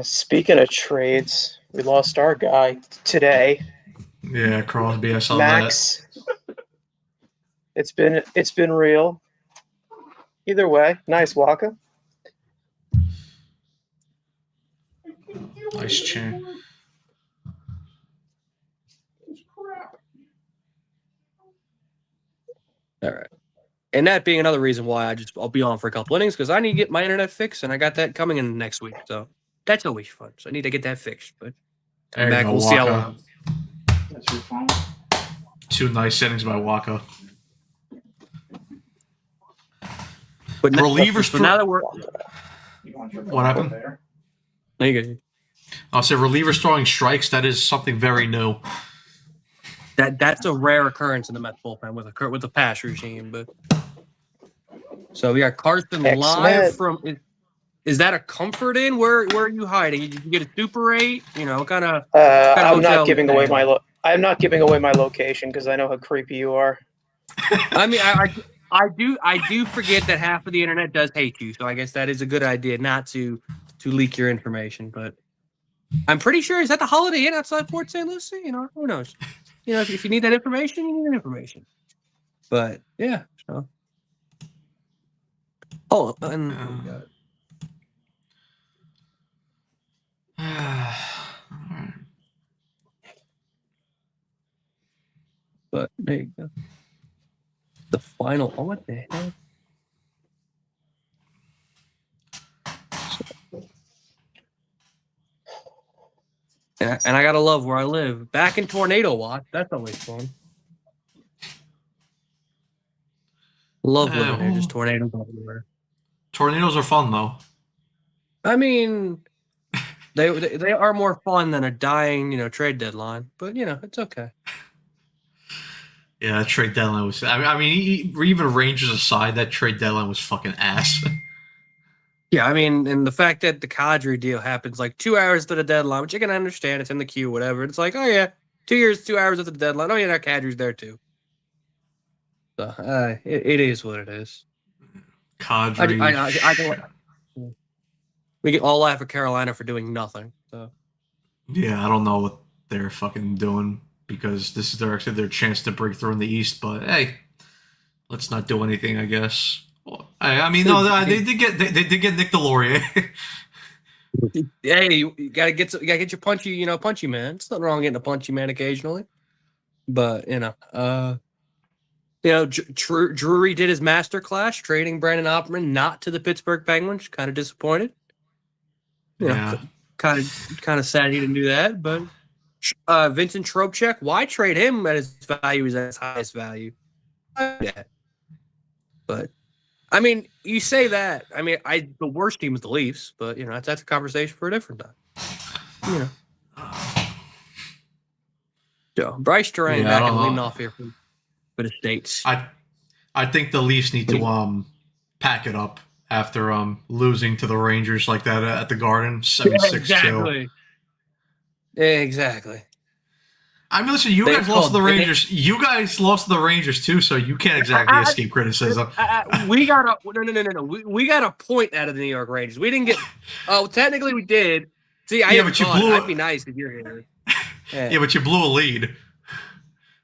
Speaking of trades, we lost our guy today, Yeah, Crosby, I saw Max. It's been real. Either way, nice Wacha. that. Nice chance. All right. And that being another reason why I'll be on for a couple innings because I need to get my internet fixed, and I got that coming in next week. So that's always fun. So I need to get that fixed. But There you back, go, we'll see how Wacha. long. That's your phone. 2 nice innings by Wacha. But now, Relievers so now that we're You want your What phone happened? There? there you go. I'll say relievers throwing strikes. That is something very new. That's a rare occurrence in the Mets bullpen with the pass regime. But so we got Carson Ex-Met. live from. Is that a comfort in? Where are you hiding? Did you get a Super 8? What kind of? I'm hotel not giving you away staying? I'm not giving away my location because I know how creepy you are. I mean, I do forget that half of the internet does hate you. So I guess that is a good idea not to leak your information, but I'm pretty sure he's at the Holiday Inn outside Port St. Lucie. You know, who knows? You know, if you need that information, you need that information. But yeah, so. Oh, and but there you go. The final. Oh, what the hell? And I gotta love where I live. Back in tornado watch. That's always fun. Love living there. Just tornadoes everywhere. Tornadoes are fun though. I mean, they are more fun than a dying, you know, trade deadline. But you know, it's okay. Yeah, that trade deadline was. I mean, even Rangers aside, that trade deadline was fucking ass. Yeah, I mean, and the fact that the Kadri deal happens like 2 hours to the deadline, which you can understand, it's in the queue, whatever. It's like, oh yeah, 2 years, 2 hours at the deadline. Oh yeah, that Kadri's there too. So it is what it is. Kadri. We can all laugh at Carolina for doing nothing. So Yeah, I don't know what they're fucking doing because this is their chance to break through in the East. But hey, let's not do anything, I guess. Well, I mean, no, they did get Nick Delorier. hey, you gotta get your punchy man. It's nothing wrong getting a punchy man occasionally. But Drury did his masterclass trading Brandon Opperman not to the Pittsburgh Penguins. Kind of disappointed. Yeah. Kind of sad he didn't do that. But Vincent Trocheck, why trade him at his value is at his highest value? Yeah. But I mean, you say that. I mean, the worst team is the Leafs, but you know that's a conversation for a different time. You know. So Bryce Terang back and leading off here for the States. I think the Leafs need to pack it up after losing to the Rangers like that at the Garden 7-6-2. Exactly. I mean, listen, you guys lost to the Rangers. You guys lost to the Rangers too, so you can't exactly escape criticism. We got no. We got a point out of the New York Rangers. We didn't get. Oh, technically we did. See, but you blew. I'd be nice if you're here. Yeah, but you blew a lead.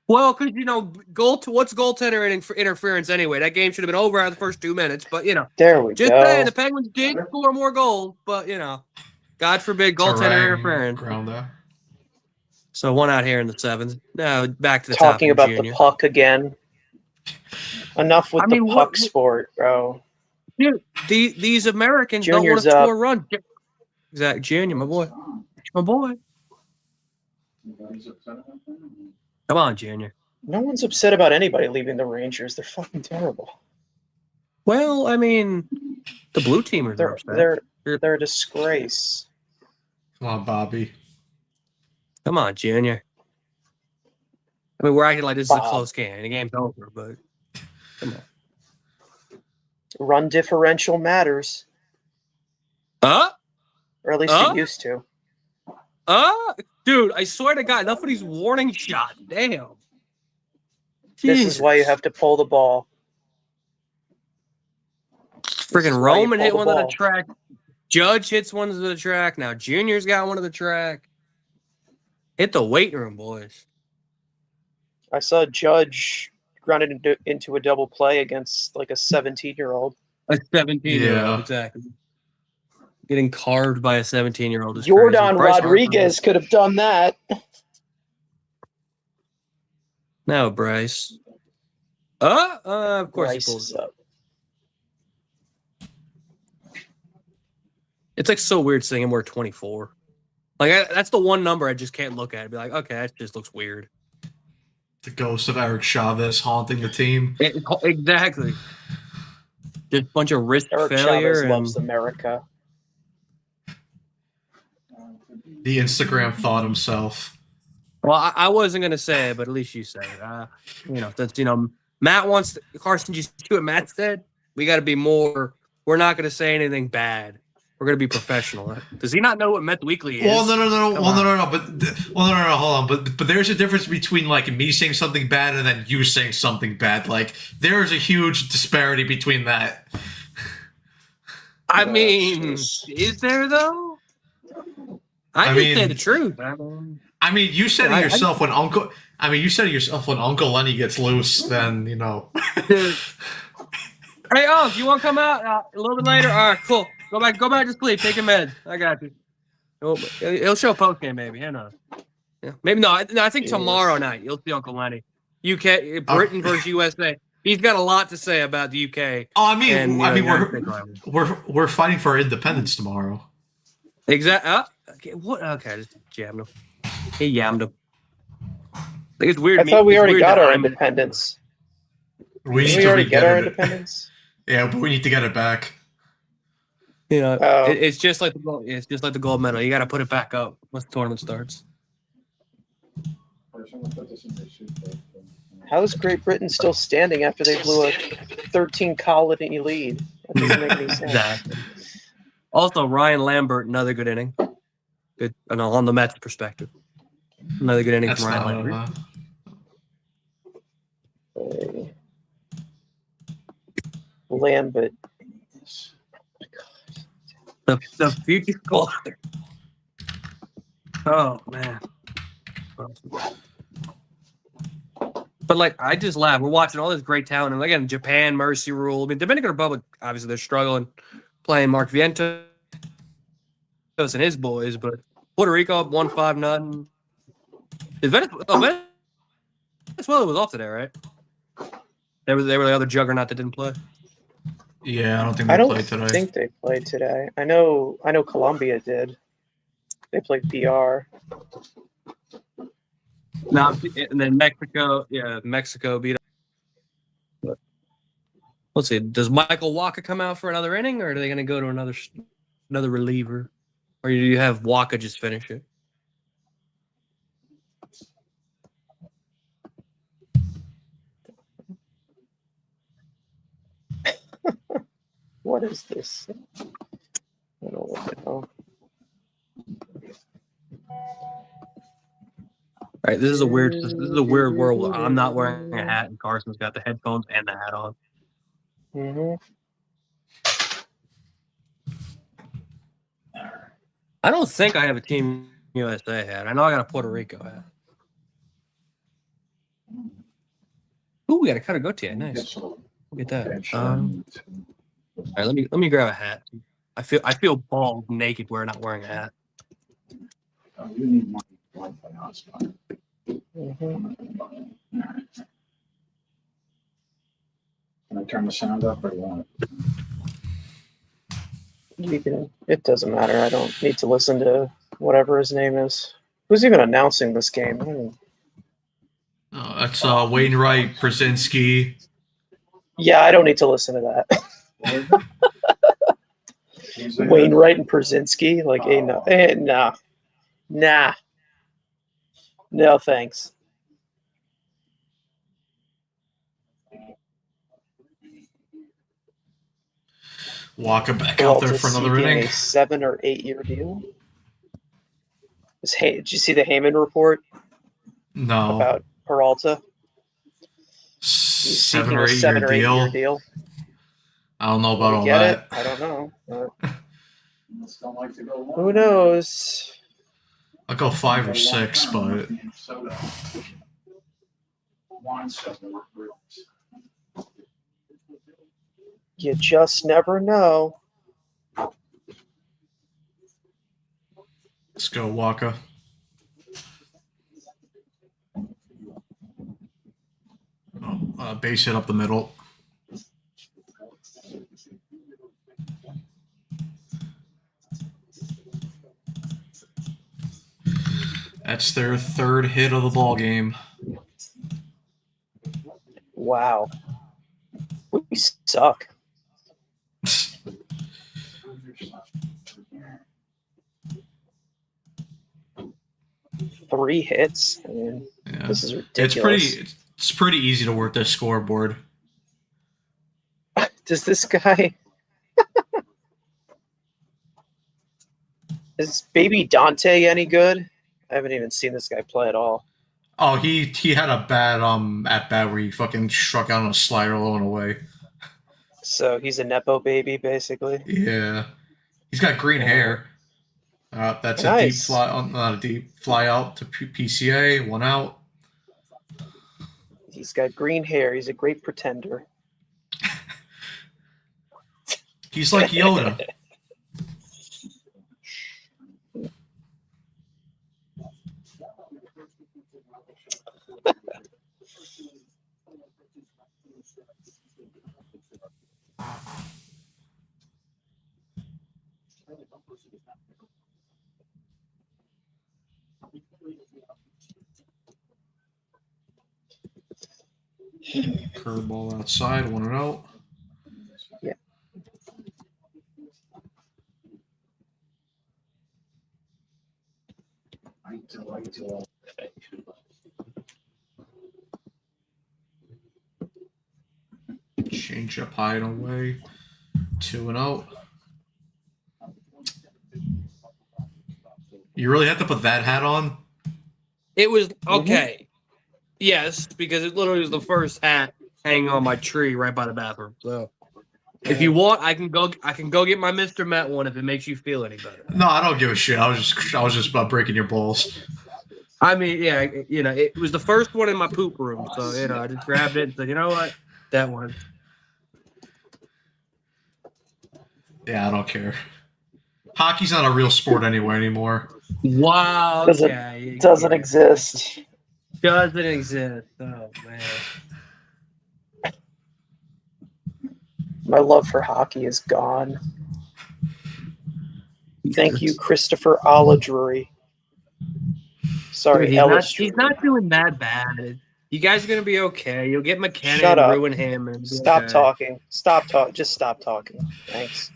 Well, because you know, what's goaltender interference anyway? That game should have been over after the first 2 minutes. But you know, there we just go. saying, the Penguins did score more goals, but you know, God forbid goaltender interference. Grounder. So 1 out here in the 7th. Now back to the Talking top about junior. the puck again. Enough with the puck sport, bro. Dude, these Americans Junior's don't want to score run. Exactly, Junior, my boy. My boy. Come on, Junior. No one's upset about anybody leaving the Rangers. They're fucking terrible. Well, I mean, the blue teamers are upset. They're a disgrace. Come on, Bobby. Come on, Junior. I mean, we're acting like this is a close game. The game's over, but come on. Run differential matters. Or at least it used to. Dude, I swear to God, enough of these warning shots. Damn. This is why you have to pull the ball. Freaking Roman hit one to the track. Judge hits one to the track. Now Junior's got one to the track. Hit the weight room, boys. I saw Judge grounded into a double play against like a 17-year-old. A 17-year-old, exactly. Getting carved by a 17-year-old is Jordan crazy. Rodriguez could have done that. No, Bryce. Of course Bryce he pulls is up. It's like so weird seeing him wear 24. Like that's the one number I just can't look at and be like, okay, that just looks weird. The ghost of Eric Chavez haunting the team. Exactly. Just a bunch of wrist Eric failure. Chavez loves America. The Instagram thought himself. Well, I wasn't gonna say it, but at least you said it. You know, that's Matt wants Carson. Just do what Matt said. We got to be more. We're not gonna say anything bad. We're gonna be professional. Does he not know what Met Weekly is? Well, no. Hold on. But there's a difference between like me saying something bad and then you saying something bad. Like there is a huge disparity between that. I Yeah, mean, jeez. is there though? I I just say mean- the truth. I mean, you said Yeah, it yourself when Uncle. I mean, you said it yourself when Uncle Lenny gets loose. Then Dude. Hey, Unc, you want to come out a little bit later? All right, cool. Go back to sleep. Take your meds. I got you. He'll show postgame, maybe. Who knows? Yeah. Maybe no. I think tomorrow night you'll see Uncle Lenny. UK, Britain versus USA. He's got a lot to say about the UK. Oh, I mean, and, we're fighting for independence tomorrow. Exactly. Okay, what? Okay, just jammed him. He yammed him. Like, it's weird. I thought we it's already weird got that our I'm- independence. We Didn't need we to already get our re-get it. independence? Yeah, but we need to get it back. You know, Oh. it's just like the gold. It's just like the gold medal. You got to put it back up once the tournament starts. How is Great Britain still standing after they blew a 13 colony lead? That doesn't make any sense. Exactly. Also, Ryan Lambert, another good inning. Good on the Mets perspective. Another good inning That's from Ryan not. Lambert. Lambert. The future caller. Oh man. But like, I just laugh. We're watching all this great talent, and again, Japan, Mercy Rule. I mean, Dominican Republic, obviously, they're struggling playing Mark Vientos and his boys, but Puerto Rico up 1-5-0. Venezuela was off today, right? They were the other juggernaut that didn't play. Yeah, I don't think I they don't played today. think they played today. I know Colombia did. They played PR. No, and then Mexico beat up. But let's see. Does Michael Waka come out for another inning, or are they going to go to another reliever, or do you have Waka just finish it? What is this? I don't know. All right, this is a weird world. Where I'm not wearing a hat, and Carson's got the headphones and the hat on. Mm-hmm. I don't think I have a Team USA hat. I know I got a Puerto Rico hat. Ooh, we got a Cutter Gautier. Nice. Look at that. All right, let me grab a hat. I feel bald, naked, not wearing a hat. You need my Wi-Fi hotspot. Mm-hmm. Can I turn the sound up or you want it? It doesn't matter. I don't need to listen to whatever his name is. Who's even announcing this game? I don't even- That's Wainwright, Brzezinski. Yeah, I don't need to listen to that. Wainwright and Przinski, like, nah, no thanks. Waka back out there for another inning. A 7 or 8 year deal. Did you see the Heyman report No, about Peralta? 7 Seeking or a 8 7 year or 8 deal. year deal. I don't know Will about we all get that. it? I don't know. Just don't like to go long. Who knows? I'll go 5 or 6, but Soda. Wine soda. You just never know. let's go Waka. Base hit up the middle. That's their third hit of the ball game. Wow. We suck. 3 hits. I mean, Yeah. this is ridiculous. It's pretty easy to work this scoreboard. Does this guy? Is Baby Dante any good? I haven't even seen this guy play at all. Oh, he had a bad at bat where he fucking struck out on a slider low and away. So he's a nepo baby, basically. Yeah, he's got green hair. That's a deep Nice. fly, not a deep fly out to PCA. 1 out. He's got green hair. He's a great pretender. He's like Yoda. Curveball outside, 1 out. Yeah. Change up high and away. 2 out. You really have to put that hat on? It was okay. Yes, because it literally was the first hat hanging on my tree right by the bathroom. So, if you want, I can go get my Mr. Met one if it makes you feel any better. No, I don't give a shit. I was just about breaking your balls. I mean, yeah, it was the first one in my poop room, so I just grabbed it and said, you know what, that one. Yeah, I don't care. Hockey's not a real sport anymore. Wow, okay. Doesn't exist. Doesn't exist. Oh man. My love for hockey is gone. Thank you, Christopher Alladrury. Sorry, Dude, he's not doing that bad. You guys are gonna be okay. You'll get McKenna Shut and up. ruin him. And Stop talking. Stop talking. Just stop talking. Thanks.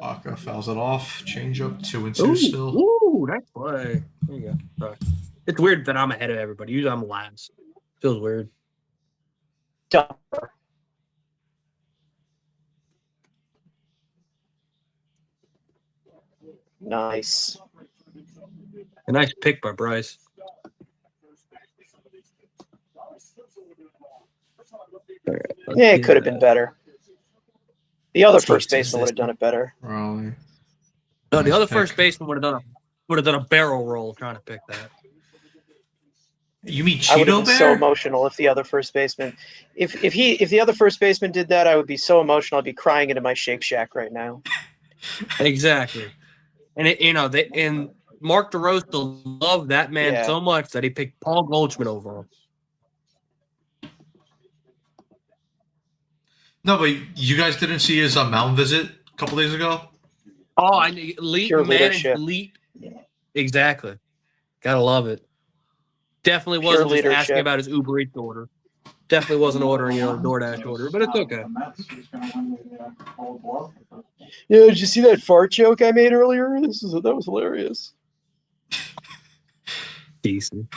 Baca fouls it off. Change up 2 and 2 Ooh, still. ooh, nice play. There you go. Sorry. It's weird that I'm ahead of everybody. Usually I'm last. Feels weird. Dumper. Nice. A nice pick by Bryce. Yeah, it could have been better. The other Let's first see, baseman would have done it better. Raleigh. No, the Nice other pick. first baseman would have done a barrel roll trying to pick that. You mean I would have Cheeto been so Bear? emotional if the other first baseman, if the other first baseman did that, I would be so emotional. I'd be crying into my Shake Shack right now. Exactly. And and Mark DeRosa loved that man Yeah. so much that he picked Paul Goldschmidt over him. No, but you guys didn't see his mound visit a couple days ago? Oh, I need elite Pure managed leadership. elite. Exactly. Gotta love it. Definitely Pure wasn't just leadership. asking about his Uber Eats order. Definitely wasn't ordering, DoorDash order, but it's okay. Yeah, did you see that fart joke I made earlier? That was hilarious. Decent.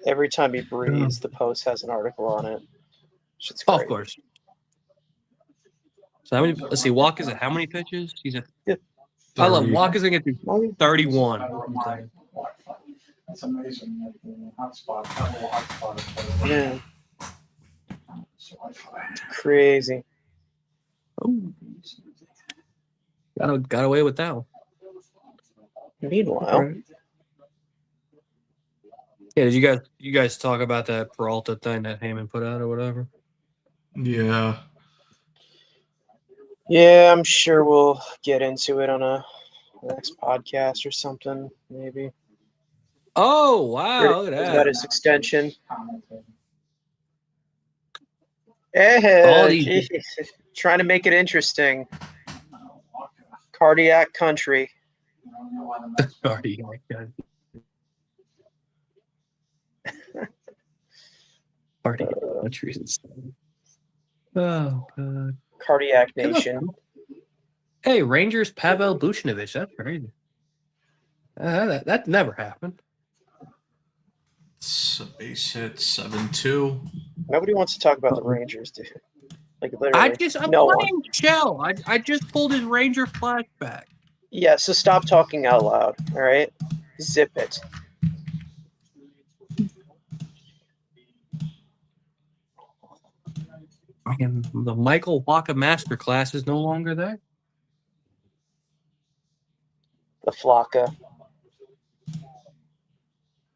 Every time he breathes, the Post has an article on it. Shit's Oh, great. of course. So how many? Let's see. Walk is at how many pitches? He's at. I love 30. Walk is gonna get through 31. That's amazing. Hotspot. Yeah, crazy. Oh. Got away with that one. Meanwhile, Right. Yeah, did you guys talk about that Peralta thing that Heyman put out or whatever? Yeah. yeah, I'm sure we'll get into it on a next podcast or something, maybe. Oh wow! Look He's at got that. his extension. All Hey, these- geez. Trying to make it interesting. Cardiac country. Already, Party countries and stuff. Oh god. Cardiac nation. Hey, Rangers Pavel Buchnevich. That's crazy. That never happened. It's a base hit, 7-2. Nobody wants to talk about the Rangers, dude. Like literally, I'm no one. playing Shell. I just pulled his Ranger flashback. Yeah, so stop talking out loud, all right? Zip it. And the Michael Waka Masterclass is no longer there. The Flocka.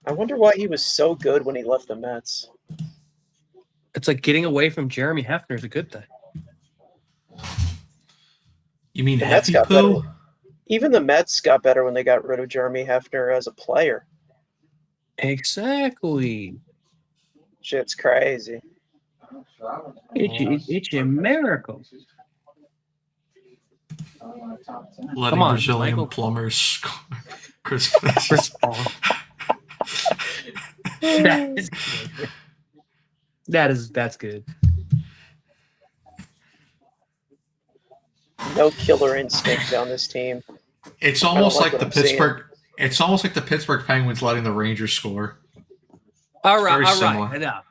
I wonder why he was so good when he left the Mets. It's like getting away from Jeremy Hefner is a good thing. You mean The Mets Heffy got Poo? better. Even the Mets got better when they got rid of Jeremy Hefner as a player. Exactly. Shit's crazy. It's a miracle. Letting Come on, Brazilian Michael. plumbers score. Chris Chris Paul. That's good. No killer instinct on this team. It's almost like like what the I'm seeing. Pittsburgh. It's almost like the Pittsburgh Penguins letting the Rangers score. All right, Very all similar. right. Enough.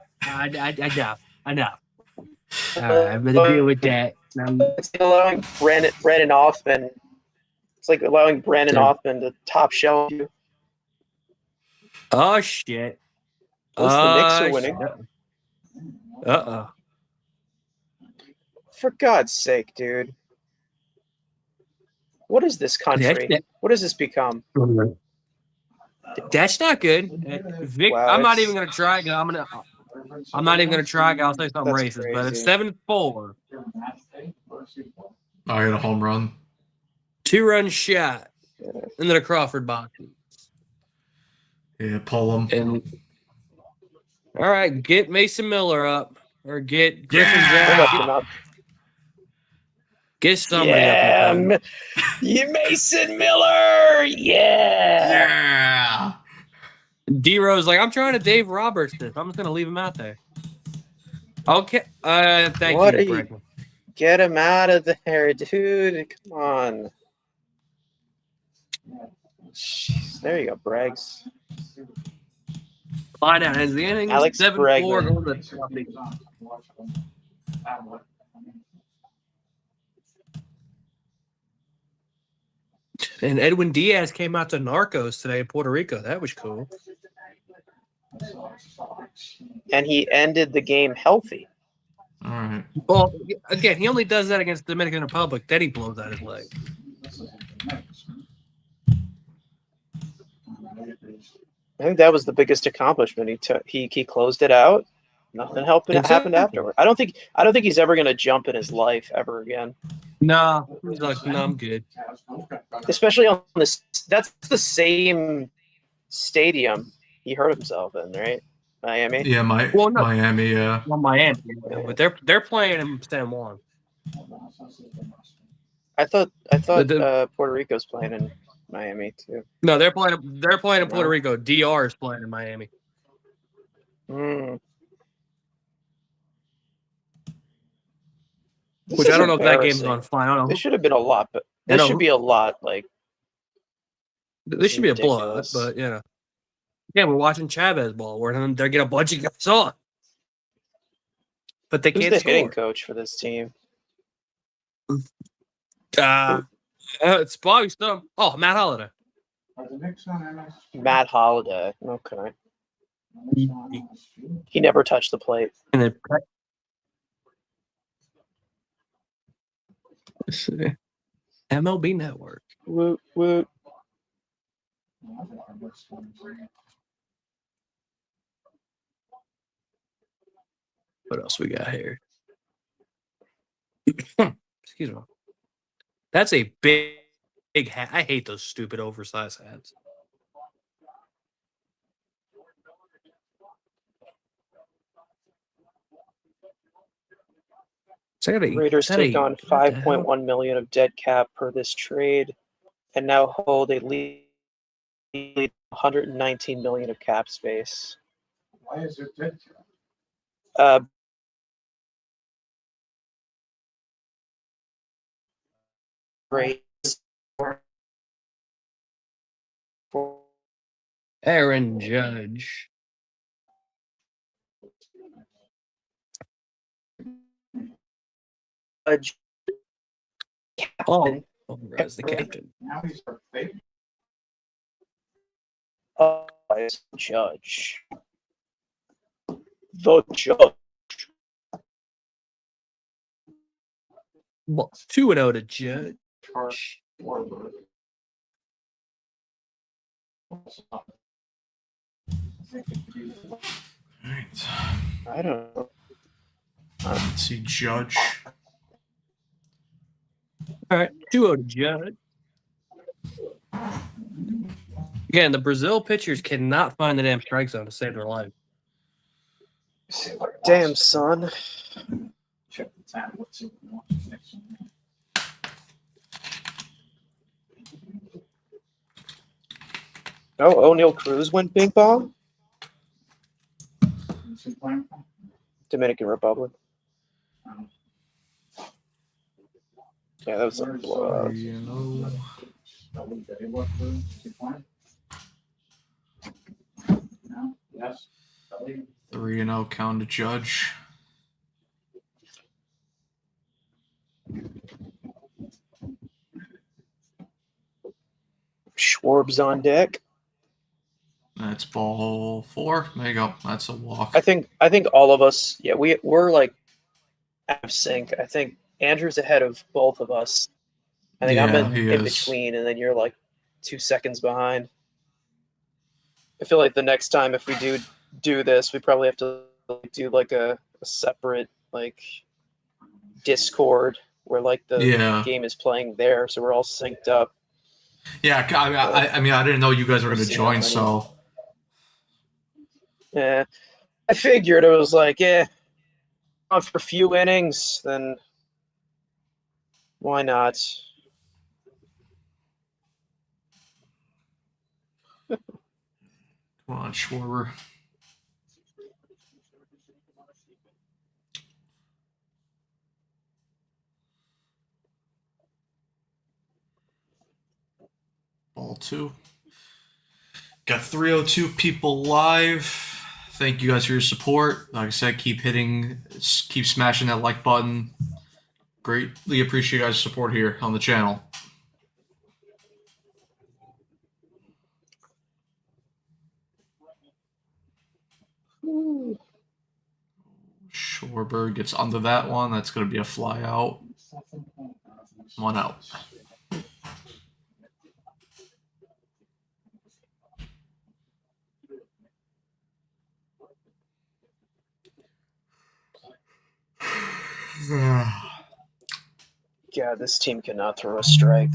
Enough. All right, I'm gonna deal with that. It's like allowing Brandon Othman. It's like allowing Brandon Othman to top shelf you. Oh shit. At least the Knicks are winning. Uh-oh. For God's sake, dude. What is this country? What has this become? That's not good. Vic, Wow, I'm not it's- even gonna try. I'm not even gonna try. I'll say something That's racist, but it's crazy. 7-4. I got a home run. 2-run shot into the Crawford box. Yeah, pull him. And all right, get Mason Miller up or get Griffin Yeah! Lift Jack. him up. Get somebody up. Here, You Mason Miller. Yeah. Yeah. D-Rose like, I'm trying to Dave Roberts this. I'm just gonna leave him out there. Okay. Thank What you, are you- Brendan. Get him out of there, dude. Come on. Jeez, there you go, Braggs. Find out. Is the inning Alex 7-4 Bregman. going to And Edwin Diaz came out to Narcos today in Puerto Rico. That was cool. And he ended the game healthy. All right. Well, again, he only does that against the Dominican Republic. Then he blows out his leg. I think that was the biggest accomplishment. He closed it out. Nothing happened Exactly. afterward. I don't think he's ever going to jump in his life ever again. No, he's like, no, I'm good. Especially on this. That's the same stadium he hurt himself in, right? Miami. Yeah, Well, no. Miami. Yeah. Well, Miami, but they're playing in San Juan. I thought The- Puerto Rico's playing in Miami too. No, they're playing in Puerto Rico. DR is playing in Miami. Mm. This Which I is don't know if that game's embarrassing. on fine. I don't know. This should have been a lot, but I this know. should be a lot. Like This should be a blowout, ridiculous. but you know. Yeah, we're watching Chavez ball where they're getting a bunch of guys on. But they who's can't the hitting score. coach for this team? It's Bobby Stump. Oh, Matt Holliday. Matt Holliday. Okay. He never touched the plate. And then MLB Network. Woot woot. What else we got here? Excuse me. That's a big hat. I hate those stupid oversized hats. Raiders take on 5.1 million of dead cap per this trade, and now hold a lead 119 million of cap space. Why is it dead? Great. Aaron Judge. Oh, as the captain. Now he's our favorite. Judge. The judge. Well, 2-0 to Judge. Warburg. All right. I don't know. Let's see, Judge. All right, 2-0 to Judge. Again, the Brazil pitchers cannot find the damn strike zone to save their life. Damn, son. Check the time. Let's see what we want next one. Oh, O'Neal Cruz went ping pong? Is he playing? Dominican Republic. Um, Yeah, that was a where's, blowout. 3-0. WBC what for? Is he playing? No? Yes? 3-0 count to Judge. Schwarb's on deck. That's ball 4. There you go. That's a walk. I think all of us, yeah, we're like out of sync. I think Andrew's ahead of both of us. I think I'm Yeah, he in is. between, and then you're like 2 seconds behind. I feel like the next time if we do this, we probably have to do like a separate like Discord where like the Yeah. game is playing there, so we're all synced up. Yeah, I mean, I didn't know you guys were going to Yeah, join, I so. Yeah, I figured it was like, on for a few innings, then why not? Come on, Schwarber. Ball 2. Got 302 people live. Thank you guys for your support. Like I said, keep smashing that like button. Greatly appreciate you guys' support here on the channel. Schwarber gets under that one. That's going to be a fly out. 1 out. God, this team cannot throw a strike.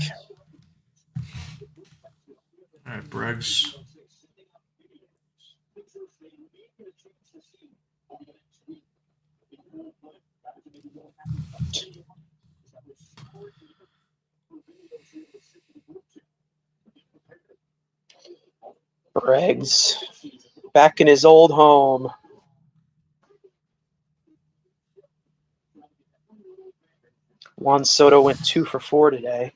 All right, Briggs. Briggs back in his old home. Juan Soto went 2 for 4 today.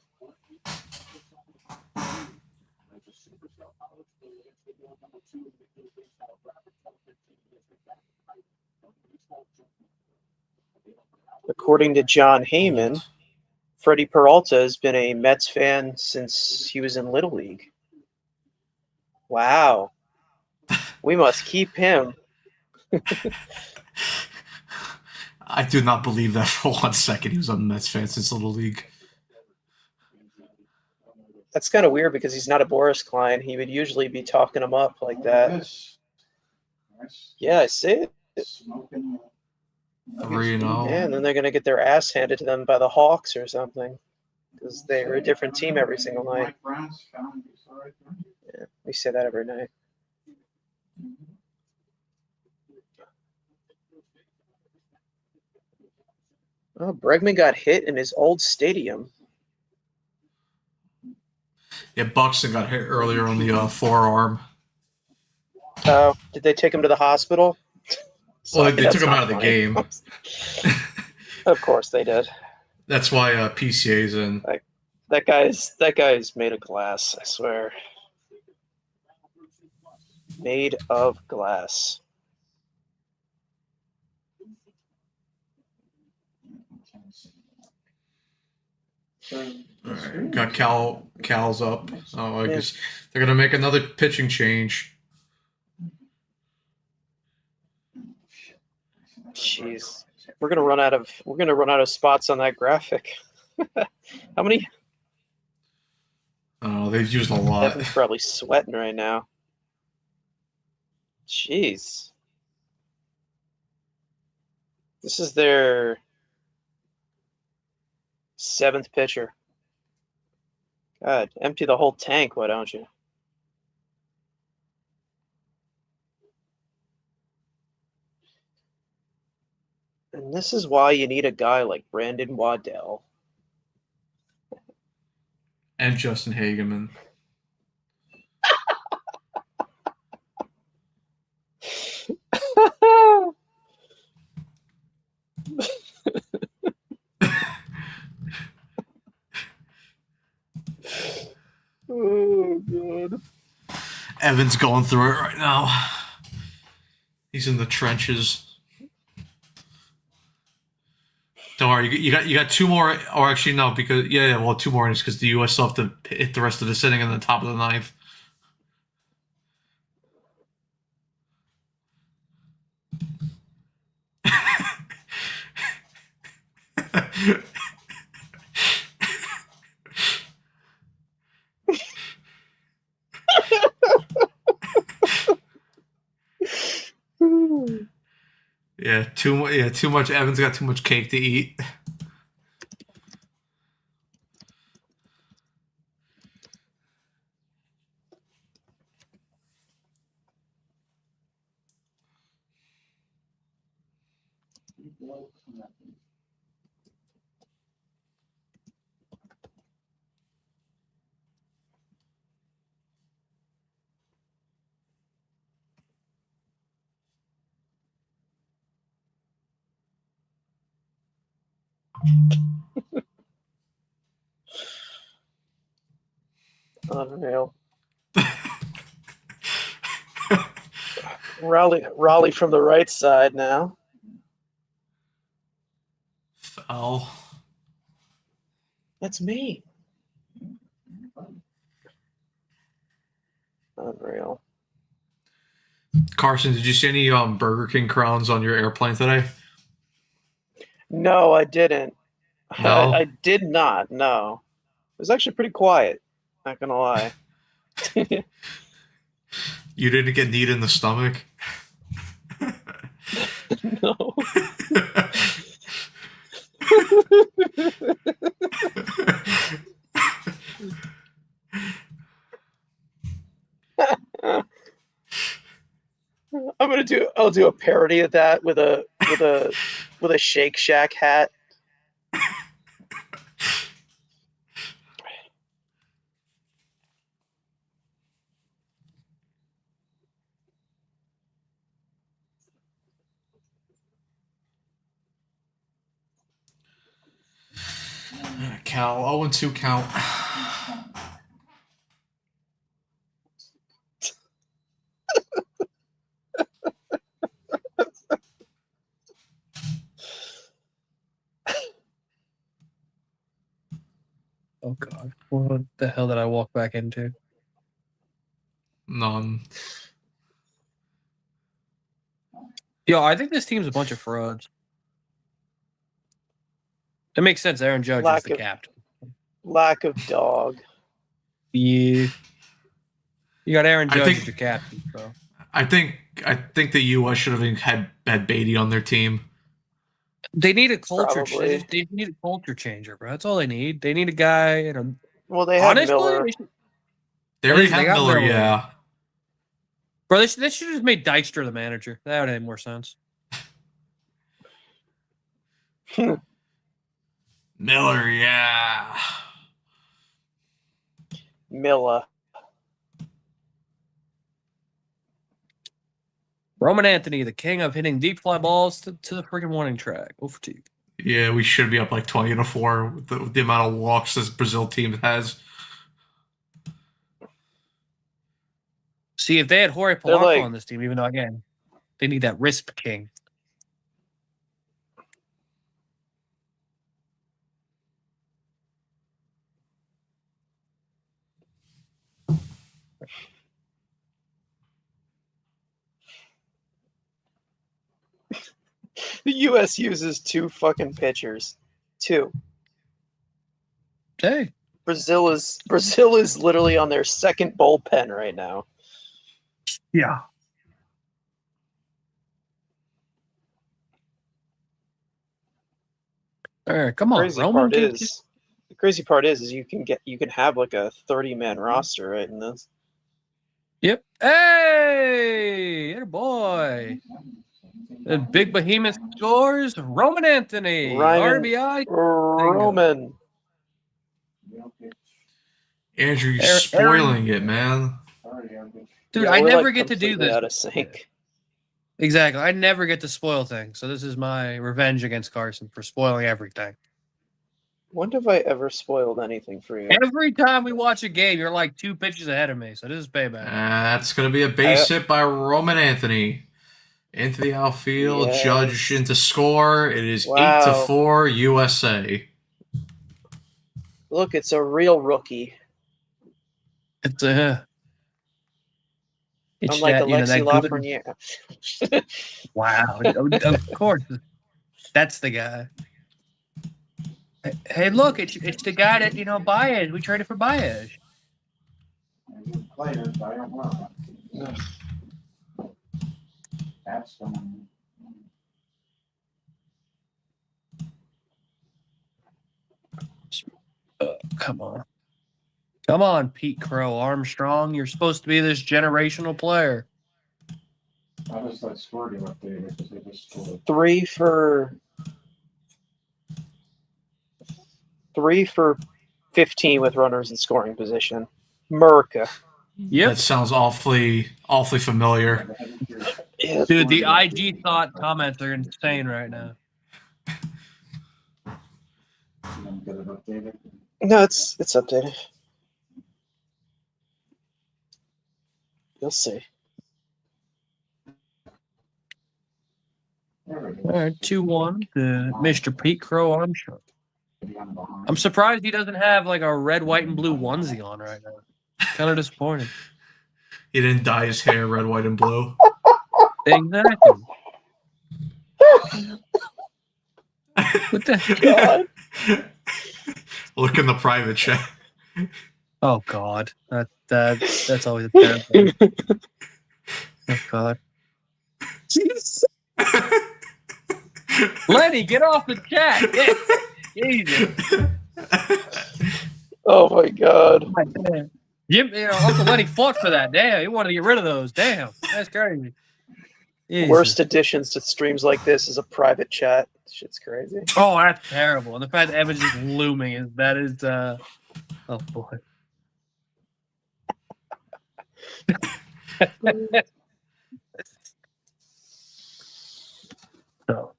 According to John Heyman, Freddie Peralta has been a Mets fan since he was in Little League. Wow. We must keep him. I do not believe that for 1 second. He was a Mets fan since Little League. That's kind of weird because he's not a Boris client. He would usually be talking him up like that. Yeah, I see it. Smoking. 3-0. Yeah, and then they're going to get their ass handed to them by the Hawks or something because they're a different team every single night. Mike Brown's found his right there. Yeah, we say that every night. Oh, Bregman got hit in his old stadium. Yeah, Buxton got hit earlier on the forearm. Oh, did they take him to the hospital? Well, they That's took him not out of the funny. game. Of course they did. That's why PCA's in. That guy's made of glass, I swear. Made of glass. All right, got Cal's up. Oh, I guess they're gonna make another pitching change. Jeez. We're gonna run out of spots on that graphic. How many? Oh, they've used a lot. Evan's probably sweating right now. Jeez. This is their 7th pitcher. God, empty the whole tank, why don't you? And this is why you need a guy like Brandon Waddell. And Justin Hageman. Oh, God. Evan's going through it right now. He's in the trenches. Don't worry, you got 2 more, or actually no, because well, 2 more innings because the U.S. still have to hit the rest of the inning in the top of the 9th. Too much. Evan's got too much cake to eat. Unreal. Raleigh from the right side now. Foul. That's me. Unreal. Carson, did you see any Burger King crowns on your airplane today? No, I didn't. No? I did not. No, it was actually pretty quiet. Not gonna lie. You didn't get kneed in the stomach? No. I'll do a parody of that with a Shake Shack hat. Cal, 0-2 count. Oh God, what the hell did I walk back into? None. Yo, I think this team's a bunch of frauds. It makes sense. Aaron Judge is the captain. Lack of dog. Yeah. You got Aaron Judge as your captain, bro. I think the U.S. should have had Beatty on their team. They need a culture. Probably. They need a culture changer, bro. That's all they need. They need a guy. Well, they have Miller. They already They have got Miller, yeah. Bro, they should have just made Dykstra the manager. That would have made more sense. Miller, yeah. Miller. Roman Anthony, the king of hitting deep fly balls to the freaking warning track. Over to you. Yeah, we should be up like 20-4 with the amount of walks this Brazil team has. See, if they had Jorge Polanco on this team, even though, again, they need that wrist king. The U.S. uses 2 fucking pitchers. 2. Hey. Brazil is literally on their second bullpen right now. Yeah. All right, come on, Roman. The crazy part is you can have like a 30-man roster right in this. Yep. Hey, boy. The big behemoth scores. Roman Anthony, Ryman RBI. Roman. Andrew, you're Aaron- spoiling it, man. Dude, Yeah, I we're, never like, get to do completely this. out of sync. Exactly. I never get to spoil things. So this is my revenge against Carson for spoiling everything. When have I ever spoiled anything for you? Every time we watch a game, you're like 2 pitches ahead of me. So this is payback. That's going to be a base hit by Roman Anthony. Into the outfield, Yes. Judge into score. It is Wow. 8-4 USA. Look, it's a real rookie. It's a. It's Unlike that, Alexi that good. Lafreniere. Wow. Of course. That's the guy. Hey, look, it's the guy that, Baez. We traded for Baez. Players, I don't know. That's someone. Come on. Come on, Pete Crow Armstrong. You're supposed to be this generational player. I just let Squirty up there because they just scored. 3 for 15 with runners in scoring position. Murica. Yep. That sounds awfully familiar. Yeah. Dude, the IG thought comments are insane right now. You don't get it updated. No, it's updated. You'll see. There it is. All right, 2-1 to Mr. Pete Crow Armstrong. I'm surprised he doesn't have like a red, white, and blue onesie on right now. Kind of disappointed. He didn't dye his hair red, white, and blue. Exactly. What the? God. Look in the private chat. Oh God, that's always a terrible. Oh God. Jeez. Lenny, get off the chat. Yeah. Jesus. Oh my God. Jim, Uncle Lenny fought for that. Damn, he wanted to get rid of those. Damn, that's crazy. Jesus. Worst additions to streams like this is a private chat. Shit's crazy. Oh, that's terrible. And the fact that Evan's just looming is oh boy. So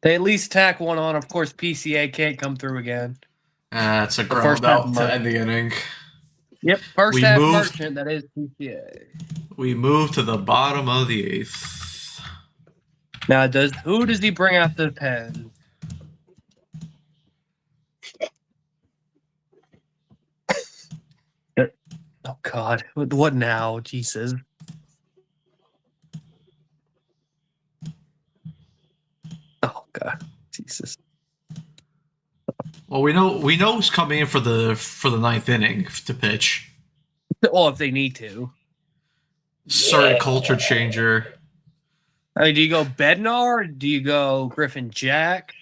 they at least tack one on. Of course, PCA can't come through again. That's a first ground out half to end the inning. Yep, first We half moved- merchant. That is PCA. We move to the bottom of the 8th. Now, who does he bring out the pen? Oh God, what now? Jesus. Oh God, Jesus. Well, we know who's coming in for the 9th inning to pitch. Oh, if they need to. Certain culture changer. I mean, do you go Bednar? Or do you go Griffin Jack?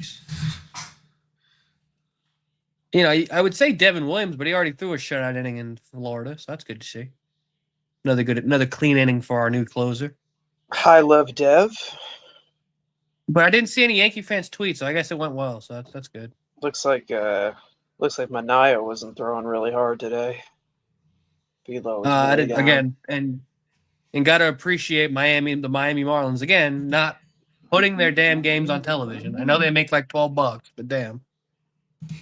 I would say Devin Williams, but he already threw a shutout inning in Florida, so that's good to see. Another clean inning for our new closer. Hi, Love Dev. But I didn't see any Yankee fans tweet, so I guess it went well. So that's good. Looks like Manaea wasn't throwing really hard today. Velo was really down. Again, and got to appreciate the Miami Marlins again, not putting their damn games on television. I know they make like $12, but damn.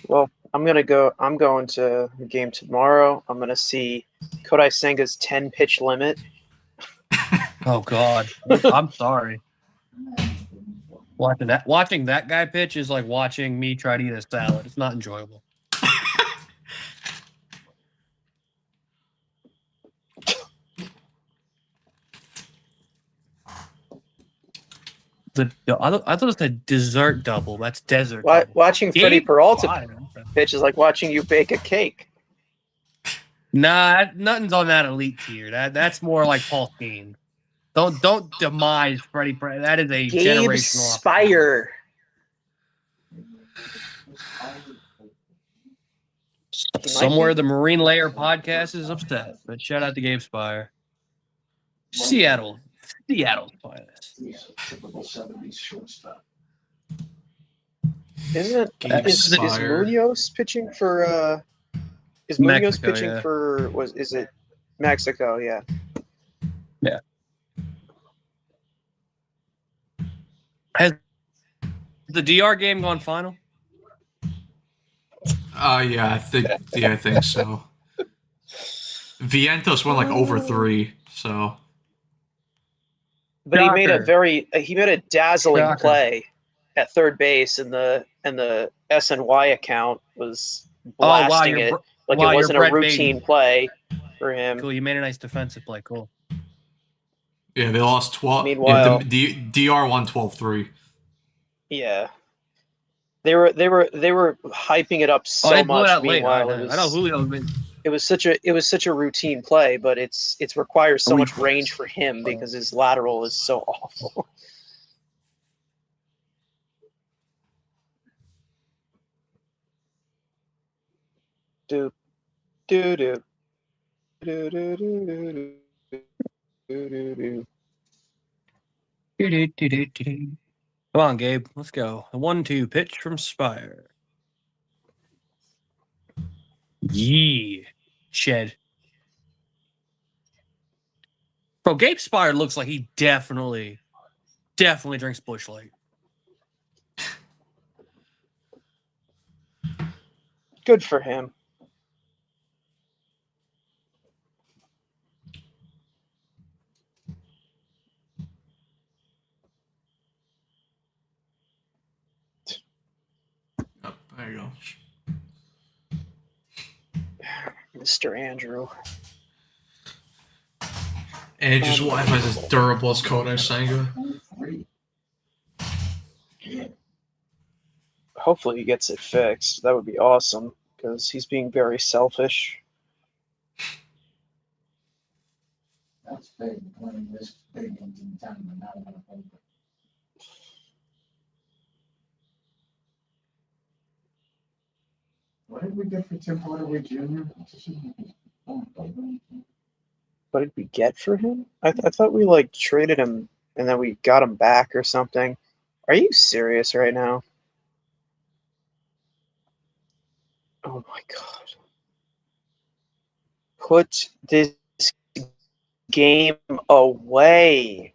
Well, I'm going to the game tomorrow. I'm going to see Kodai Senga's 10-pitch limit. Oh God, I'm sorry. Watching that guy pitch is like watching me try to eat a salad. It's not enjoyable. I thought it said dessert double. That's desert. Double. Watching Freddie Gabe Peralta Spire. pitch is like watching you bake a cake. Nah, nothing's on that elite tier. That's more like Postgame. Don't demise Freddie. That is a Gabe generational Spire. Somewhere the Marine Layer podcast is upset, but shout out to Gabe Spire. Seattle's finest. Typical 70s shortstop. Isn't Gabe is Spire. Munoz pitching for? Is Munoz Mexico, pitching yeah. for? Is it Mexico? Yeah. Yeah. Has the DR game gone final? Yeah, I think so. Vientos went like over 3, so But he made a dazzling Shocker. play at third base, and the SNY account was blasting it like wow, it you're wasn't a Brett routine Baty. play for him. Cool, you made a nice defensive play. Cool. yeah, they lost 12. Meanwhile- DR won 12-3. Yeah, they were hyping it up so they blew it much. out late. Meanwhile, I know Julio. it was such a routine play, but it requires so We- much range for him because his lateral is so awful. do do do do do do do do. Come on, Gabe. Let's go. A 1-2 pitch from Spire. Yee. Shed. Bro, Gabe Spire looks like he definitely drinks Busch Light. Good for him. Oh, there you go. Mr. Andrew. Andrew's wife has as durable as Kodai Senga. Hopefully he gets it fixed. That would be awesome because he's being very selfish. That's big. Winning this big in town, but not enough over. What did we get for Tim Hardaway Jr.? What did we get for him? I thought we like traded him and then we got him back or something. Are you serious right now? Oh my god. Put this game away.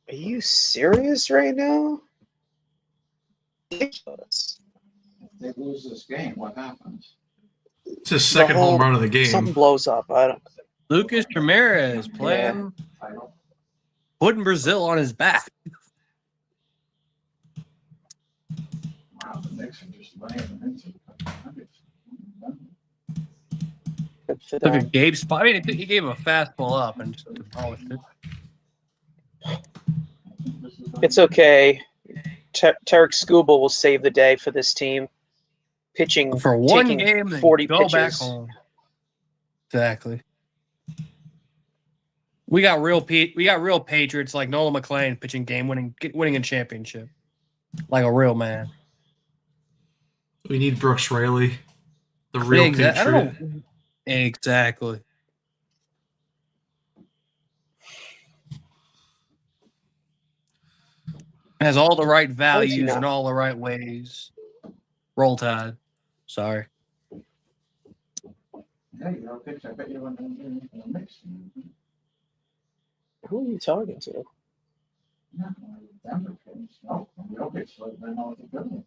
Are you serious right now? Ridiculous. If they lose this game, what happens? It's his second home run of the game. Something blows up. I don't. Lucas Ramirez playing, Title? putting Brazil on his back. Wow, the Knicks are just laying them into the Nuggets. Good for Look them. at Gabe Spire. I mean, he gave him a fastball up and just demolished it. It's okay. Tarek Skubal will save the day for this team. Pitching For one taking game, they 40 go pitches. back home. Exactly. We got real Patriots like Nolan McClain pitching winning a championship, like a real man. We need Brooks Raley, the real I Patriot. don't know. Exactly. Has all the right values not? in all the right ways. Roll Tide. Sorry. Yeah, you're okay. I bet you went in the Knicks. Who are you talking to? Yeah, Denver kids. No, okay, so they know what they're doing.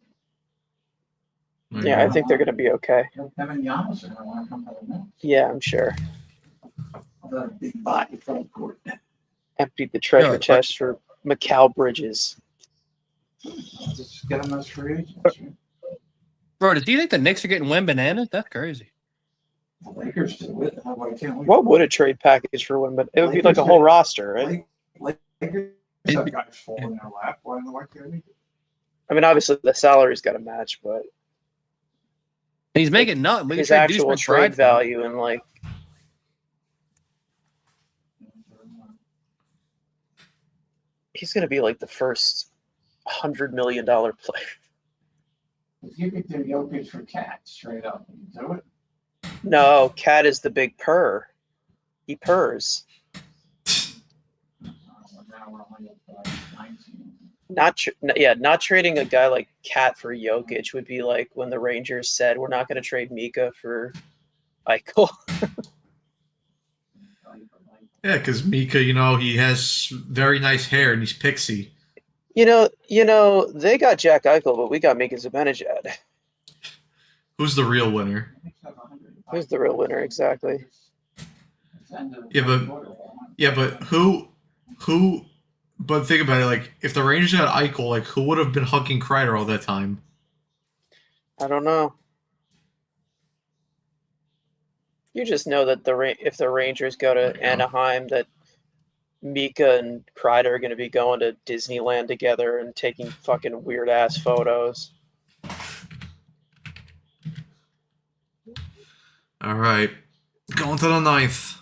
There you Yeah, I go. think they're going to be okay. Kevin Giannis are going to want to come to the Knicks. Yeah, I'm sure. The big body front court. Emptied the treasure Yeah, chest for Mikal Bridges. Just get them as free agents. Bro, do you think the Knicks are getting Wembanyama? That's crazy. The Lakers do it. Why can't we? What would a trade package for Wimby? It would be like a whole roster, right? Lakers have guys fall in their lap. Why can't we? I mean, obviously the salary's got to match, but He's making nothing. We can his trade actual Deuce trade McBride. value and like he's going to be like the first $100 million player. If you could do Jokic for Cat straight up, you do it. No, Cat is the big purr. He purrs. Now we're only at 19. Not trading a guy like Cat for Jokic would be like when the Rangers said we're not going to trade Mika for Eichel. Yeah, because Mika, he has very nice hair and he's pixie. You know, they got Jack Eichel, but we got Mika Zibanejad. Who's the real winner? Who's the real winner exactly? Yeah, but who? But think about it. Like, if the Rangers had Eichel, like, who would have been hugging Kreider all that time? I don't know. You just know that if the Rangers go to Anaheim, that Mika and Kreider are going to be going to Disneyland together and taking fucking weird ass photos. All right, going to the 9th.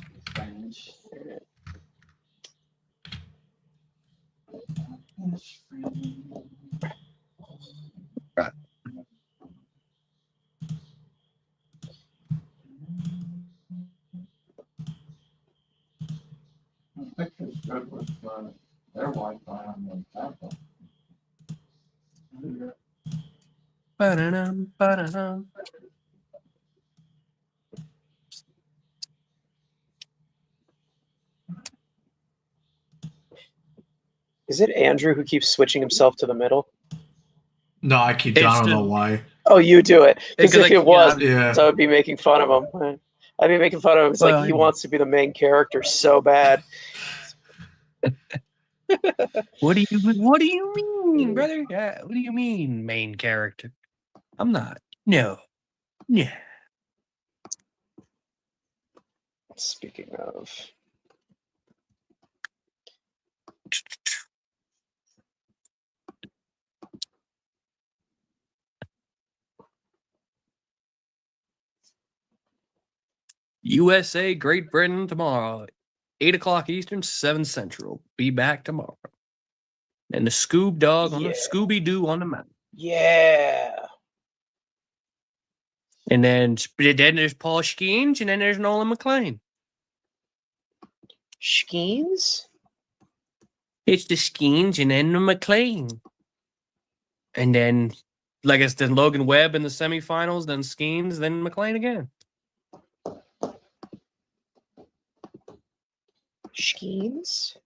Right. The picture's good with their Wi-Fi on the tablet. Ba-da-dum, ba-da-dum. Is it Andrew who keeps switching himself to the middle? No, I don't know why. Oh, you do it. Because if like, it was, Yeah. so I'd be making fun of him. I'd be making fun of him. It's Well, like he wants to be the main character so bad. What do you mean, brother? Yeah, what do you mean, main character? I'm not. No. Yeah. Speaking of, USA, Great Britain tomorrow. 8 o'clock Eastern, 7 Central. Be back tomorrow. And the Scoob Dog on the Scooby-Doo on the mountain. yeah. And then there's Paul Skeens, and then there's Nolan McLean. Skeens? It's the Skeens and then the McLean. And then, like it's then Logan Webb in the semifinals, then Skeens, then McLean again. Skeens?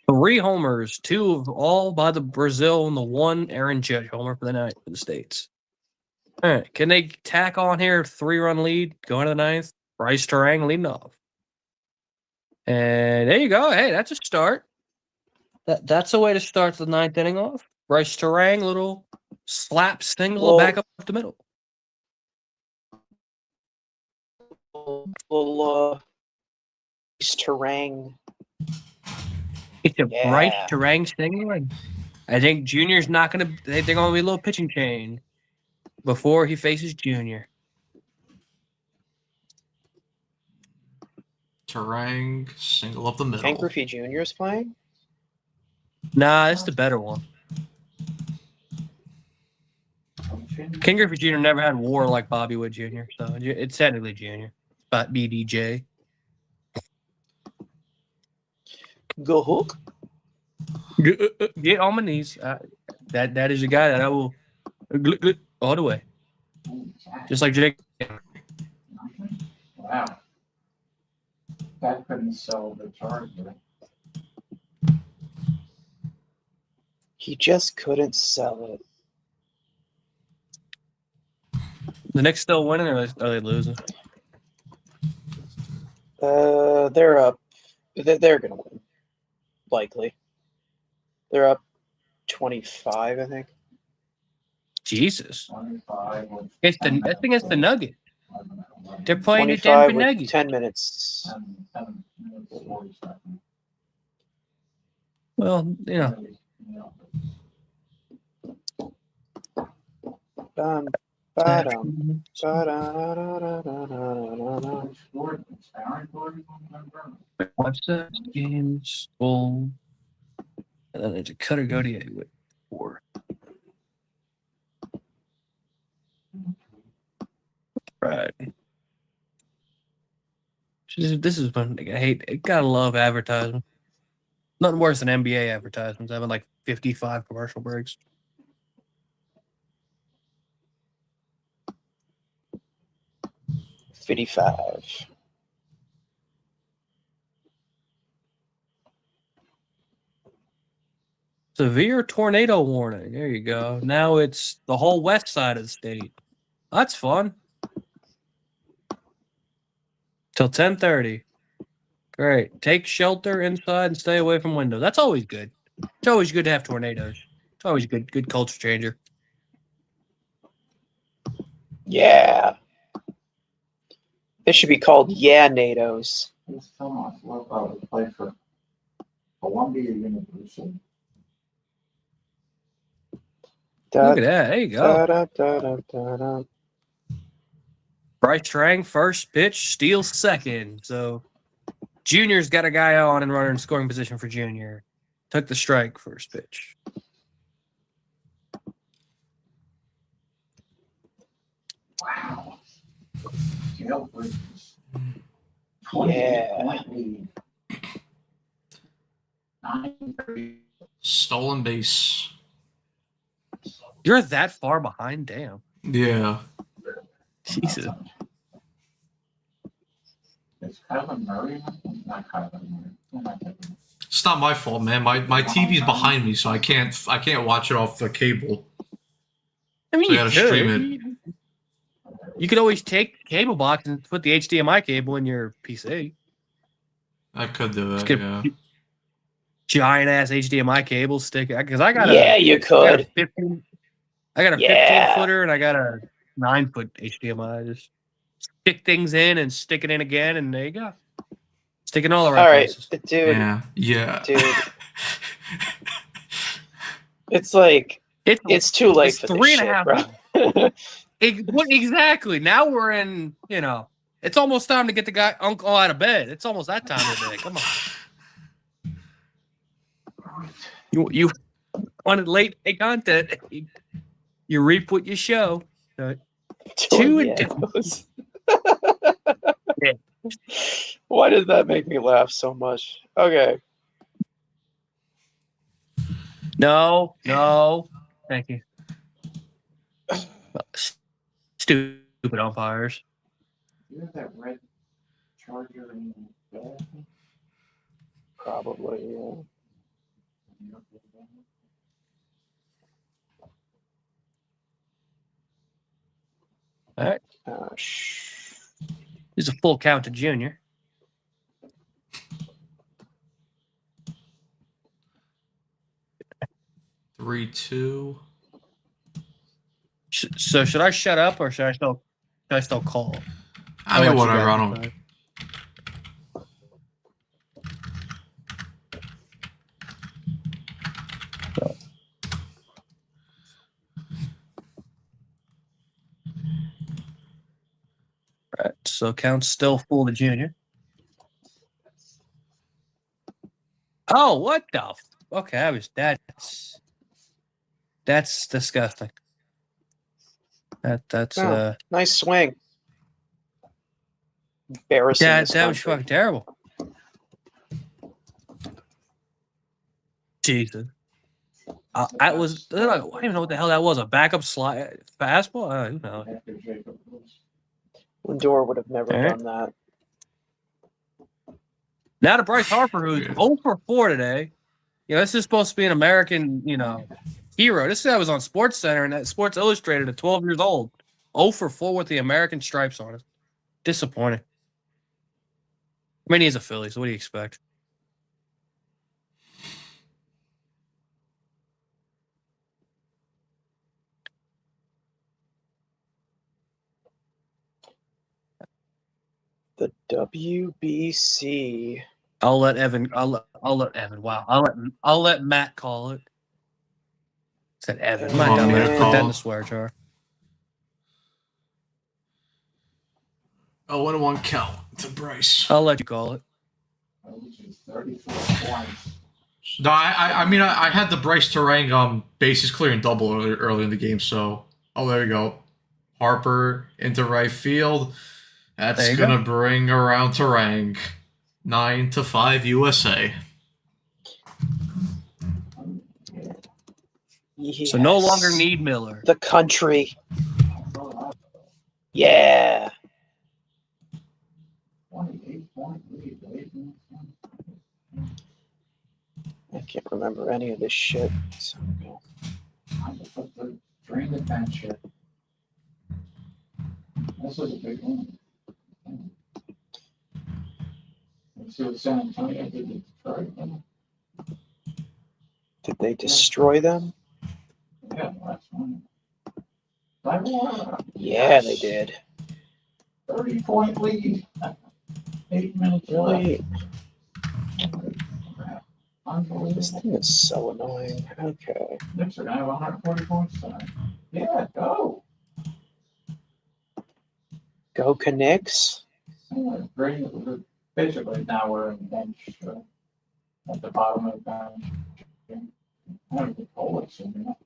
3 homers, 2 of all by the Brazil, and the 1 Aaron Judge homer for the night for the States. All right, can they tack on here? 3-run lead going to the 9th. Bryce Terang leading off. And there you go. Hey, that's a start. That's a way to start the 9th inning off. Bryce Terang, little slap single back up the middle. Little Terang. It's a Bryce Terang single. And I think Junior's not going to. They're going to be a little pitching change before he faces Junior. Terang, single up the middle. Ken Griffey Jr. is playing? Nah, it's the better one. Ken Griffey Jr. never had WAR like Bobby Wood Jr., so it's technically Junior. But BDJ. Go Hook? Get on my knees. That is a guy that I will all the way. Just like Jake. Wow. That couldn't sell the Charger. He just couldn't sell it. The Knicks still winning, or are they losing? They're up. They're gonna win. Likely. They're up 25, I think. Jesus. 25. I think it's the Nuggets. They're playing the Denver 25 with Nuggets. 10 minutes. 7 minutes and 40 seconds. Well, you know, Bum, ba-dum, ba-da-da-da-da-da-da-da-da. watch the games full. And then there's a Cutter Godier with 4. Right. This is one thing I hate. I gotta love advertising. Nothing worse than NBA advertisements having like 55 commercial breaks. $55. Severe tornado warning. There you go. Now it's the whole west side of the state. That's fun. Till 10:30. Great. Take shelter inside and stay away from windows. That's always good. It's always good to have tornadoes. It's always a good culture changer. Yeah. They should be called NATOs. It's so much love out to play for Columbia University. Look at that. There you go. Da-da-da-da-da-da. Bryce Trang, first pitch, steals second. So Junior's got a guy on and runner in scoring position for Junior. Took the strike, first pitch. Wow. Jailbreakers. Yeah. 28-point lead. 9:30. Stolen base. You're that far behind? Damn. Yeah. Jesus. It's Kyler Murray. Not Kyler Murray. Who am I thinking? It's not my fault, man. My TV's behind me, so I can't watch it off the cable. I mean, So I you gotta could. stream You could always take the cable box and put the HDMI cable in your PC. I could do that, Skip- yeah. Giant ass HDMI cable stick. Because I got Yeah, you I got a could. 15. I got a Yeah. 15-footer and I got a 9-foot HDMI. Just stick things in and stick it in again, and there you go. Stick it in all the right All right, places. dude. Yeah. Yeah. Dude. It's like it's too late it's for 3.5 this shit, bro. Exactly. Now we're in, it's almost time to get the guy uncle out of bed. It's almost that time of the day. Come on. You wanted late content. You reap what you show. Tornadoes. Why did that make me laugh so much? Okay. No. Thank you. Stupid umpires. You have that red Charger in the bag? Probably, yeah. All right. This is a full count to Junior. Three, two. So should I shut up or should I still call? I mean, I'll let you whatever. guys I don't. decide. Right, so count's still full to Junior. Oh, what the? Okay, that's disgusting. That's Oh, nice swing. Embarrassing. that this that was country. fucking terrible. Jesus. That was. I don't even know what the hell that was. A backup slide fastball. Who knows? After Jacob Lewis. Lindor would have never All right. done that. Now to Bryce Harper, who's 0 for 4 today. This is supposed to be an American, hero. This guy was on Sports Center and at Sports Illustrated at 12 years old. 0 for 4 with the American stripes on it. Disappointing. I mean, he's a Philly, so what do you expect? WBC. I'll let Evan. I'll let Evan. Wow. I'll let Matt call it. Said Evan. My Oh, dumb Matt ass. Put that in call. the swear jar. 0-1 count to Bryce. I'll let you call it. Which is 34 points. No, I mean, I had the Bryce Terang bases clearing double early in the game, so there you go. Harper into right field. That's gonna bring around Terang. 9-5 USA. Yes. So no longer need Miller. the country. Yeah. 28-point lead. I can't remember any of this shit. So, I'm gonna put the drain the bench here. This was a big one. Let's see what San Antonio did to Detroit. did they destroy them? Yeah, last one. Yeah, they did. 30-point lead. 8 minutes left. Really? This Unbelievable. thing is so annoying. Okay. Knicks are gonna have 140 points tonight. Yeah, go. Go Canucks. Great. Basically, now we're in the bench at the bottom of the bench. I don't think Pollock's in there.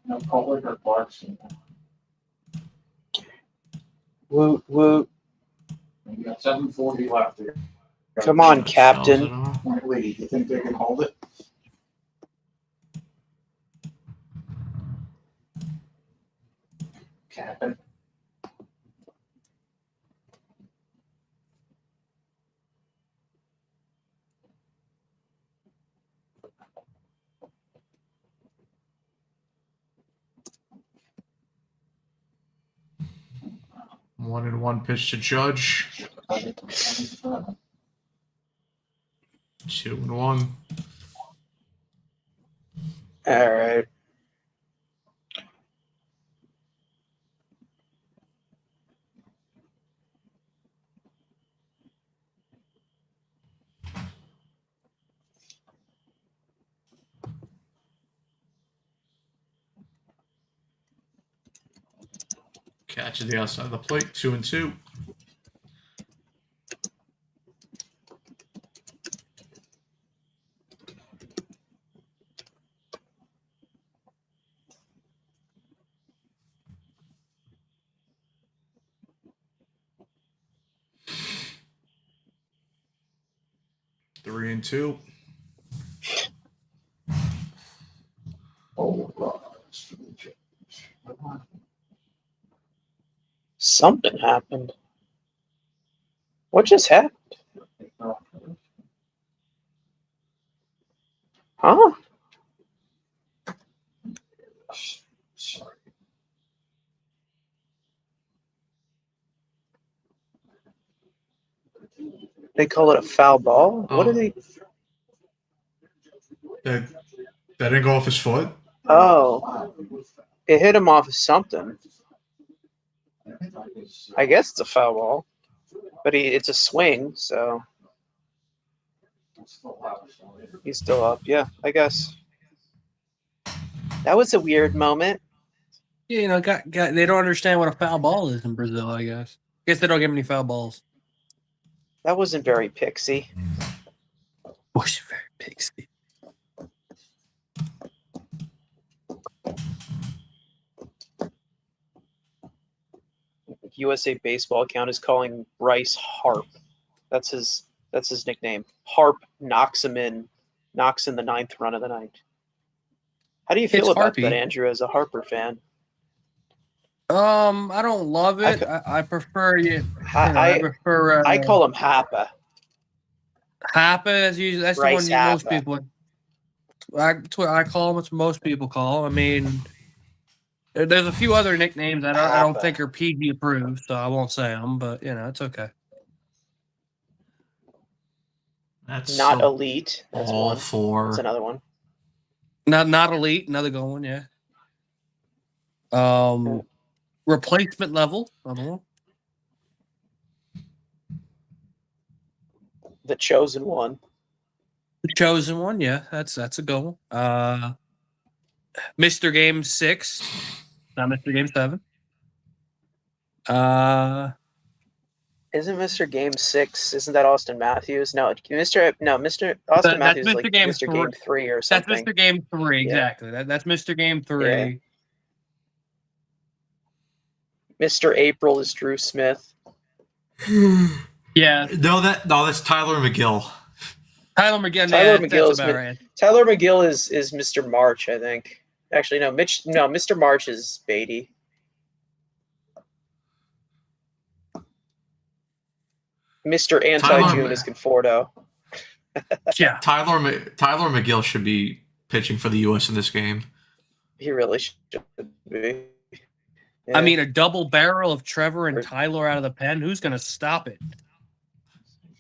No Pollock or Clarkson. Woot woot. You got 7:40 left here. Come on, Captain. Point lead. You think they can hold it? Captain. One and one pitch to Judge. 2-1. All right. Catch at the outside of the plate. 2-2. Three and two. Something happened. What just happened? Huh? Sorry. They call it a foul ball? What Oh. are they? That didn't go off his foot? Oh. It hit him off of something. I guess it's a foul ball. But it's a swing, so he's still up. Yeah, I guess. That was a weird moment. Yeah, you know, they don't understand what a foul ball is in Brazil, I guess. Guess they don't get many foul balls. That wasn't very pixie. Was very pixie. USA Baseball account is calling Bryce Harp. That's his nickname. Harp knocks in the 9th run of the night. How do you feel It's about Harpy. that, Andrew, as a Harper fan? I don't love it. I prefer you. I prefer. I call him Happa. Happa, as usually. That's Bryce the one most Happa. people. That's what I call him. It's most people call him. I mean, there's a few other nicknames I don't Happa. think are PG approved, so I won't say them. But it's okay. That's Not so elite. That's all one. for. That's another one. Not elite. Another good one. Yeah. Replacement level. Another one. The chosen one. The chosen one, yeah, that's a goal. Mr. Game 6, not Mr. Game 7. Isn't Mr. Game 6? Isn't that Austin Matthews? No, Mr. Austin Matthews is like Mr. Game 3 or something. That's Mr. Game 3, Yeah. exactly. That's Mr. Game 3. Yeah. Mr. April is Drew Smith. Yeah. No, that's Tyler McGill. Tyler McGill. Tyler Yeah, McGill that's is about right. Tyler McGill is Mr. March, I think. Actually, no, Mr. March is Beatty. Mr. Anti-June is Conforto. Yeah. Tyler McGill should be pitching for the U.S. in this game. He really should be. Yeah. I mean, a double barrel of Trevor and Tyler out of the pen. Who's going to stop it?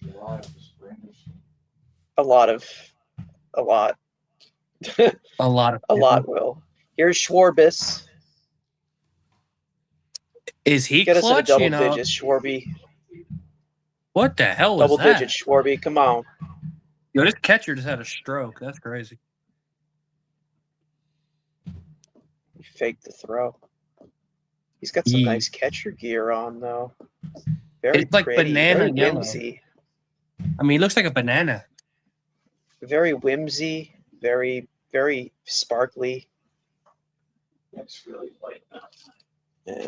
a lot. A lot of A lot will. Here's Schwarbis. Is he Get us in a clutch? double You know, digits, Schwarby. what the hell was Double that? digits, Schwarby. Come on. Yo, this catcher just had a stroke. That's crazy. He faked the throw. He's got some nice catcher gear on, though. Very It's like pretty, banana very yellow. whimsy. I mean, he looks like a banana. Very whimsy, very, very sparkly. It's really light now. Yeah.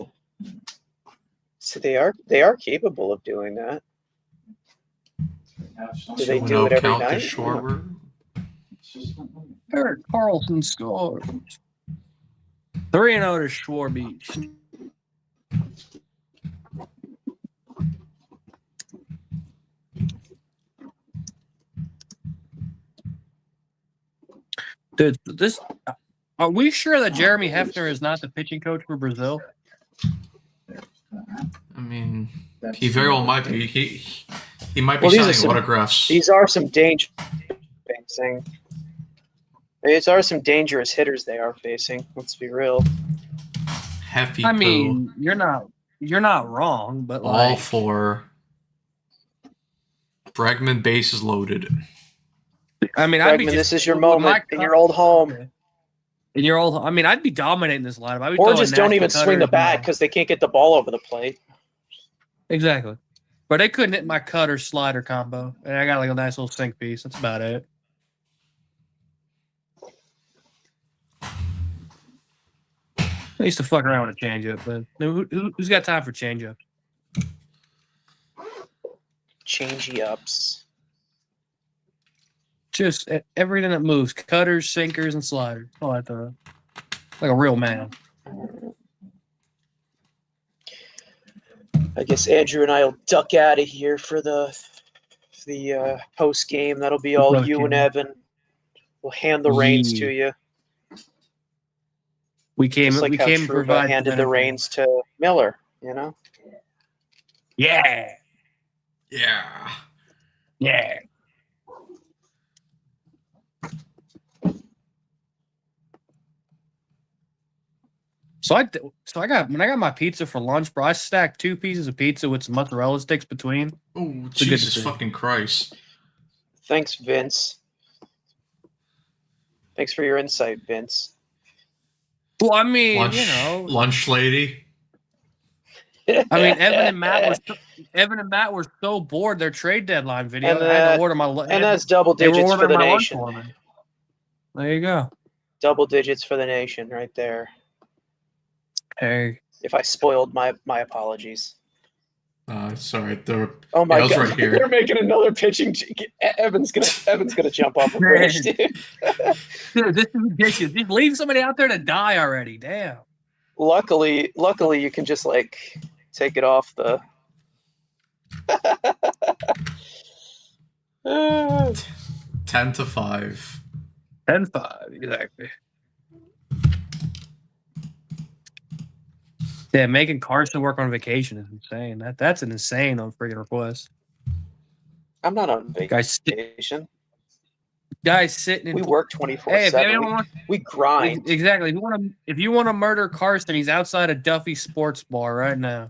So they are capable of doing that. Do they do it every count night? the shorter? Eric Carlson scores. 3-0 to Shore Beach. Dude, are we sure that Jeremy Hefner is not the pitching coach for Brazil? I mean, he very well might be. He might be Well, these signing are some- autographs. These are some dangerous facing. These are some dangerous hitters they are facing. Let's be real. Hefty I poo. mean, you're not wrong, but All like, for Bregman bases loaded. I mean, I'd be Bregman, just, this is your with my moment in your old home. In your old, I mean, I'd be dominating this lineup. I'd be Or throwing just don't nasty even swing the cutters bat and- because they can't get the ball over the plate. Exactly. But they couldn't hit my cutter slider combo, and I got like a nice little sink piece. That's about it. I used to fuck around with a changeup, but who's got time for changeup? Changey ups. Just everything that moves: cutters, sinkers, and sliders. Oh, I thought like a real man. I guess Andrew and I will duck out of here for the post game. That'll be all Post you and game. Evan. We'll hand the reins Yeah. to you. We came. Just like we how came to Truba provide handed the reins to Miller. You know. Yeah, Yeah. yeah. So I got when I got my pizza for lunch, bro. I stacked 2 pieces of pizza with some mozzarella sticks between. Oh, a good Jesus decision. fucking Christ. Thanks, Vince. Thanks for your insight, Vince. Well, I mean, Lunch, you know, lunch lady. I mean, Evan and Matt were so bored their trade deadline video. And I had that- to order my. And that's double they were digits for ordering the my lunch nation. for me. There you go. Double digits for the nation, right there. Hey, If I spoiled my apologies. Sorry. Oh my Yeah, I was god, right here. they're making another pitching. Evan's gonna jump off a bridge, dude. dude, this is ridiculous. Just leave somebody out there to die already. Damn. Luckily, you can just like take it off the. 10-5. 10-5, exactly. Yeah, making Carson work on vacation is insane. That's an insane on freaking request. I'm not on Guys, vacation. guys sitting in. We work Hey, if 24/7. anyone wants, We grind. exactly. If you want to murder Carson, he's outside of Duffy Sports Bar right now.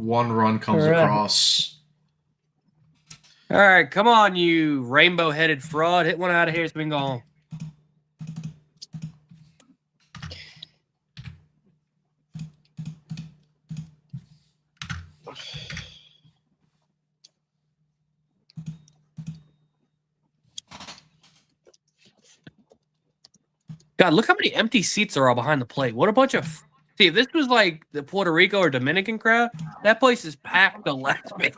1 run comes All right. across. All right, come on, you rainbow-headed fraud. Hit one out of here so we can go home. God, look how many empty seats there are behind the plate. What a bunch of... See, if this was like the Puerto Rico or Dominican crowd, that place is packed to last me.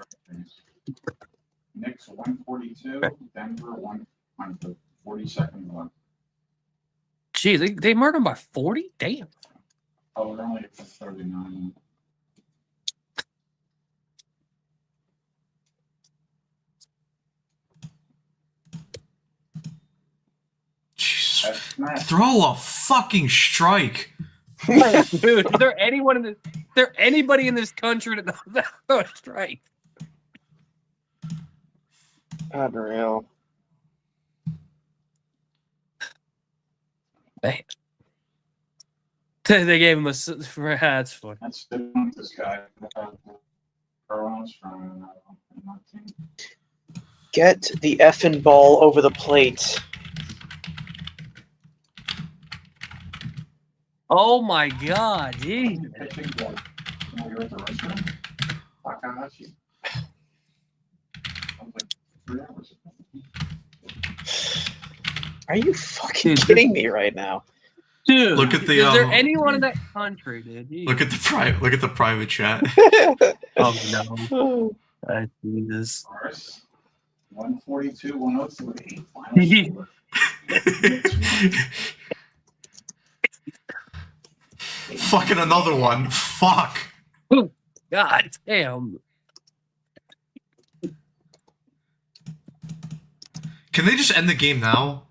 Knicks 142, Denver 100, 42nd one. Jeez, they murdered him by 40? Damn. Oh, they're only at 39. Jesus. That's not. Throw a fucking strike. Dude, is there anybody in this country that knows that strike? Unreal. Man. They gave him a... That's funny. That's different. This guy, Carlos from 19. Get the effing ball over the plate. Oh my God, geez. Pitching that, you're at the restaurant. Takahashi. I was like 3 hours ago. Are you fucking Dude, kidding me right now? Dude, Look at the, is there anyone in that country, dude? Jeez. Look at the private chat. Oh no. Jesus. Morris, 142, 103. Final score. Fucking another one. Fuck. God damn. Can they just end the game now?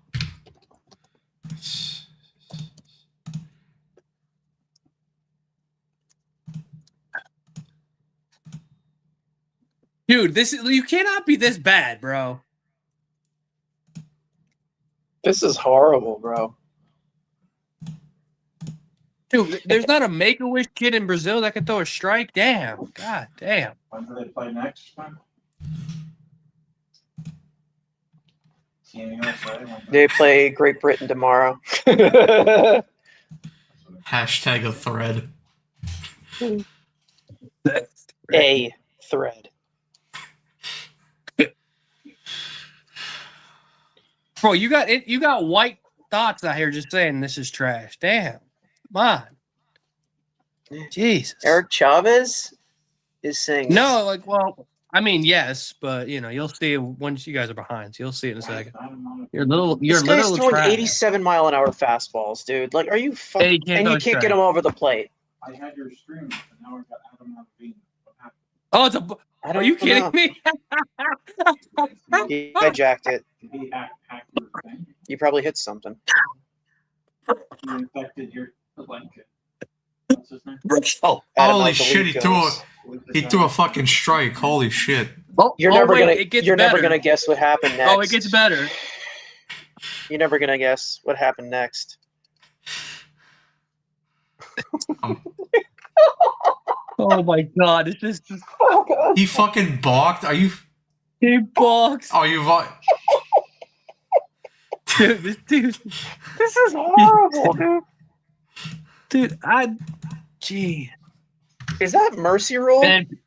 Dude, you cannot be this bad, bro. This is horrible, bro. Dude, there's not a Make-A-Wish kid in Brazil that can throw a strike. Damn. God damn. When do they play next? Team USA. They play Great Britain tomorrow. Hashtag a thread. A thread. Bro, you got white thoughts out here just saying this is trash. Damn. Come on. Jesus. Eric Chavez is saying No, like, well, I mean, yes, but you'll see once you guys are behind. So you'll see it in a second. You're this guy's little throwing trash. 87-mile-an-hour fastballs, dude. Like, are you fucking? Hey, you can't and you throw can't strike. get him over the plate. I had your stream, and now I've got Adam Levine. What happened? Oh, it's a. I Are don't you kidding know. me? He hijacked it. Did he hack your thing? You probably hit something. He infected your blanket. What's his name? Oh, Adam Holy shit, he Alcolicos. threw a fucking strike. Holy shit. You're oh, never wait, gonna. it gets You're never better. gonna guess what happened next. Oh, it gets better. You're never gonna guess what happened next. Oh my God! It's just He fucking balked. Are you? he box. Are you? Dude, this dude. This is horrible, dude. Dude, gee. Is that mercy rule? And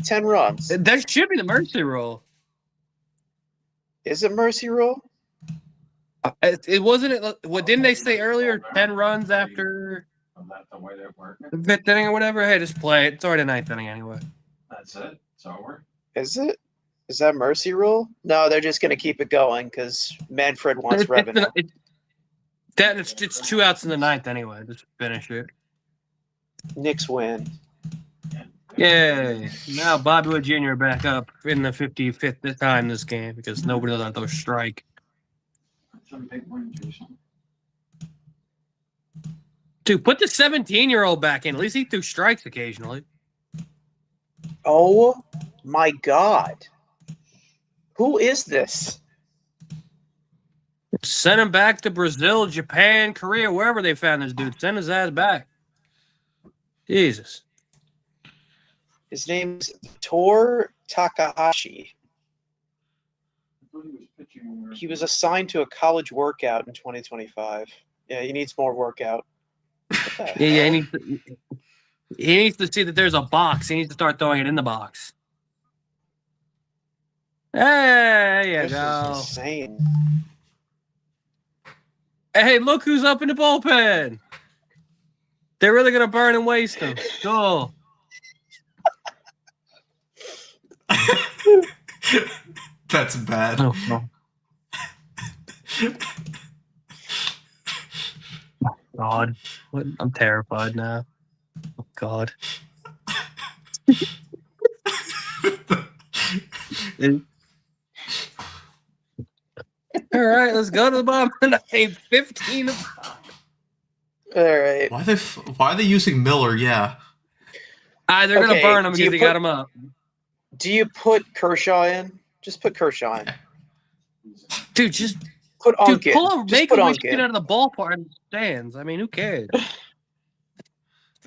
10 runs. that should be the mercy rule. Is it mercy rule? It wasn't. What didn't they say earlier? 10 runs after Is that the way they work it? the 5th inning or whatever. Hey, just play it. It's already the 9th inning anyway. That's it. It's over. Is it? Is that mercy rule? No, they're just gonna keep it going because Manfred wants revenue. It's 2 outs in the 9th anyway. Just finish it. Knicks win. Yay! Now Bobby Wood Jr. back up in the 55th time this game because nobody knows how to throw a strike. Some big wins or something. Dude, put the 17-year-old back in. At least he threw strikes occasionally. Oh my God! Who is this? Send him back to Brazil, Japan, Korea, wherever they found this dude. Send his ass back. Jesus. His name's Tor Takahashi. I thought he was pitching. He was assigned to a college workout in 2025. Yeah, he needs more workout. What the Yeah, hell? he needs to see that there's a box. He needs to start throwing it in the box. There you This is go. insane. Hey, look who's up in the bullpen. They're really gonna burn and waste him. Cool. That's bad. Oh, no. God, I'm terrified now. Oh God. All right, let's go to the bottom of the ninth. 15. All right. Why are they using Miller? Yeah. They're gonna Okay, burn him do because you they got put- him up. Do you put Kershaw in? Just put Kershaw in. Dude, just Put Unk in. pull him, Just make put him wish Unk get in. out of the ballpark and stands. I mean, who cares?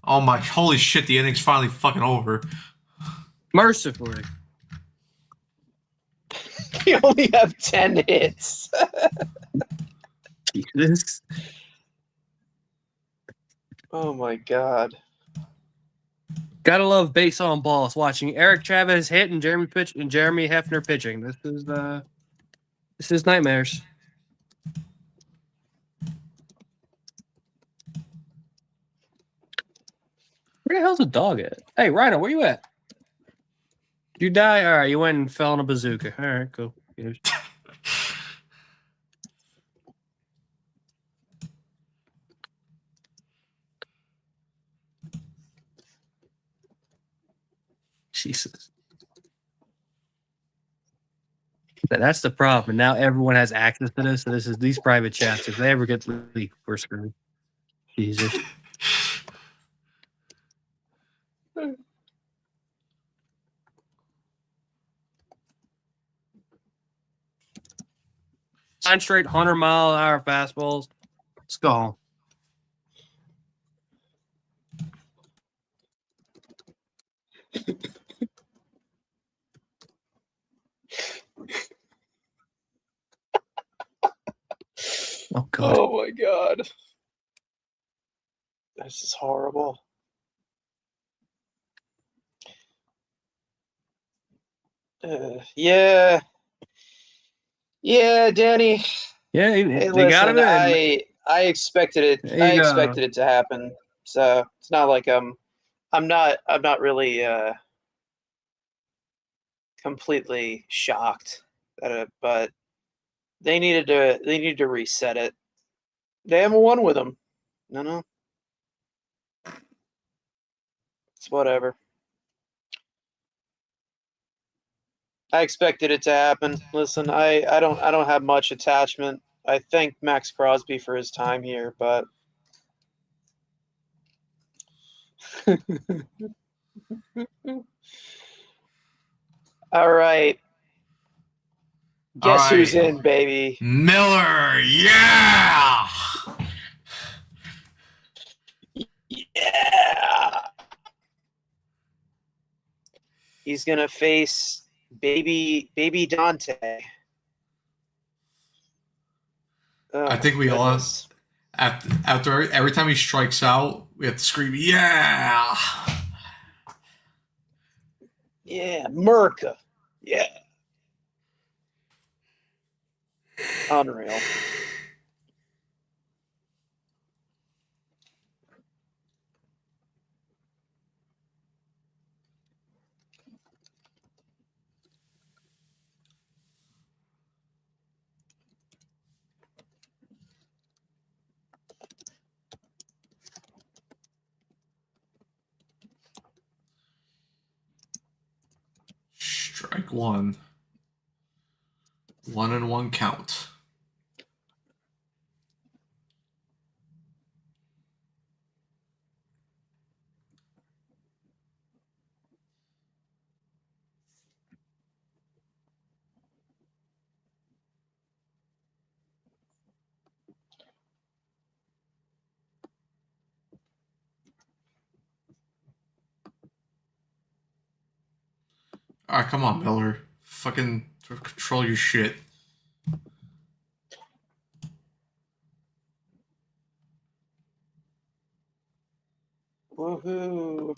Oh my, holy shit! The inning's finally fucking over. Mercifully. You only have 10 hits. Jesus. Oh my god. Gotta love base on balls. Watching Eric Chavez hit and Jeremy Hefner pitching. This is nightmares. Where the hell's the dog at? Hey, Rhino, where you at? Did you die? All right, you went and fell in a bazooka. All right, cool. Jesus. That's the problem. Now everyone has access to this. So this is these private chats. If they ever get leaked, we're screwed. Jesus. Nine straight 100-mile-an-hour fastballs. Let's go home. Oh God. Oh my god. This is horrible. Yeah. Yeah, Danny. Yeah, Hey, they got listen, him in. I expected it. There you I go. expected it to happen. So it's not like I'm not really completely shocked at it, but they needed to reset it. They haven't won with them. No. It's whatever. I expected it to happen. Listen, I don't have much attachment. I thank Max Crosby for his time here, but all right. Guess All who's right. in, baby? Miller, yeah. Yeah. He's gonna face baby Dante. Oh, I think we all goodness. after every time he strikes out, we have to scream, yeah. Yeah, Merca. Yeah. Unreal. Strike one. 1-1 count. All right, come on, Miller. Fucking control your shit. Woohoo!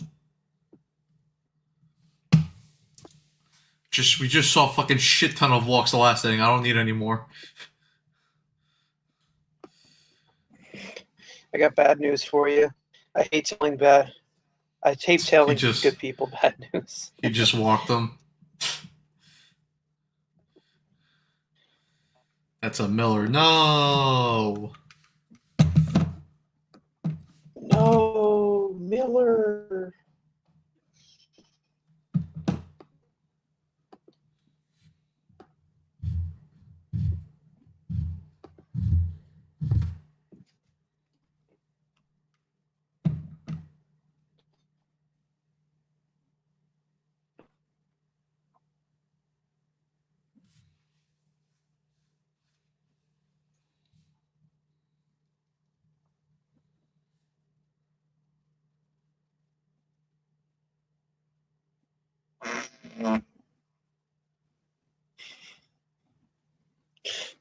We just saw a fucking shit ton of walks the last inning. I don't need any more. I got bad news for you. I hate telling good people bad news. He just walked them. That's a Miller. No. No, Miller.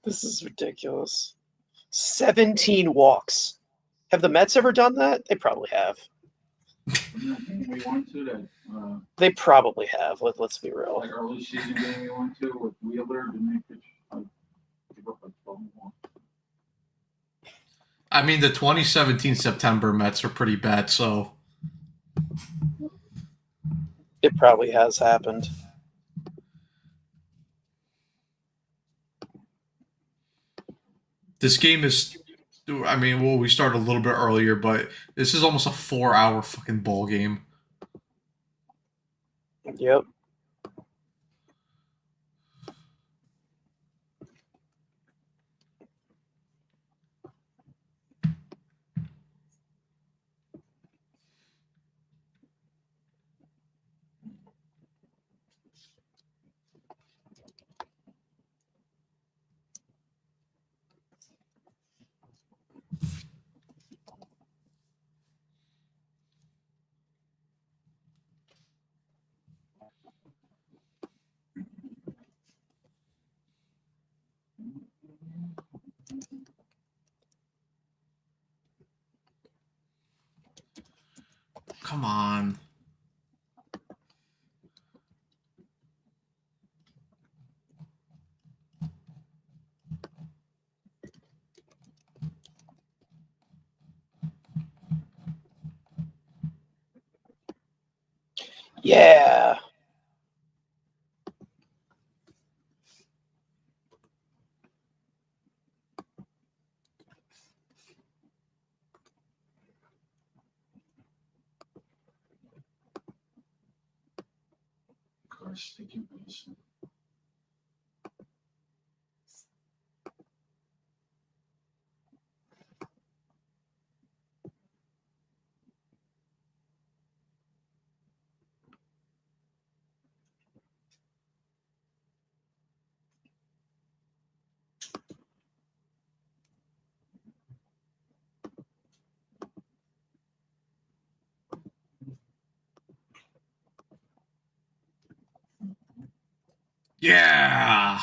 This is ridiculous. 17 walks. Have the Mets ever done that? They probably have. We went to that They probably have. Let's be real. like early season game we went to with Wheeler. Didn't they pitch give up like 12 more? I mean, the 2017 September Mets are pretty bad, so It probably has happened. this game is. I mean, well, we started a little bit earlier, but this is almost a 4-hour fucking ball game. Yep. Come on. Yeah. Of course, they keep this. Yeah.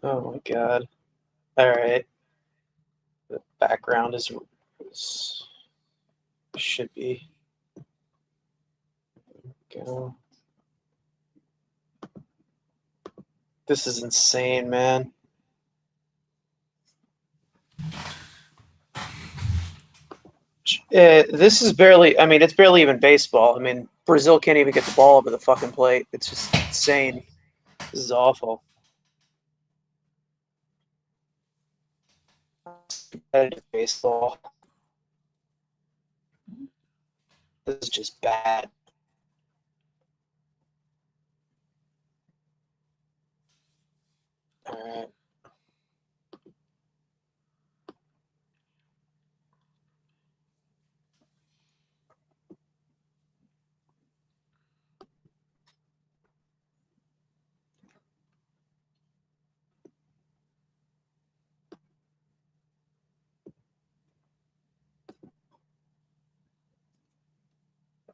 Oh my god. All right. The background is should be. Go. This is insane, man. This is barely. I mean, it's barely even baseball. I mean, Brazil can't even get the ball over the fucking plate. It's just insane. This is awful. Competitive baseball. This is just bad. All right.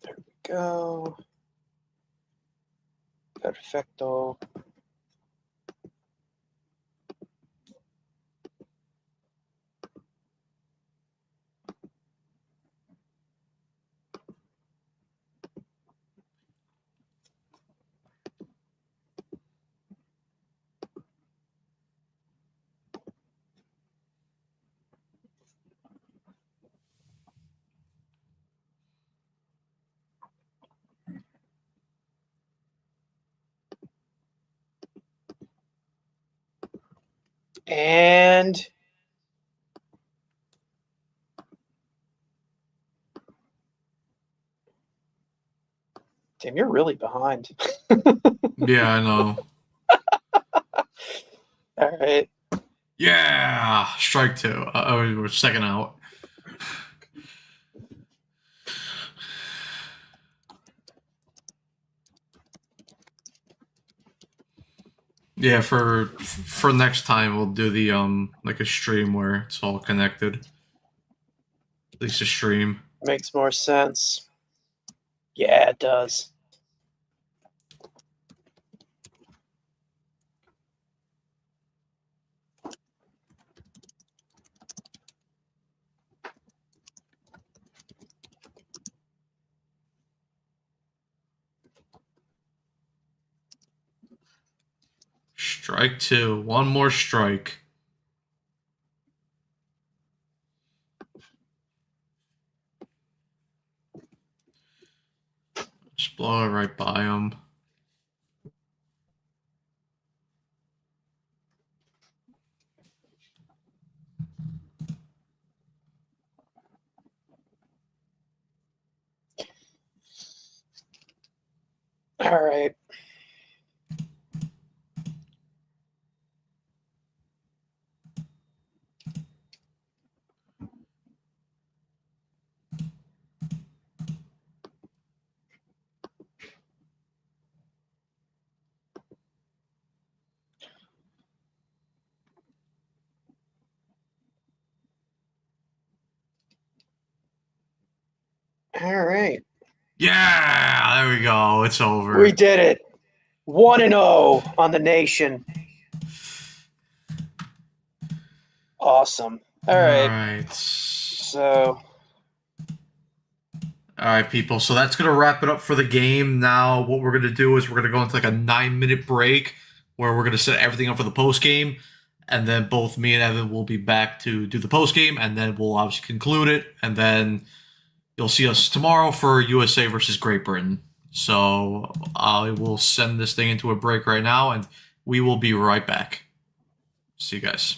There we go. Perfecto. And damn, you're really behind. Yeah, I know. All right. Yeah, strike two. We're second out. Yeah, for next time we'll do the like a stream where it's all connected. At least a stream. Makes more sense. Yeah, it does. Strike two. One more strike. Just blow it right by him. All right. All right. Yeah, there we go. It's over. We did it. 1-0 on the nation. Awesome. All right. So, All right, people. So that's going to wrap it up for the game. Now, what we're going to do is we're going to go into like a 9-minute break where we're going to set everything up for the post game. And then both me and Evan will be back to do the post game. And then we'll obviously conclude it. And then you'll see us tomorrow for USA versus Great Britain. So I will send this thing into a break right now. And we will be right back. See you guys.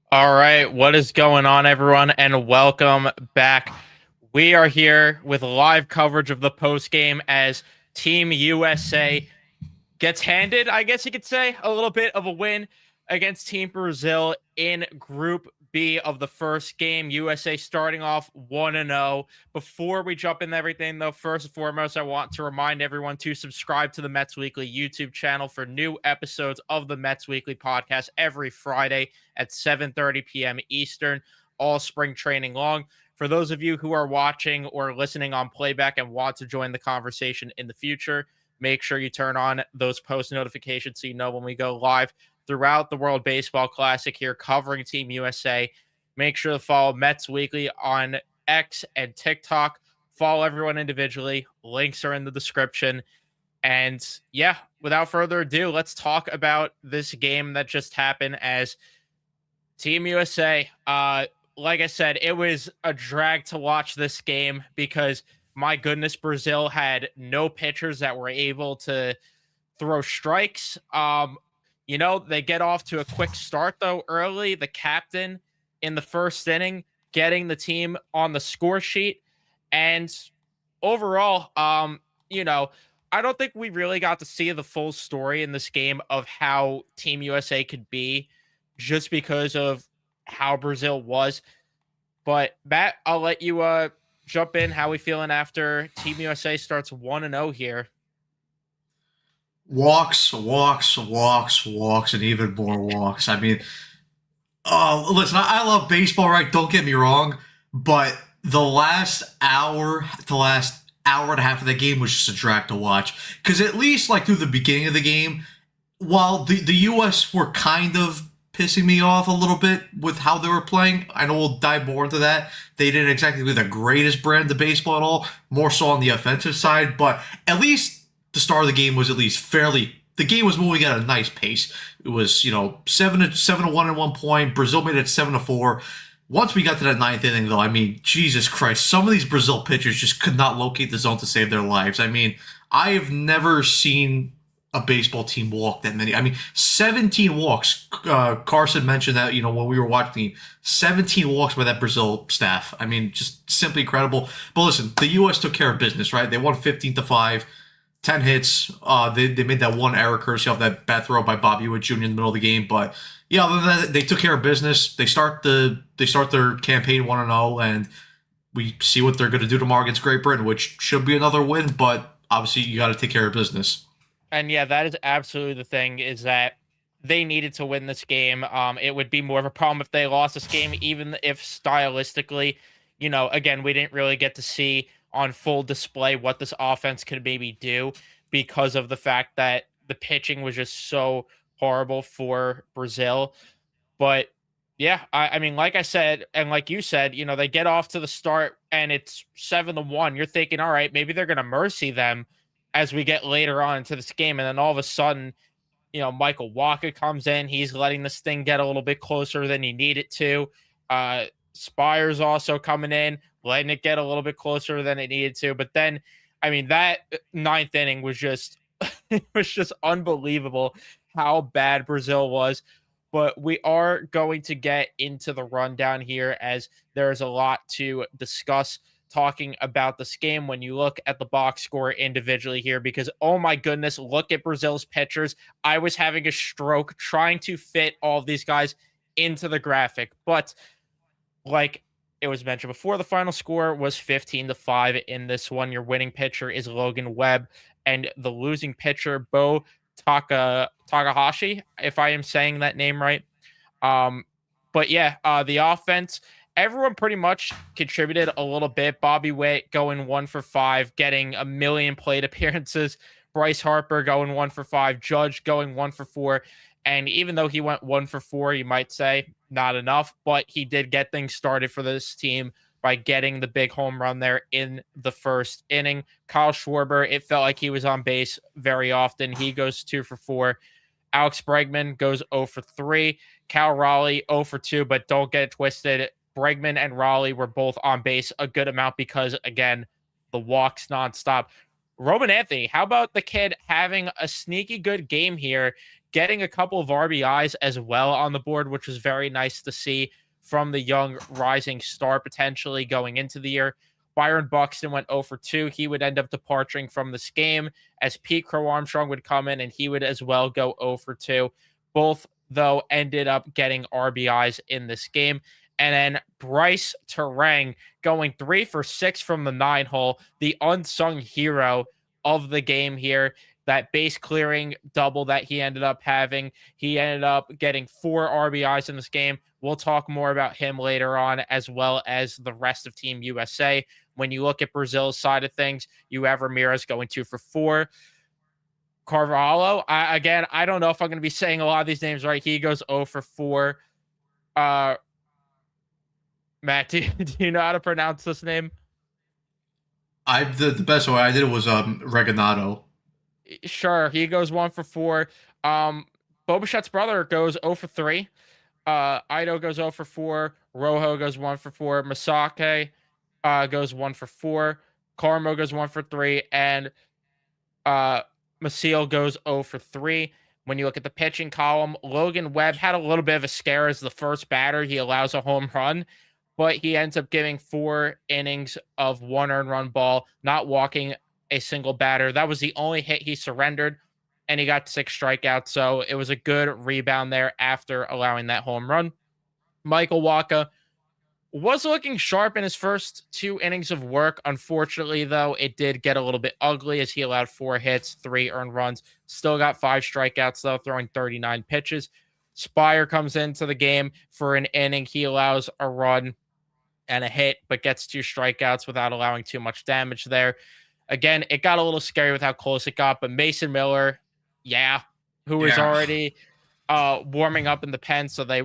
All right, what is going on, everyone, and welcome back. We are here with live coverage of the post game as Team USA gets handed, I guess you could say, a little bit of a win against Team Brazil in Group B of the first game. USA starting off 1-0. Before we jump into everything, though, first and foremost, I want to remind everyone to subscribe to the Mets Weekly YouTube channel for new episodes of the Mets Weekly podcast every Friday at 7:30 p.m. Eastern, all spring training long. For those of you who are watching or listening on playback and want to join the conversation in the future, make sure you turn on those post notifications so you know when we go live throughout the World Baseball Classic here covering Team USA. Make sure to follow Mets Weekly on X and TikTok. Follow everyone individually. Links are in the description. And yeah, without further ado, let's talk about this game that just happened as Team USA. Like I said, it was a drag to watch this game because my goodness, Brazil had no pitchers that were able to throw strikes. They get off to a quick start though early. The captain in the first inning getting the team on the score sheet. And overall, I don't think we really got to see the full story in this game of how Team USA could be just because of how Brazil was. But Matt, I'll let you jump in. How we feeling after Team USA starts 1-0 here? Walks, walks, walks, walks, and even more walks. I mean, listen, I love baseball, right? Don't get me wrong, but the last hour and a half of the game was just a drag to watch. Because at least, like, through the beginning of the game, while the U.S. were kind of pissing me off a little bit with how they were playing, I know we'll dive more into that. They didn't exactly do the greatest brand of baseball at all, more so on the offensive side, but at least the start of the game was at least fairly. The game was moving at a nice pace. It was 7-1 at one point. Brazil made it 7-4. Once we got to that ninth inning, though, I mean, Jesus Christ, some of these Brazil pitchers just could not locate the zone to save their lives. I mean, I have never seen a baseball team walk that many. I mean, 17 walks. Carson mentioned that, when we were watching, 17 walks by that Brazil staff. I mean, just simply incredible. But listen, the U.S. took care of business, right? They won 15-5, 10 hits. They made that one error courtesy off that bad throw by Bobby Witt Jr. in the middle of the game. But yeah, other than that, they took care of business. They start their campaign 1-0, and we see what they're going to do tomorrow against Great Britain, which should be another win. But obviously, you got to take care of business. And yeah, that is absolutely the thing, is that they needed to win this game. It would be more of a problem if they lost this game, even if stylistically, again, we didn't really get to see on full display what this offense could maybe do because of the fact that the pitching was just so horrible for Brazil. But yeah, I mean, like I said, and like you said, they get off to the start and it's 7-1. You're thinking, all right, maybe they're going to mercy them as we get later on into this game. And then all of a sudden, Michael Walker comes in. He's letting this thing get a little bit closer than he needed to. Spires also coming in, letting it get a little bit closer than it needed to. But then, I mean, that ninth inning was just, it was just unbelievable how bad Brazil was. But we are going to get into the rundown here as there's a lot to discuss talking about this game when you look at the box score individually here, because oh my goodness, look at Brazil's pitchers. I was having a stroke trying to fit all of these guys into the graphic, but like it was mentioned before, the final score was 15-5 in this one. Your winning pitcher is Logan Webb, and the losing pitcher, Bo Takahashi, if I am saying that name right. But yeah, the offense, everyone pretty much contributed a little bit. Bobby Witt going 1-for-5, getting a million plate appearances. Bryce Harper going 1-for-5. Judge going 1-for-4. And even though he went 1-for-4, you might say not enough, but he did get things started for this team by getting the big home run there in the first inning. Kyle Schwarber, it felt like he was on base very often. He goes 2-for-4. Alex Bregman goes 0-for-3. Cal Raleigh 0-for-2, but don't get it twisted. Bregman and Raleigh were both on base a good amount because, again, the walks nonstop. Roman Anthony, how about the kid having a sneaky good game here, getting a couple of RBIs as well on the board, which was very nice to see from the young rising star potentially going into the year. Byron Buxton went 0 for 2. He would end up departing from this game as Pete Crow Armstrong would come in and he would as well go 0 for 2. Both, though, ended up getting RBIs in this game. And then Bryce Terang going 3 for 6 from the 9-hole, the unsung hero of the game here. That base clearing double that he ended up having. He ended up getting 4 RBIs in this game. We'll talk more about him later on, as well as the rest of Team USA. When you look at Brazil's side of things, you have Ramirez going 2 for 4. Carvalho, I don't know if I'm going to be saying a lot of these names right. He goes 0 for 4. Matt, do you know how to pronounce this name? The best way I did it was Reganado. Sure, he goes 1 for 4. Bobichet's brother goes 0 for 3. Ido goes 0 for 4. Rojo goes 1 for 4. Masake goes 1 for 4. Carmo goes 1 for 3. And Maciel goes 0 for 3. When you look at the pitching column, Logan Webb had a little bit of a scare as the first batter. He allows a home run, but he ends up giving 4 innings of 1 earned run ball, not walking a single batter. That was the only hit he surrendered, and he got 6 strikeouts. So it was a good rebound there after allowing that home run. Michael Wacha was looking sharp in his first 2 innings of work. Unfortunately, though, it did get a little bit ugly as he allowed 4 hits, 3 earned runs. Still got 5 strikeouts, though, throwing 39 pitches. Spire comes into the game for an inning. He allows a run and a hit, but gets 2 strikeouts without allowing too much damage there. Again, it got a little scary with how close it got, but Mason Miller, who was already warming up in the pen, so they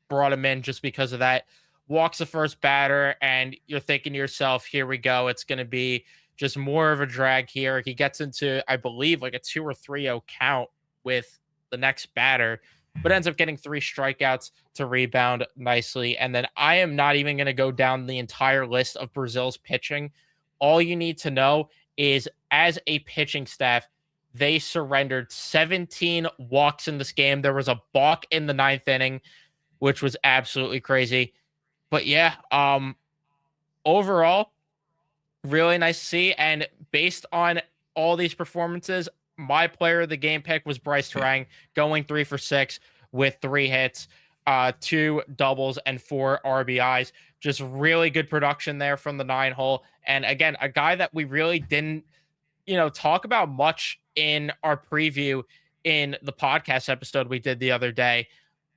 brought him in just because of that. Walks the first batter, and you're thinking to yourself, here we go. It's going to be just more of a drag here. He gets into, I believe, like a 2 or 3-0 count with the next batter, but ends up getting 3 strikeouts to rebound nicely. And then I am not even going to go down the entire list of Brazil's pitching. All you need to know is, as a pitching staff, they surrendered 17 walks in this game. There was a balk in the 9th inning, which was absolutely crazy. But yeah, overall, really nice to see. And based on all these performances, my player of the game pick was Bryce Terang, going 3 for 6 with 3 hits, 2 doubles, and 4 RBIs. Just really good production there from the 9-hole. And again, a guy that we really didn't, talk about much in our preview in the podcast episode we did the other day.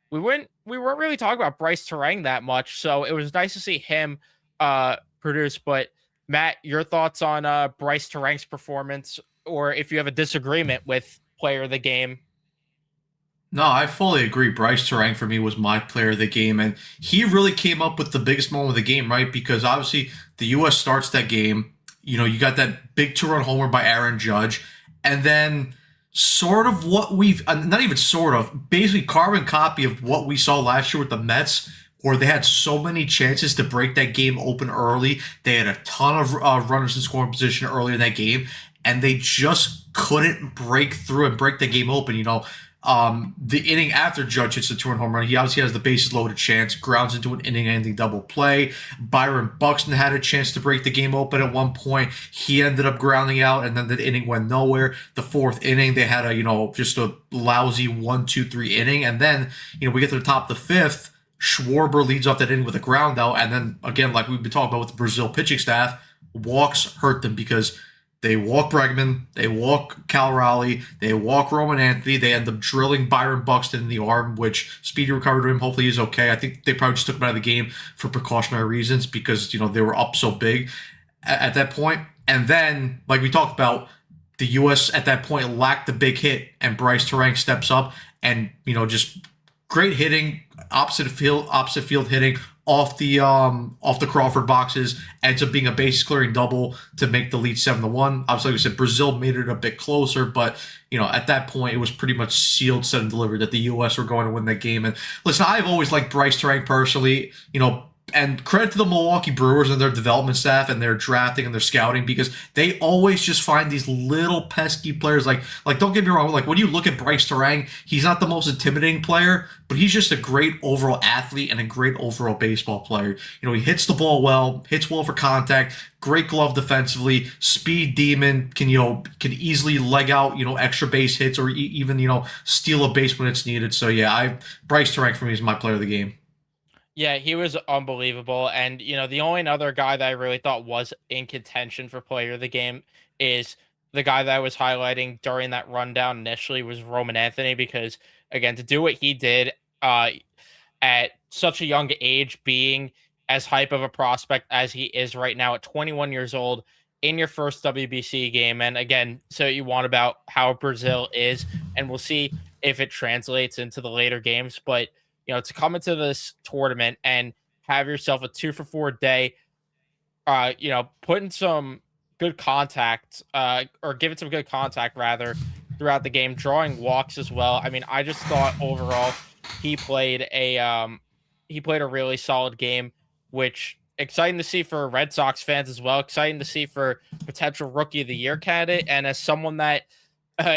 We weren't really talking about Bryce Terang that much, so it was nice to see him produce. But Matt, your thoughts on Bryce Terang's performance, or if you have a disagreement with player of the game? No, I fully agree. Bryce Terang for me was my player of the game, and he really came up with the biggest moment of the game, right? Because obviously the U.S. starts that game. You got that big 2-run homer by Aaron Judge, and then sort of what we've not even sort of, basically carbon copy of what we saw last year with the Mets, where they had so many chances to break that game open early. They had a ton of runners in scoring position early in that game, and they just couldn't break through and break the game open. The inning after Judge hits the 2-run home run, he obviously has the bases loaded chance, grounds into an inning-ending double play. Byron Buxton had a chance to break the game open at one point. He ended up grounding out, and then the inning went nowhere. The 4th inning, they had just a lousy 1-2-3 inning, and then we get to the top of the 5th. Schwarber leads off that inning with a ground out, and then again, like we've been talking about with the Brazil pitching staff, walks hurt them because they walk Bregman, they walk Cal Raleigh, they walk Roman Anthony. They end up drilling Byron Buxton in the arm, which speedy recovery to him. Hopefully he's okay. I think they probably just took him out of the game for precautionary reasons because, they were up so big at that point. And then, like we talked about, the U.S. at that point lacked the big hit, and Bryce Terang steps up and, just great hitting, opposite field hitting, off the Crawford boxes, ends up being a base clearing double to make the lead 7-1. Obviously, like we said, Brazil made it a bit closer, but at that point it was pretty much sealed, set, and delivered that the U.S. were going to win that game. And listen, I've always liked Bryce Terang personally. and credit to the Milwaukee Brewers and their development staff and their drafting and their scouting, because they always just find these little pesky players. Like don't get me wrong, like when you look at Bryce Terang, he's not the most intimidating player, but he's just a great overall athlete and a great overall baseball player. He hits the ball well, hits well for contact, great glove defensively, speed demon, can easily leg out extra base hits, or even steal a base when it's needed. So yeah, Bryce Terang for me is my player of the game. Yeah, he was unbelievable. And, the only other guy that I really thought was in contention for player of the game is the guy that I was highlighting during that rundown initially was Roman Anthony, because, again, to do what he did at such a young age, being as hype of a prospect as he is right now at 21 years old in your first WBC game. And, again, so you want about how Brazil is, and we'll see if it translates into the later games. But to come into this tournament and have yourself a 2-for-4 day, putting some good contact, or giving some good contact rather throughout the game, drawing walks as well. I mean, I just thought overall he played a really solid game, which exciting to see for Red Sox fans as well. Exciting to see for potential Rookie of the Year candidate, and as someone that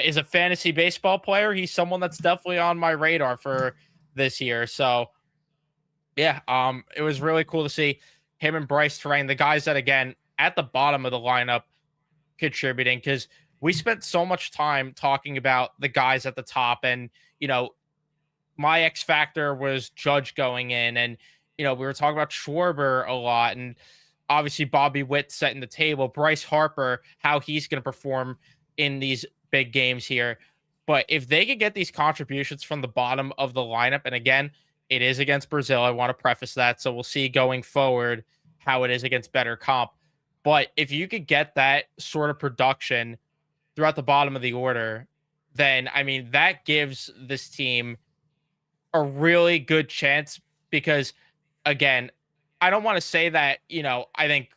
is a fantasy baseball player, he's someone that's definitely on my radar for this year. So yeah, it was really cool to see him and Bryce Terang, the guys that, again, at the bottom of the lineup, contributing, because we spent so much time talking about the guys at the top, and my X factor was Judge going in, and we were talking about Schwarber a lot, and obviously Bobby Witt setting the table, Bryce Harper, how he's going to perform in these big games here. But if they could get these contributions from the bottom of the lineup, and again, it is against Brazil, I want to preface that, so we'll see going forward how it is against better comp. But if you could get that sort of production throughout the bottom of the order, then, I mean, that gives this team a really good chance, because, again, I don't want to say that, I think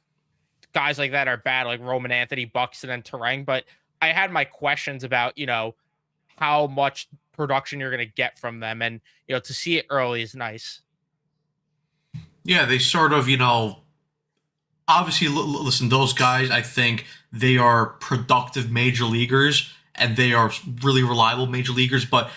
guys like that are bad, like Roman Anthony, Buxton, and Terang, but I had my questions about, how much production you're going to get from them. And, to see it early is nice. Yeah, they sort of, obviously, listen, those guys, I think they are productive major leaguers and they are really reliable major leaguers. But,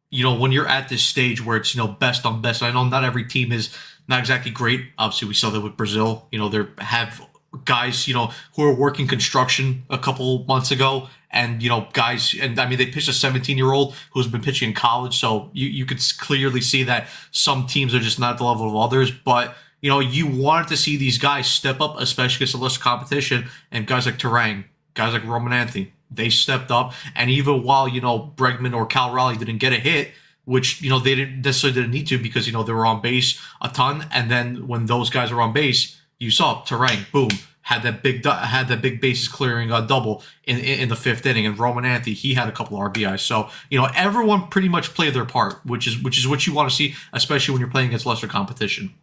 when you're at this stage where it's, best on best, I know not every team is not exactly great. Obviously, we saw that with Brazil. They have guys, who are working construction a couple months ago, and guys, and I mean, they pitched a 17-year-old who's been pitching in college, so you could clearly see that some teams are just not at the level of others. But you wanted to see these guys step up, especially against a lesser competition, and guys like Terang, guys like Roman Anthony, they stepped up. And even while Bregman or Cal Raleigh didn't get a hit, which they didn't need to, because they were on base a ton, and then when those guys were on base, you saw Terang, boom, had that big bases clearing double in the fifth inning, and Roman Anthony, he had a couple of RBIs. So everyone pretty much played their part, which is what you want to see, especially when you're playing against lesser competition.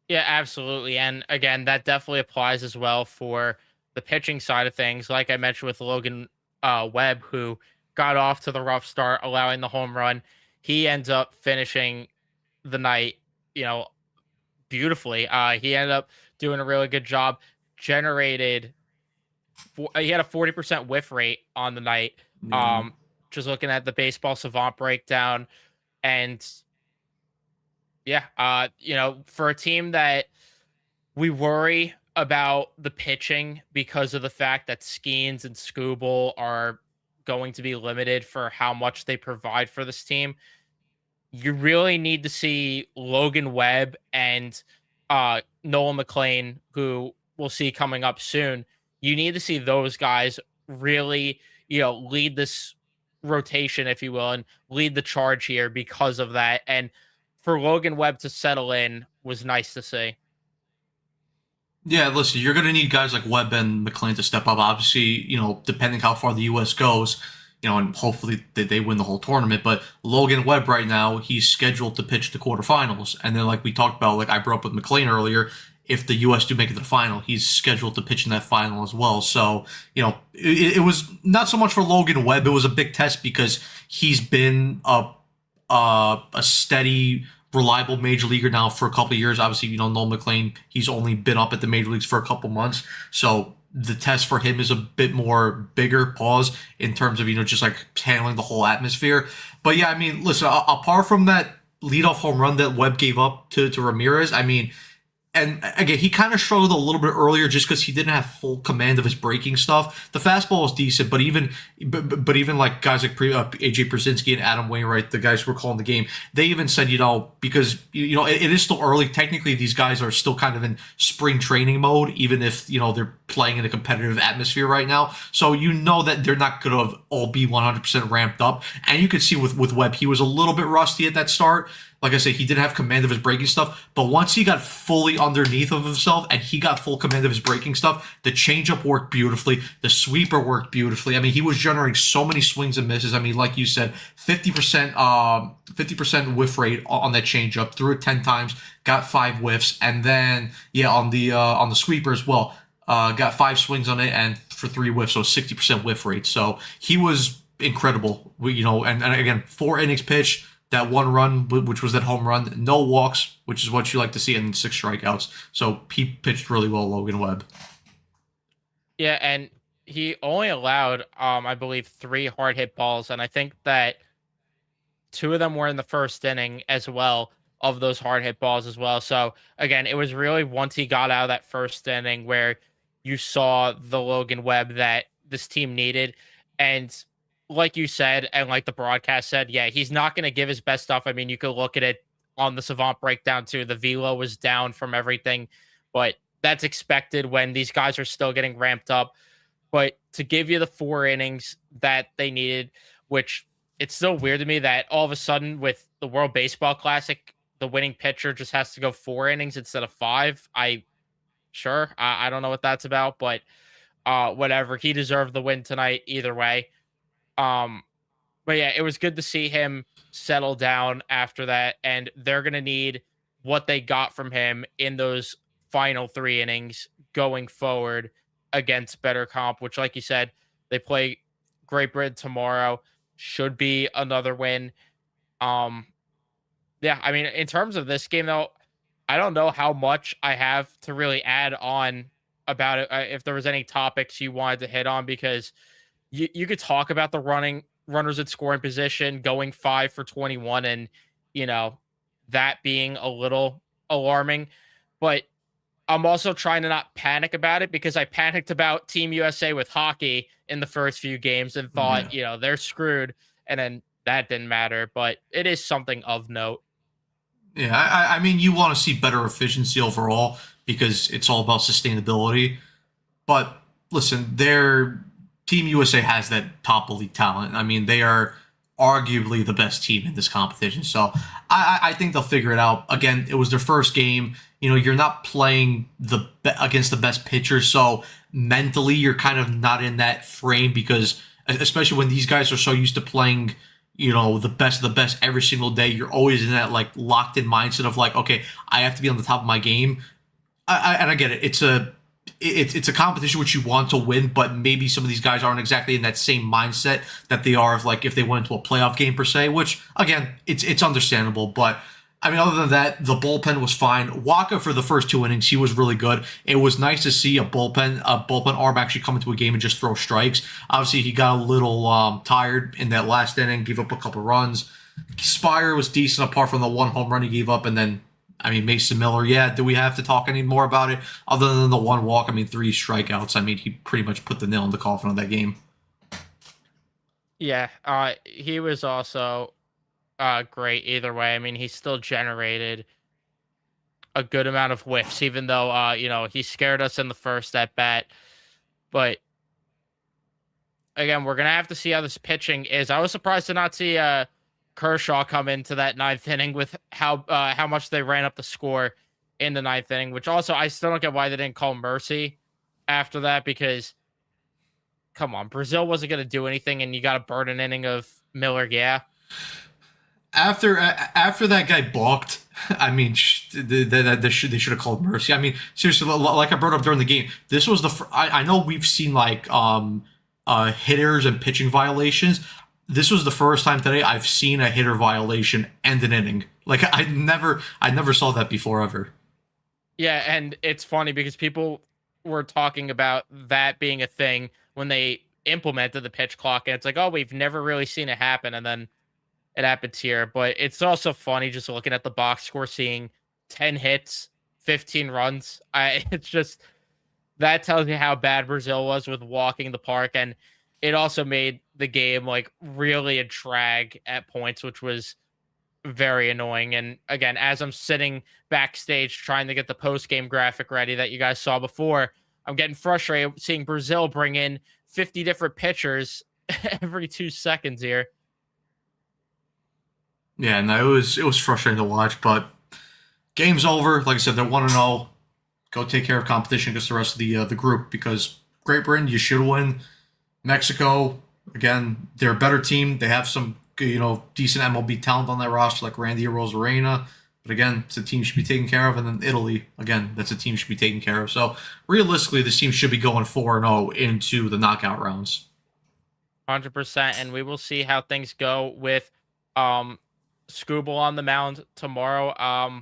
Yeah, absolutely. And again, that definitely applies as well for the pitching side of things. Like I mentioned with Logan Webb, who got off to the rough start, allowing the home run. He ends up finishing the night, beautifully. He ended up doing a really good job. He had a 40% whiff rate on the night. Just looking at the Baseball Savant breakdown, and yeah, for a team that we worry about the pitching because of the fact that Skeens and Skubal are going to be limited for how much they provide for this team, you really need to see Logan Webb and Noah McLean, who we'll see coming up soon. You need to see those guys really, lead this rotation, if you will, and lead the charge here because of that. And for Logan Webb to settle in was nice to see. Yeah, listen, you're going to need guys like Webb and McLean to step up. Obviously, depending how far the U.S. goes, and hopefully they win the whole tournament. But Logan Webb right now, he's scheduled to pitch the quarterfinals. And then, like we talked about, like I brought up with McLean earlier, if the U.S. do make it to the final, he's scheduled to pitch in that final as well. So, it was not so much for Logan Webb. It was a big test because he's been a steady reliable major leaguer now for a couple of years. Obviously, Noel McLean, he's only been up at the major leagues for a couple months. So the test for him is a bit more bigger pause in terms of, just like handling the whole atmosphere. But yeah, I mean, listen, apart from that leadoff home run that Webb gave up to Ramirez, I mean, and again, he kind of struggled a little bit earlier just because he didn't have full command of his breaking stuff. The fastball was decent, but even like guys like AJ Przinsky and Adam Wainwright, the guys who were calling the game, they even said, because it is still early. Technically, these guys are still kind of in spring training mode, even if they're playing in a competitive atmosphere right now. So that they're not going to all be 100% ramped up. And you could see with Webb, he was a little bit rusty at that start. Like I said, he didn't have command of his breaking stuff, but once he got fully underneath of himself and he got full command of his breaking stuff, the changeup worked beautifully, the sweeper worked beautifully. I mean, he was generating so many swings and misses. I mean, like you said, 50% whiff rate on that changeup, threw it 10 times, got 5 whiffs, and then on the sweeper as well, got 5 swings on it and for 3 whiffs, so 60% whiff rate. So he was incredible. And again, 4 innings pitched. That 1 run, which was that home run, no walks, which is what you like to see, and 6 strikeouts. So he pitched really well, Logan Webb. Yeah, and he only allowed, I believe, 3 hard hit balls, and I think that 2 of them were in the first inning as well of those hard hit balls as well. So again, it was really once he got out of that first inning where you saw the Logan Webb that this team needed, and like you said, and like the broadcast said, yeah, he's not going to give his best stuff. I mean, you could look at it on the Savant breakdown too. The velo was down from everything, but that's expected when these guys are still getting ramped up. But to give you the 4 innings that they needed, which it's still weird to me that all of a sudden with the World Baseball Classic, the winning pitcher just has to go 4 innings instead of 5. I don't know what that's about, but whatever. He deserved the win tonight either way. But yeah, it was good to see him settle down after that, and they're going to need what they got from him in those final 3 innings going forward against better comp, which, like you said, they play Great Britain tomorrow. Should be another win. Yeah, I mean, in terms of this game, though, I don't know how much I have to really add on about it. If there was any topics you wanted to hit on, because you could talk about the runners at scoring position going 5 for 21 and, that being a little alarming. But I'm also trying to not panic about it because I panicked about Team USA with hockey in the first few games and thought, they're screwed. And then that didn't matter. But it is something of note. Yeah, I mean, you want to see better efficiency overall because it's all about sustainability. But listen, Team USA has that top elite talent. I mean, they are arguably the best team in this competition. So I think they'll figure it out. Again, it was their first game. You're not playing against the best pitcher, so mentally you're kind of not in that frame because, especially when these guys are so used to playing, the best of the best every single day, you're always in that like locked in mindset of like, okay, I have to be on the top of my game. And I get it. It's a competition which you want to win, but maybe some of these guys aren't exactly in that same mindset that they are if they went into a playoff game per se, which again, it's understandable. But I mean, other than that, the bullpen was fine. Waka for the first 2 innings, he was really good. It was nice to see a bullpen arm actually come into a game and just throw strikes. Obviously, he got a little tired in that last inning, gave up a couple runs. Spire was decent apart from the 1 home run he gave up, and then I mean, Mason Miller, yeah, do we have to talk any more about it? Other than the 1 walk, I mean, 3 strikeouts. I mean, he pretty much put the nail in the coffin of that game. Yeah, he was also great either way. I mean, he still generated a good amount of whiffs, even though, he scared us in the first at bat. But again, we're going to have to see how this pitching is. I was surprised to not see Kershaw come into that 9th inning with how much they ran up the score in the 9th inning, which also I still don't get why they didn't call mercy after that because, come on, Brazil wasn't going to do anything and you got to burn an inning of Miller, yeah. After that guy balked, I mean, they should have called mercy. I mean, seriously, like I brought up during the game, this was I know we've seen like hitters and pitching violations. This was the first time today I've seen a hitter violation end an inning. Like I never saw that before ever. Yeah, and it's funny because people were talking about that being a thing when they implemented the pitch clock, and it's like, oh, we've never really seen it happen, and then it happens here. But it's also funny just looking at the box score, seeing 10 hits, 15 runs. It's just that tells you how bad Brazil was with walking the park, and it also made the game like really a drag at points, which was very annoying. And again, as I'm sitting backstage trying to get the post game graphic ready that you guys saw before, I'm getting frustrated seeing Brazil bring in 50 different pitchers every 2 seconds here. Yeah, no, it was frustrating to watch, but game's over. Like I said, they're 1-0. Go take care of competition against the rest of the group because Great Britain, you should win. Mexico, again, they're a better team. They have some decent MLB talent on that roster like Randy Rosarena. But again, it's a team should be taken care of. And then Italy, again, that's a team should be taken care of. So realistically, this team should be going 4-0 into the knockout rounds. 100%. And we will see how things go with Scooble on the mound tomorrow.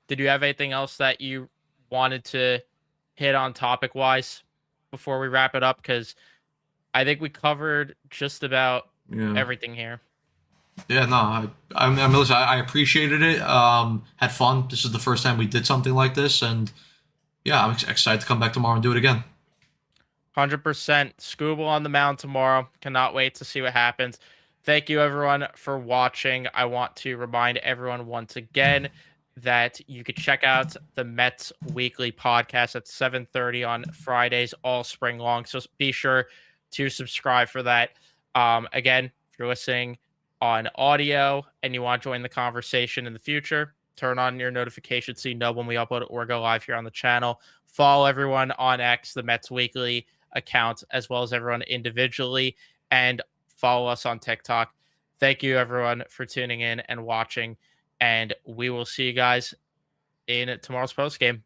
Did you have anything else that you wanted to hit on topic wise before we wrap it up? Because I think we covered just about everything here. Yeah, no, listen, I appreciated it. Had fun. This is the first time we did something like this, and yeah, I'm excited to come back tomorrow and do it again. 100%. Scooble on the mound tomorrow. Cannot wait to see what happens. Thank you, everyone, for watching. I want to remind everyone once again that you could check out the Mets Weekly podcast at 7:30 on Fridays all spring long. So be sure to subscribe for that. Again, if you're listening on audio and you want to join the conversation in the future, turn on your notifications so you know when we upload or go live here on the channel. Follow everyone on X, the Mets Weekly account, as well as everyone individually, and follow us on TikTok. Thank you, everyone, for tuning in and watching, and we will see you guys in tomorrow's post game.